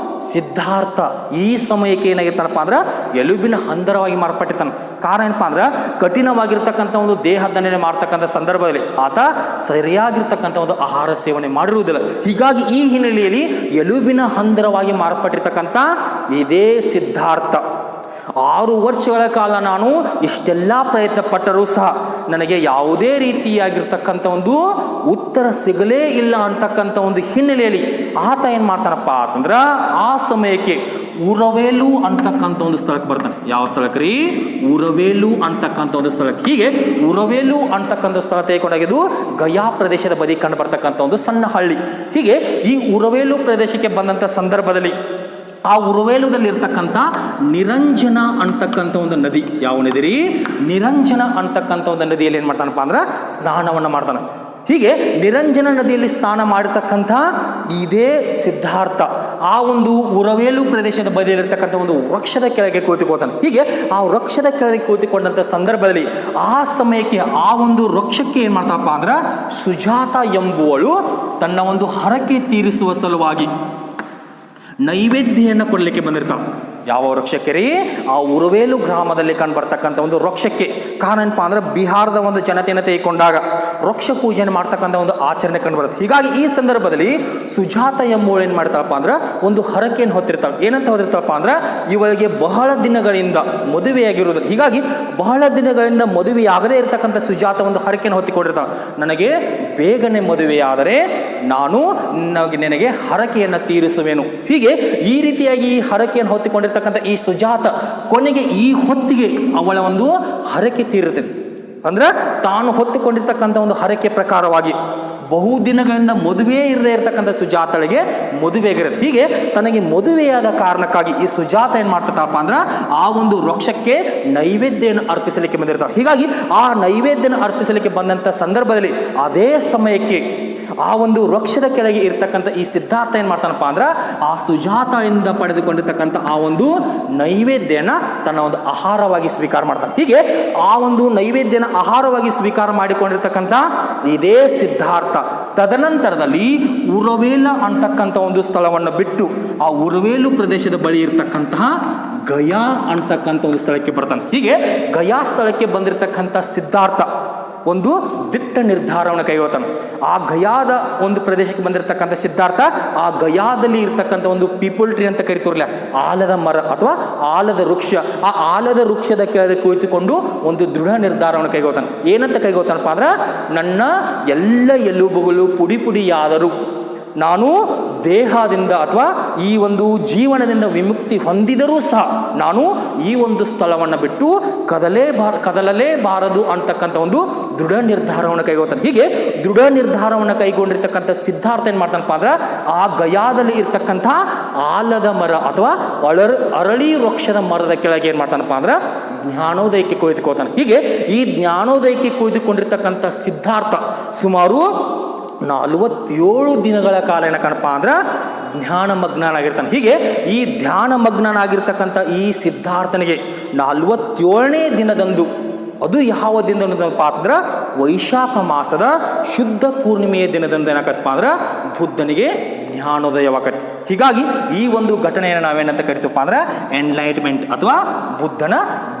ಸಿದ್ಧಾರ್ಥ ಈ ಸಮಯಕ್ಕೆ ಏನಾಗಿರ್ತಾನಪ್ಪ ಅಂದ್ರೆ ಎಲುಬಿನ ಹಂದರವಾಗಿ ಮಾರ್ಪಟ್ಟಿರ್ತಾನೆ. ಕಾರಣ ಏನಪ್ಪ ಅಂದ್ರೆ ಕಠಿಣವಾಗಿರ್ತಕ್ಕಂಥ ಒಂದು ದೇಹ ದಂಡನೆ ಮಾಡ್ತಕ್ಕಂಥ ಸಂದರ್ಭದಲ್ಲಿ ಆತ ಸರಿಯಾಗಿರ್ತಕ್ಕಂಥ ಒಂದು ಆಹಾರ ಸೇವನೆ ಮಾಡಿರುವುದಿಲ್ಲ. ಹೀಗಾಗಿ ಈ ಹಿನ್ನೆಲೆಯಲ್ಲಿ ಎಲುಬಿನ ಹಂದರವಾಗಿ ಮಾರ್ಪಟ್ಟಿರ್ತಕ್ಕಂಥ ಇದೇ ಸಿದ್ಧಾರ್ಥ 6 ವರ್ಷಗಳ ಕಾಲ ನಾನು ಇಷ್ಟೆಲ್ಲ ಪ್ರಯತ್ನ ಪಟ್ಟರೂ ಸಹ ನನಗೆ ಯಾವುದೇ ರೀತಿಯಾಗಿರ್ತಕ್ಕಂಥ ಒಂದು ಉತ್ತರ ಸಿಗಲೇ ಇಲ್ಲ ಅಂತಕ್ಕಂಥ ಒಂದು ಹಿನ್ನೆಲೆಯಲ್ಲಿ ಆತ ಏನು ಮಾಡ್ತಾನಪ್ಪ ಅಂತಂದ್ರೆ ಆ ಸಮಯಕ್ಕೆ ಉರವೇಲು ಅಂತಕ್ಕಂಥ ಒಂದು ಸ್ಥಳಕ್ಕೆ ಬರ್ತಾನೆ. ಯಾವ ಸ್ಥಳಕ್ಕೆ ರೀ? ಉರವೇಲು ಅಂತಕ್ಕಂಥ ಒಂದು ಸ್ಥಳಕ್ಕೆ. ಹೀಗೆ ಉರವೇಲು ಅಂತಕ್ಕಂಥ ಸ್ಥಳ ತೆಗೆದುಕೊಂಡಾಗಿದ್ದು ಗಯಾ ಪ್ರದೇಶದ ಬದಿ ಕಂಡು ಬರ್ತಕ್ಕಂಥ ಒಂದು ಸಣ್ಣ ಹಳ್ಳಿ. ಹೀಗೆ ಈ ಉರವೇಲು ಪ್ರದೇಶಕ್ಕೆ ಬಂದಂಥ ಸಂದರ್ಭದಲ್ಲಿ ಆ ಉರವೇಲುದಲ್ಲಿ ಇರ್ತಕ್ಕಂಥ ನಿರಂಜನ ಅಂತಕ್ಕಂಥ ಒಂದು ನದಿ, ಯಾವ ನದಿ ರೀ? ನಿರಂಜನ ಅಂತಕ್ಕಂಥ ಒಂದು ನದಿಯಲ್ಲಿ ಏನು ಮಾಡ್ತಾನಪ್ಪ ಅಂದ್ರೆ ಸ್ನಾನವನ್ನು ಮಾಡ್ತಾನೆ. ಹೀಗೆ ನಿರಂಜನ ನದಿಯಲ್ಲಿ ಸ್ನಾನ ಮಾಡಿರ್ತಕ್ಕಂಥ ಇದೇ ಸಿದ್ಧಾರ್ಥ ಆ ಒಂದು ಉರವೇಲು ಪ್ರದೇಶದ ಬದಿಯಲ್ಲಿರ್ತಕ್ಕಂಥ ಒಂದು ವೃಕ್ಷದ ಕೆಳಗೆ ಕುಳಿತುಕೊಳ್ತಾನೆ. ಹೀಗೆ ಆ ವೃಕ್ಷದ ಕೆಳಗೆ ಕುಳಿತುಕೊಂಡಂಥ ಸಂದರ್ಭದಲ್ಲಿ ಆ ಸಮಯಕ್ಕೆ ಆ ಒಂದು ವೃಕ್ಷಕ್ಕೆ ಏನು ಮಾಡ್ತಾನಪ್ಪ ಅಂದ್ರೆ ಸುಜಾತ ಎಂಬುವಳು ತನ್ನ ಒಂದು ಹರಕೆ ತೀರಿಸುವ ಸಲುವಾಗಿ ನೈವೇದ್ಯವನ್ನು ಕೊಡಲಿಕ್ಕೆ ಬಂದಿರ್ತಾಳೆ. ಯಾವ ವೃಕ್ಷಕ್ಕೆ ರೀ? ಆ ಉರವೇಲು ಗ್ರಾಮದಲ್ಲಿ ಕಂಡು ಬರ್ತಕ್ಕಂಥ ಒಂದು ವೃಕ್ಷಕ್ಕೆ. ಕಾರಣ ಏನಪ್ಪ ಅಂದ್ರೆ ಬಿಹಾರದ ಒಂದು ಜನತೆಯನ್ನು ತೆಗೆದುಕೊಂಡಾಗ ವೃಕ್ಷ ಪೂಜೆಯನ್ನು ಮಾಡ್ತಕ್ಕಂಥ ಒಂದು ಆಚರಣೆ ಕಂಡು ಬರುತ್ತೆ. ಹೀಗಾಗಿ ಈ ಸಂದರ್ಭದಲ್ಲಿ ಸುಜಾತ ಎಂಬುವಳು ಏನು ಮಾಡ್ತಾಳಪ್ಪ ಅಂದ್ರೆ ಒಂದು ಹರಕೆಯನ್ನು ಹೊತ್ತಿರ್ತಾಳೆ. ಏನಂತ ಹೊತ್ತಿರ್ತಾಳಪ್ಪ ಅಂದ್ರೆ ಇವಳಿಗೆ ಬಹಳ ದಿನಗಳಿಂದ ಮದುವೆಯಾಗಿರುವುದು. ಹೀಗಾಗಿ ಬಹಳ ದಿನಗಳಿಂದ ಮದುವೆಯಾಗದೇ ಇರತಕ್ಕಂಥ ಸುಜಾತ ಒಂದು ಹರಕೆಯನ್ನು ಹೊತ್ತಿಕೊಂಡಿರ್ತಾಳೆ. ನನಗೆ ಬೇಗನೆ ಮದುವೆಯಾದರೆ ನಾನು ನಿನಗೆ ಹರಕೆಯನ್ನು ತೀರಿಸುವೆನು. ಹೀಗೆ ಈ ರೀತಿಯಾಗಿ ಈ ಹರಕೆಯನ್ನು ಹೊತ್ತಿಕೊಂಡಿರ್ತ ಈ ಸುಜಾತ ಕೊನೆಗೆ ಈ ಹೊತ್ತಿಗೆ ಅವಳ ಒಂದು ಹರಕೆ ತೀರುತ್ತದೆ. ಅಂದ್ರೆ ತಾನು ಹೊತ್ತುಕೊಂಡಿರ್ತಕ್ಕಂಥ ಒಂದು ಹರಕೆ ಪ್ರಕಾರವಾಗಿ ಬಹುದಿನಗಳಿಂದ ಮದುವೆ ಇರದೇ ಇರತಕ್ಕಂಥ ಸುಜಾತಳಿಗೆ ಮದುವೆ ಆಗಿರುತ್ತೆ. ಹೀಗೆ ತನಗೆ ಮದುವೆಯಾದ ಕಾರಣಕ್ಕಾಗಿ ಈ ಸುಜಾತ ಏನ್ ಮಾಡ್ತಪ್ಪ ಅಂದ್ರೆ ಆ ಒಂದು ವೃಕ್ಷಕ್ಕೆ ನೈವೇದ್ಯವನ್ನು ಅರ್ಪಿಸಲಿಕ್ಕೆ ಬಂದಿರ್ತಾರೆ. ಹೀಗಾಗಿ ಆ ನೈವೇದ್ಯನ ಅರ್ಪಿಸಲಿಕ್ಕೆ ಬಂದಂತ ಸಂದರ್ಭದಲ್ಲಿ ಅದೇ ಸಮಯಕ್ಕೆ ಆ ಒಂದು ವೃಕ್ಷದ ಕೆಳಗೆ ಇರ್ತಕ್ಕಂಥ ಈ ಸಿದ್ಧಾರ್ಥ ಏನ್ ಮಾಡ್ತಾನಪ್ಪ ಅಂದ್ರೆ ಆ ಸುಜಾತಳಿಂದ ಪಡೆದುಕೊಂಡಿರ್ತಕ್ಕಂಥ ಆ ಒಂದು ನೈವೇದ್ಯನ ತನ್ನ ಒಂದು ಆಹಾರವಾಗಿ ಸ್ವೀಕಾರ ಮಾಡ್ತಾನೆ. ಹೀಗೆ ಆ ಒಂದು ನೈವೇದ್ಯನ ಆಹಾರವಾಗಿ ಸ್ವೀಕಾರ ಮಾಡಿಕೊಂಡಿರ್ತಕ್ಕಂಥ ಇದೇ ಸಿದ್ಧಾರ್ಥ ತದನಂತರದಲ್ಲಿ ಉರವೇಲ ಅಂತಕ್ಕಂಥ ಒಂದು ಸ್ಥಳವನ್ನು ಬಿಟ್ಟು ಆ ಉರವೇಲು ಪ್ರದೇಶದ ಬಳಿ ಇರತಕ್ಕಂತಹ ಗಯಾ ಅಂತಕ್ಕಂಥ ಒಂದು ಸ್ಥಳಕ್ಕೆ ಬರ್ತಾನೆ. ಹೀಗೆ ಗಯಾ ಸ್ಥಳಕ್ಕೆ ಬಂದಿರತಕ್ಕಂಥ ಸಿದ್ಧಾರ್ಥ ಒಂದು ದಿಟ್ಟ ನಿರ್ಧಾರವನ್ನು ಕೈಗೊಳ್ತಾನೆ. ಆ ಗಯಾದ ಒಂದು ಪ್ರದೇಶಕ್ಕೆ ಬಂದಿರತಕ್ಕಂಥ ಸಿದ್ಧಾರ್ಥ ಆ ಗಯಾದಲ್ಲಿ ಇರ್ತಕ್ಕಂಥ ಒಂದು ಪೀಪಲ್ ಟ್ರೀ ಅಂತ ಕರಿತಿರಲಿಲ್ಲ, ಆಲದ ಮರ ಅಥವಾ ಆಲದ ವೃಕ್ಷ, ಆ ಆಲದ ವೃಕ್ಷದ ಕೆಳಗೆ ಕುಳಿತುಕೊಂಡು ಒಂದು ದೃಢ ನಿರ್ಧಾರವನ್ನು ಕೈಗೊಳ್ತಾನೆ. ಏನಂತ ಕೈಗೊಳ್ತಾನಪ್ಪ ಅಂದ್ರೆ ನನ್ನ ಎಲ್ಲ ಎಲುಬುಗಳು ಪುಡಿ ಪುಡಿಯಾದರೂ ನಾನು ದೇಹದಿಂದ ಅಥವಾ ಈ ಒಂದು ಜೀವನದಿಂದ ವಿಮುಕ್ತಿ ಹೊಂದಿದರೂ ಸಹ ನಾನು ಈ ಒಂದು ಸ್ಥಳವನ್ನು ಬಿಟ್ಟು ಕದಲಲೇಬಾರದು ಅಂತಕ್ಕಂಥ ಒಂದು ದೃಢ ನಿರ್ಧಾರವನ್ನು ಕೈಗೊಳ್ತಾನೆ. ಹೀಗೆ ದೃಢ ನಿರ್ಧಾರವನ್ನು ಕೈಗೊಂಡಿರ್ತಕ್ಕಂಥ ಸಿದ್ಧಾರ್ಥ ಏನ್ ಮಾಡ್ತಾನಪ್ಪ ಅಂದ್ರೆ ಆ ಗಯಾದಲ್ಲಿ ಇರ್ತಕ್ಕಂಥ ಆಲದ ಮರ ಅಥವಾ ಅರಳಿ ವೃಕ್ಷದ ಮರದ ಕೆಳಗೆ ಏನ್ ಮಾಡ್ತಾನಪ್ಪ ಅಂದ್ರೆ ಜ್ಞಾನೋದಯಕ್ಕೆ ಕುಳಿತುಕೊಳ್ತಾನೆ. ಹೀಗೆ ಈ ಜ್ಞಾನೋದಯಕ್ಕೆ ಕುಳಿತುಕೊಂಡಿರ್ತಕ್ಕಂಥ ಸಿದ್ಧಾರ್ಥ ಸುಮಾರು 47 ದಿನಗಳ ಕಾಲ ಏನಕ್ಕನಪ್ಪ ಅಂದ್ರೆ ಧ್ಯಾನ ಮಗ್ನನಾಗಿರ್ತಾನೆ. ಹೀಗೆ ಈ ಧ್ಯಾನ ಮಗ್ನನಾಗಿರ್ತಕ್ಕಂಥ ಈ ಸಿದ್ಧಾರ್ಥನಿಗೆ 47ನೇ ದಿನದಂದು, ಅದು ಯಾವ ದಿನದಂದಪ್ಪ ಅಂದ್ರೆ ವೈಶಾಖ ಮಾಸದ ಶುದ್ಧ ಪೂರ್ಣಿಮೆಯ ದಿನದಂದು ಏನಾಗತ್ತಪ್ಪ ಅಂದ್ರೆ ಬುದ್ಧನಿಗೆ ಜ್ಞಾನೋದಯವಾಗತ್ತೆ. ಹೀಗಾಗಿ ಈ ಒಂದು ಘಟನೆಯನ್ನು ನಾವೇನಂತ ಕರಿತೀವಪ್ಪ ಅಂದ್ರೆ ಎನ್ಲೈಟ್ಮೆಂಟ್ ಅಥವಾ ಬುದ್ಧನ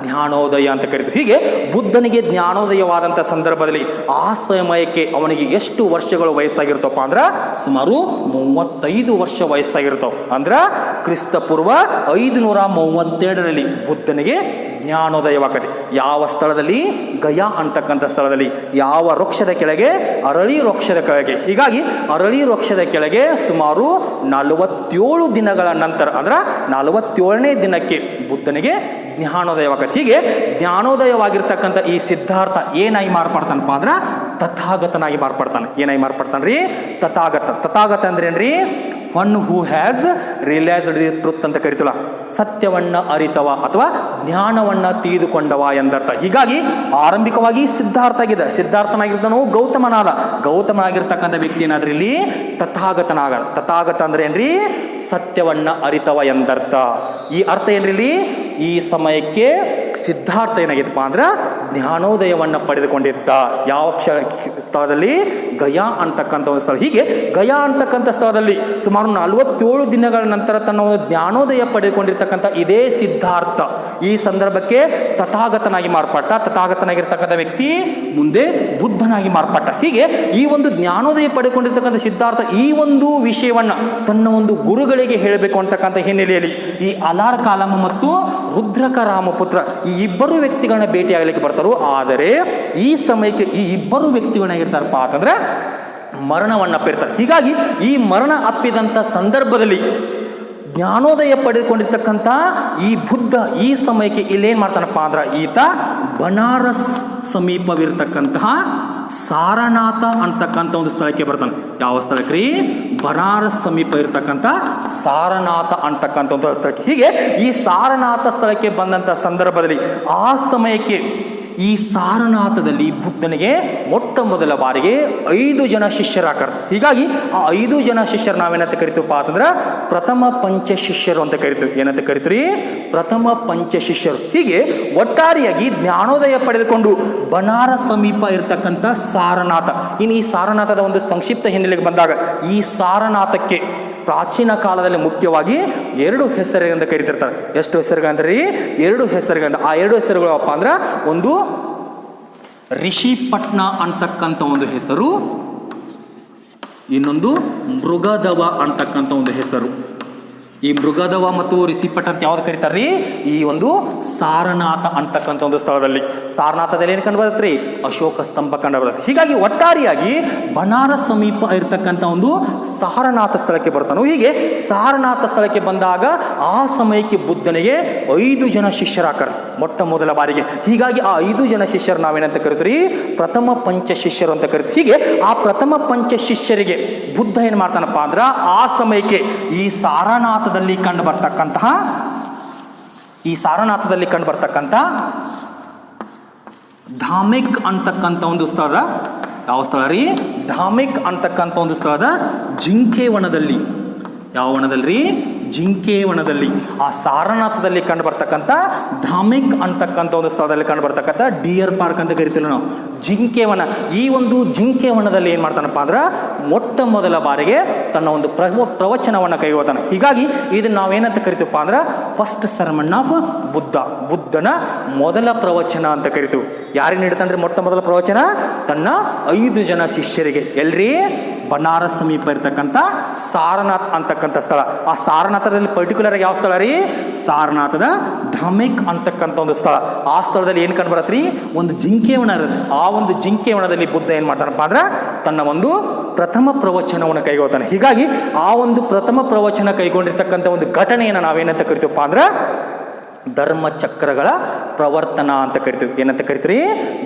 ಜ್ಞಾನೋದಯ ಅಂತ ಕರಿತೀವಿ. ಹೀಗೆ ಬುದ್ಧನಿಗೆ ಜ್ಞಾನೋದಯವಾದಂಥ ಸಂದರ್ಭದಲ್ಲಿ ಆ ಸಮಯಕ್ಕೆ ಅವನಿಗೆ ಎಷ್ಟು ವರ್ಷಗಳು ವಯಸ್ಸಾಗಿರ್ತವಪ್ಪ ಅಂದ್ರೆ ಸುಮಾರು 35 ವರ್ಷ ವಯಸ್ಸಾಗಿರ್ತಾವ. ಅಂದ್ರೆ ಕ್ರಿಸ್ತ ಪೂರ್ವ 532ರಲ್ಲಿ ಬುದ್ಧನಿಗೆ ಜ್ಞಾನೋದಯವಾಗತ್ತೆ. ಯಾವ ಸ್ಥಳದಲ್ಲಿ? ಗಯಾ ಅಂತಕ್ಕಂಥ ಸ್ಥಳದಲ್ಲಿ. ಯಾವ ವೃಕ್ಷದ ಕೆಳಗೆ? ಅರಳಿ ವೃಕ್ಷದ ಕೆಳಗೆ. ಹೀಗಾಗಿ ಅರಳಿ ವೃಕ್ಷದ ಕೆಳಗೆ ಸುಮಾರು 47 ದಿನಗಳ ನಂತರ ಅಂದ್ರೆ 47ನೇ ದಿನಕ್ಕೆ ಬುದ್ಧನಿಗೆ ಜ್ಞಾನೋದಯವಾಗತ್ತೆ. ಹೀಗೆ ಜ್ಞಾನೋದಯವಾಗಿರ್ತಕ್ಕಂಥ ಈ ಸಿದ್ಧಾರ್ಥ ಏನಾಗಿ ಮಾರ್ಪಡ್ತಾನಪ್ಪ ಅಂದ್ರೆ ತಥಾಗತನಾಗಿ ಮಾರ್ಪಡ್ತಾನೆ. ಏನಾಗಿ ಮಾರ್ಪಡ್ತಾನ್ರಿ? ತಥಾಗತ. ತಥಾಗತ ಅಂದ್ರೆ ಏನ್ರಿ? One who has realised the truth ಅಂತ ಕರಿತಲ್ಲ, ಸತ್ಯವನ್ನ ಅರಿತವ ಅಥವಾ ಜ್ಞಾನವನ್ನ ತಿಳಿದುಕೊಂಡವ ಎಂದರ್ಥ. ಹೀಗಾಗಿ ಆರಂಭಿಕವಾಗಿ ಸಿದ್ಧಾರ್ಥ ಆಗಿದೆ, ಸಿದ್ಧಾರ್ಥನಾಗಿರ್ತಾನೋ ಗೌತಮನಾಗಿರ್ತಕ್ಕಂಥ ವ್ಯಕ್ತಿ ಏನಾದ್ರೂ ಇಲ್ಲಿ ತಥಾಗತನಾಗ. ತಥಾಗತ ಅಂದ್ರೆ ಏನ್ರಿ? ಸತ್ಯವನ್ನ ಅರಿತವ ಎಂದರ್ಥ. ಈ ಅರ್ಥ ಏನ್ರಿ ಇಲ್ಲಿ? ಈ ಸಮಯಕ್ಕೆ ಸಿದ್ಧಾರ್ಥ ಏನಾಗಿತ್ತಪ್ಪ ಅಂದ್ರೆ ಜ್ಞಾನೋದಯವನ್ನ ಪಡೆದುಕೊಂಡಿದ್ದ. ಯಾವ ಸ್ಥಳದಲ್ಲಿ? ಗಯಾ ಅಂತಕ್ಕಂಥ ಒಂದು ಸ್ಥಳ. ಹೀಗೆ ಗಯಾ ಅಂತಕ್ಕಂಥ ಸ್ಥಳದಲ್ಲಿ ಸುಮಾರು 47 ದಿನಗಳ ನಂತರ ತನ್ನ ಜ್ಞಾನೋದಯ ಪಡೆದುಕೊಂಡಿರ್ತಕ್ಕಂಥ ಇದೇ ಸಿದ್ಧಾರ್ಥ ಈ ಸಂದರ್ಭಕ್ಕೆ ತಥಾಗತನಾಗಿ ಮಾರ್ಪಟ್ಟ. ತಥಾಗತನಾಗಿರ್ತಕ್ಕಂಥ ವ್ಯಕ್ತಿ ಮುಂದೆ ಬುದ್ಧನಾಗಿ ಮಾರ್ಪಟ್ಟ. ಹೀಗೆ ಈ ಒಂದು ಜ್ಞಾನೋದಯ ಪಡೆದುಕೊಂಡಿರ್ತಕ್ಕಂಥ ಸಿದ್ಧಾರ್ಥ ಈ ಒಂದು ವಿಷಯವನ್ನ ತನ್ನ ಒಂದು ಗುರುಗಳಿಗೆ ಹೇಳಬೇಕು ಅಂತಕ್ಕಂಥ ಹಿನ್ನೆಲೆಯಲ್ಲಿ ಈ ಅಲಾರ್ ಕಾಲಮ ಮತ್ತು ರುದ್ರಕ ರಾಮಪುತ್ರ ಈ ಇಬ್ಬರು ವ್ಯಕ್ತಿಗಳನ್ನ ಭೇಟಿಯಾಗಲಿಕ್ಕೆ ಬರ್ತಾರೋ. ಆದರೆ ಈ ಸಮಯಕ್ಕೆ ಈ ಇಬ್ಬರು ವ್ಯಕ್ತಿಗಳಾಗಿರ್ತಾರಪ್ಪ ಅಂತಂದ್ರೆ ಮರಣವನ್ನು ಅಪ್ಪಿರ್ತಾರೆ. ಹೀಗಾಗಿ ಈ ಮರಣ ಅಪ್ಪಿದಂಥ ಸಂದರ್ಭದಲ್ಲಿ ಜ್ಞಾನೋದಯ ಪಡೆದುಕೊಂಡಿರ್ತಕ್ಕಂಥ ಈ ಬುದ್ಧ ಈ ಸಮಯಕ್ಕೆ ಇಲ್ಲೇನು ಮಾಡ್ತಾನಪ್ಪ ಅಂದ್ರೆ ಈತ ಬನಾರಸ್ ಸಮೀಪವಿರ್ತಕ್ಕಂತಹ ಸಾರನಾಥ ಅಂತಕ್ಕಂಥ ಒಂದು ಸ್ಥಳಕ್ಕೆ ಬರ್ತಾನೆ. ಯಾವ ಸ್ಥಳಕ್ಕೆ ರೀ? ಬನಾರಸ್ ಸಮೀಪ ಇರತಕ್ಕಂಥ ಸಾರನಾಥ ಅಂತಕ್ಕಂಥ ಒಂದು ಸ್ಥಳಕ್ಕೆ. ಹೀಗೆ ಈ ಸಾರನಾಥ ಸ್ಥಳಕ್ಕೆ ಬಂದಂಥ ಸಂದರ್ಭದಲ್ಲಿ ಆ ಸಮಯಕ್ಕೆ ಈ ಸಾರನಾಥದಲ್ಲಿ ಬುದ್ಧನಿಗೆ ಮೊಟ್ಟ ಮೊದಲ ಬಾರಿಗೆ 5 ಜನ ಶಿಷ್ಯರಾಕರು. ಹೀಗಾಗಿ ಆ 5 ಜನ ಶಿಷ್ಯರು ನಾವೇನಂತ ಕರಿತೀವಪ್ಪ ಅಂತಂದ್ರೆ ಪ್ರಥಮ ಪಂಚ ಶಿಷ್ಯರು ಅಂತ ಕರಿತೀವಿ. ಏನಂತ ಕರಿತೀರಿ? ಪ್ರಥಮ ಪಂಚ ಶಿಷ್ಯರು. ಹೀಗೆ ಒಟ್ಟಾರೆಯಾಗಿ ಜ್ಞಾನೋದಯ ಪಡೆದುಕೊಂಡು ಬನಾರಸ್ ಸಮೀಪ ಇರತಕ್ಕಂಥ ಸಾರನಾಥ. ಇನ್ನು ಈ ಸಾರನಾಥದ ಒಂದು ಸಂಕ್ಷಿಪ್ತ ಹಿನ್ನೆಲೆಗೆ ಬಂದಾಗ ಈ ಸಾರನಾಥಕ್ಕೆ ಪ್ರಾಚೀನ ಕಾಲದಲ್ಲಿ ಮುಖ್ಯವಾಗಿ 2 ಹೆಸರುಗಳಿಂದ ಕರಿತಿರ್ತಾರೆ. ಎಷ್ಟು ಹೆಸರುಗಳಂದ್ರೆ? 2 ಹೆಸರುಗಳಿಂದ. ಆ 2 ಹೆಸರುಗಳಪ್ಪ ಅಂದ್ರೆ ಒಂದು ರಿಷಿಪಟ್ನ ಅಂತಕ್ಕಂಥ ಒಂದು ಹೆಸರು, ಇನ್ನೊಂದು ಮೃಗದವ ಅಂತಕ್ಕಂಥ ಒಂದು ಹೆಸರು. ಈ ಮೃಗದವ ಮತ್ತು ರಿಷಿಪಟ್ ಅಂತ ಯಾವ್ದು ಕರೀತಾರ್ರಿ? ಈ ಒಂದು ಸಾರನಾಥ ಅಂತಕ್ಕಂಥ ಒಂದು ಸ್ಥಳದಲ್ಲಿ. ಸಾರನಾಥದಲ್ಲಿ ಏನು ಕಂಡು ಬರುತ್ತೆ? ಅಶೋಕ ಸ್ತಂಭ ಕಂಡು ಬರುತ್ತೆ. ಹೀಗಾಗಿ ಒಟ್ಟಾರೆಯಾಗಿ ಬನಾರಸ್ ಸಮೀಪ ಇರತಕ್ಕಂಥ ಒಂದು ಸಾರನಾಥ ಸ್ಥಳಕ್ಕೆ ಬರ್ತಾನೋ. ಹೀಗೆ ಸಾರನಾಥ ಸ್ಥಳಕ್ಕೆ ಬಂದಾಗ ಆ ಸಮಯಕ್ಕೆ ಬುದ್ಧನಿಗೆ 5 ಜನ ಶಿಷ್ಯರಾಕರು. ಮೊಟ್ಟ ಮೊದಲ ಬಾರಿಗೆ. ಹೀಗಾಗಿ ಆ 5 ಜನ ಶಿಷ್ಯರು ನಾವೇನಂತ ಕರಿತೀವಿ, ಪ್ರಥಮ ಪಂಚ ಶಿಷ್ಯರು ಅಂತ ಕರಿತೀವಿ. ಹೀಗೆ ಆ ಪ್ರಥಮ ಪಂಚ ಶಿಷ್ಯರಿಗೆ ಬುದ್ಧ ಏನು ಮಾಡ್ತಾನಪ್ಪ ಅಂದ್ರೆ ಆ ಸಮಯಕ್ಕೆ ಈ ಸಾರನಾಥದಲ್ಲಿ ಕಂಡು ಬರ್ತಕ್ಕಂಥ ಧಾಮಿಕ್ ಅಂತಕ್ಕಂಥ ಒಂದು ಸ್ಥಳದ, ಯಾವ ಸ್ಥಳ ರೀ, ಧಾಮಿಕ್ ಅಂತಕ್ಕಂಥ ಒಂದು ಸ್ಥಳದ ಜಿಂಕೆವನದಲ್ಲಿ, ಯಾವ ವನದಲ್ಲಿ, ಜಿಂಕೆವನದಲ್ಲಿ, ಆ ಸಾರನಾಥದಲ್ಲಿ ಕಂಡು ಬರ್ತಕ್ಕಂಥ ಧಾಮಿಕ್ ಅಂತಕ್ಕಂಥ ಒಂದು ಸ್ಥಳದಲ್ಲಿ ಕಂಡು ಬರ್ತಕ್ಕಂಥ ಡಿಯರ್ ಪಾರ್ಕ್ ಅಂತ ಕರಿತೀವಿ ನಾವು, ಜಿಂಕೆವನ. ಈ ಒಂದು ಜಿಂಕೆವನದಲ್ಲಿ ಏನು ಮಾಡ್ತಾನಪ್ಪ ಅಂದ್ರೆ ಮೊಟ್ಟ ಮೊದಲ ಬಾರಿಗೆ ತನ್ನ ಒಂದು ಪ್ರವಚನವನ್ನು ಕೈಗೊಳ್ತಾನೆ. ಹೀಗಾಗಿ ಇದನ್ನ ನಾವೇನಂತ ಕರಿತೀವಪ್ಪ ಅಂದ್ರೆ ಫಸ್ಟ್ ಸರ್ಮನ್ ಆಫ್ ಬುದ್ಧ, ಬುದ್ಧನ ಮೊದಲ ಪ್ರವಚನ ಅಂತ ಕರಿತೀವಿ. ಯಾರಿಗೆ ನೀಡ್ತಾನ್ರಿ ಮೊಟ್ಟ ಮೊದಲ ಪ್ರವಚನ? ತನ್ನ 5 ಜನ ಶಿಷ್ಯರಿಗೆ. ಎಲ್ರಿ? ಬನಾರಸ್ ಸಮೀಪ ಇರ್ತಕ್ಕಂಥ ಸಾರನಾಥ್ ಅಂತಕ್ಕಂಥ ಸ್ಥಳ. ಆ ಸಾರನಾಥದಲ್ಲಿ ಪರ್ಟಿಕ್ಯುಲರ್ ಆಗಿ ಯಾವ ಸ್ಥಳ ರೀ? ಸಾರನಾಥದ ಧಾಮಿಕ್ ಅಂತಕ್ಕಂಥ ಒಂದು ಸ್ಥಳ. ಆ ಸ್ಥಳದಲ್ಲಿ ಏನು ಕಂಡು ಬರತ್ರಿ? ಒಂದು ಜಿಂಕೆವನ ಇರುತ್ತೆ. ಆ ಒಂದು ಜಿಂಕೆವನದಲ್ಲಿ ಬುದ್ಧ ಏನು ಮಾಡ್ತಾನಪ್ಪ ಅಂದ್ರೆ ತನ್ನ ಒಂದು ಪ್ರಥಮ ಪ್ರವಚನವನ್ನು ಕೈಗೊಳ್ತಾನೆ. ಹೀಗಾಗಿ ಆ ಒಂದು ಪ್ರಥಮ ಪ್ರವಚನ ಕೈಗೊಂಡಿರ್ತಕ್ಕಂಥ ಒಂದು ಘಟನೆಯನ್ನು ನಾವೇನಂತ ಕರಿತೀವಪ್ಪ ಅಂದ್ರೆ ಧರ್ಮಚಕ್ರಗಳ ಪ್ರವರ್ತನ ಅಂತ ಕರಿತೀವಿ. ಏನಂತ ಕರಿತೀರಿ?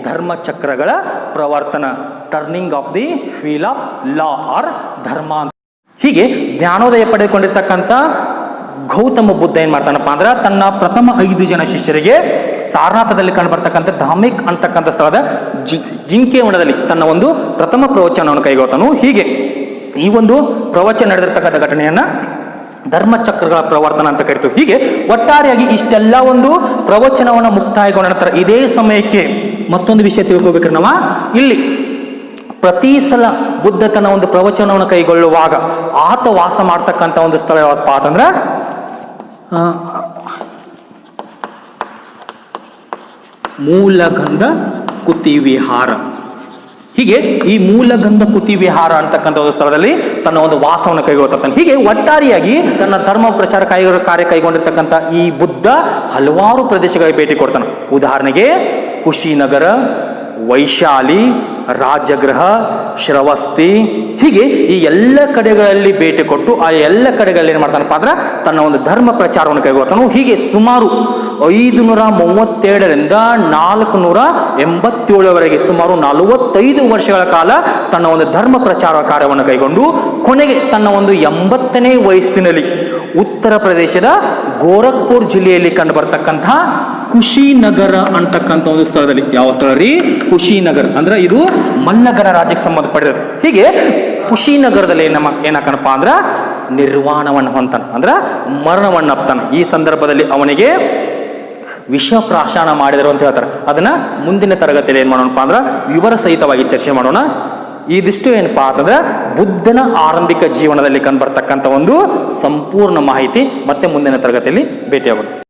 ಧರ್ಮಚಕ್ರಗಳ ಪ್ರವರ್ತನ, turning of the wheel of law or dharma. ಹೀಗೆ ಜ್ಞಾನೋದಯ ಪಡೆದುಕೊಂಡಿರ್ತಕ್ಕಂಥ ಗೌತಮ ಬುದ್ಧ ಏನ್ ಮಾಡ್ತಾನಪ್ಪ ಅಂದ್ರೆ ತನ್ನ ಪ್ರಥಮ 5 ಜನ ಶಿಷ್ಯರಿಗೆ ಸಾರನಾಥದಲ್ಲಿ ಕಂಡು ಬರ್ತಕ್ಕಂಥ ಧಾಮಿಕ್ ಅಂತಕ್ಕಂಥ ಸ್ಥಳದ ಜಿಂಕೆವನದಲ್ಲಿ ತನ್ನ ಒಂದು ಪ್ರಥಮ ಪ್ರವಚನವನ್ನು ಕೈಗೊಳ್ತಾನು. ಹೀಗೆ ಈ ಒಂದು ಪ್ರವಚನ ನಡೆದಿರ್ತಕ್ಕಂಥ ಘಟನೆಯನ್ನ ಧರ್ಮಚಕ್ರಗಳ ಪ್ರವರ್ತನ ಅಂತ ಕರಿತೀವಿ. ಹೀಗೆ ಒಟ್ಟಾರೆಯಾಗಿ ಇಷ್ಟೆಲ್ಲ ಒಂದು ಪ್ರವಚನವನ್ನು ಮುಕ್ತಾಯಗೊಂಡ ನಂತರ ಇದೇ ಸಮಯಕ್ಕೆ ಮತ್ತೊಂದು ವಿಷಯ ತಿಳ್ಕೋಬೇಕ್ರಿ ನಾವು. ಇಲ್ಲಿ ಪ್ರತಿ ಸಲ ಬುದ್ಧ ತನ್ನ ಒಂದು ಪ್ರವಚನವನ್ನು ಕೈಗೊಳ್ಳುವಾಗ ಆತ ವಾಸ ಮಾಡ್ತಕ್ಕಂಥ ಒಂದು ಸ್ಥಳ ಯಾವಪ್ಪ ಅಂತಂದ್ರೆ ಮೂಲಗಂಧ ಕುತಿ ವಿಹಾರ. ಹೀಗೆ ಈ ಮೂಲಗಂಧ ಕುತಿ ವಿಹಾರ ಅಂತಕ್ಕಂಥ ಒಂದು ಸ್ಥಳದಲ್ಲಿ ತನ್ನ ಒಂದು ವಾಸವನ್ನು ಕೈಗೊಳ್ತಾನೆ. ಹೀಗೆ ಒಟ್ಟಾರೆಯಾಗಿ ತನ್ನ ಧರ್ಮ ಪ್ರಚಾರ ಕಾರ್ಯ ಕೈಗೊಂಡಿರ್ತಕ್ಕಂಥ ಈ ಬುದ್ಧ ಹಲವಾರು ಪ್ರದೇಶಗಳಿಗೆ ಭೇಟಿ ಕೊಡ್ತಾನೆ. ಉದಾಹರಣೆಗೆ ಕುಶಿನಗರ, ವೈಶಾಲಿ, ರಾಜಗೃಹ, ಶ್ರವಸ್ತಿ, ಹೀಗೆ ಈ ಎಲ್ಲ ಕಡೆಗಳಲ್ಲಿ ಭೇಟಿ ಕೊಟ್ಟು ಆ ಎಲ್ಲ ಕಡೆಗಳಲ್ಲಿ ಏನು ಮಾಡ್ತಾನಪ್ಪ ಅಂದ್ರೆ ತನ್ನ ಒಂದು ಧರ್ಮ ಪ್ರಚಾರವನ್ನು ಕೈಗೊಳ್ತಾನು. ಹೀಗೆ ಸುಮಾರು 537ರಿಂದ 487ವರೆಗೆ ಸುಮಾರು 45 ವರ್ಷಗಳ ಕಾಲ ತನ್ನ ಒಂದು ಧರ್ಮ ಪ್ರಚಾರ ಕಾರ್ಯವನ್ನು ಕೈಗೊಂಡು ಕೊನೆಗೆ ತನ್ನ ಒಂದು 80ನೇ ವಯಸ್ಸಿನಲ್ಲಿ ಉತ್ತರ ಪ್ರದೇಶದ ಗೋರಖ್ಪುರ್ ಜಿಲ್ಲೆಯಲ್ಲಿ ಕಂಡು ಬರ್ತಕ್ಕಂಥ ಕುಶಿನಗರ ಅಂತಕ್ಕಂಥ ಒಂದು ಸ್ಥಳದಲ್ಲಿ, ಯಾವ ಸ್ಥಳ ರೀ? ಕುಶಿನಗರ ಅಂದ್ರೆ ಇದು ಮಲ್ಲಗರ ರಾಜ್ಯಕ್ಕೆ ಸಂಬಂಧಪಟ್ಟಿರೋದು. ಹೀಗೆ ಕುಶಿನಗರದಲ್ಲಿ ಏನಾಕನಪ್ಪ ಅಂದ್ರೆ ನಿರ್ವಾಣವನ್ನು ಹೊಂತಾನ, ಅಂದ್ರೆ ಮರಣವನ್ನು ಅಪ್ತಾನ. ಈ ಸಂದರ್ಭದಲ್ಲಿ ಅವನಿಗೆ ವಿಷ ಪ್ರಾಶನ ಮಾಡಿದರು ಅಂತ ಹೇಳ್ತಾರೆ. ಅದನ್ನ ಮುಂದಿನ ತರಗತಿಯಲ್ಲಿ ಏನ್ ಮಾಡೋಣಪ್ಪ ಅಂದ್ರೆ ವಿವರ ಸಹಿತವಾಗಿ ಚರ್ಚೆ ಮಾಡೋಣ. ಇದಿಷ್ಟು ಏನಪ್ಪಾ ಅಂತಂದ್ರೆ ಬುದ್ಧನ ಆರಂಭಿಕ ಜೀವನದಲ್ಲಿ ಕಂಡುಬರ್ತಕ್ಕಂಥ ಒಂದು ಸಂಪೂರ್ಣ ಮಾಹಿತಿ. ಮತ್ತೆ ಮುಂದಿನ ತರಗತಿಯಲ್ಲಿ ಭೇಟಿಯಾಗೋಣ.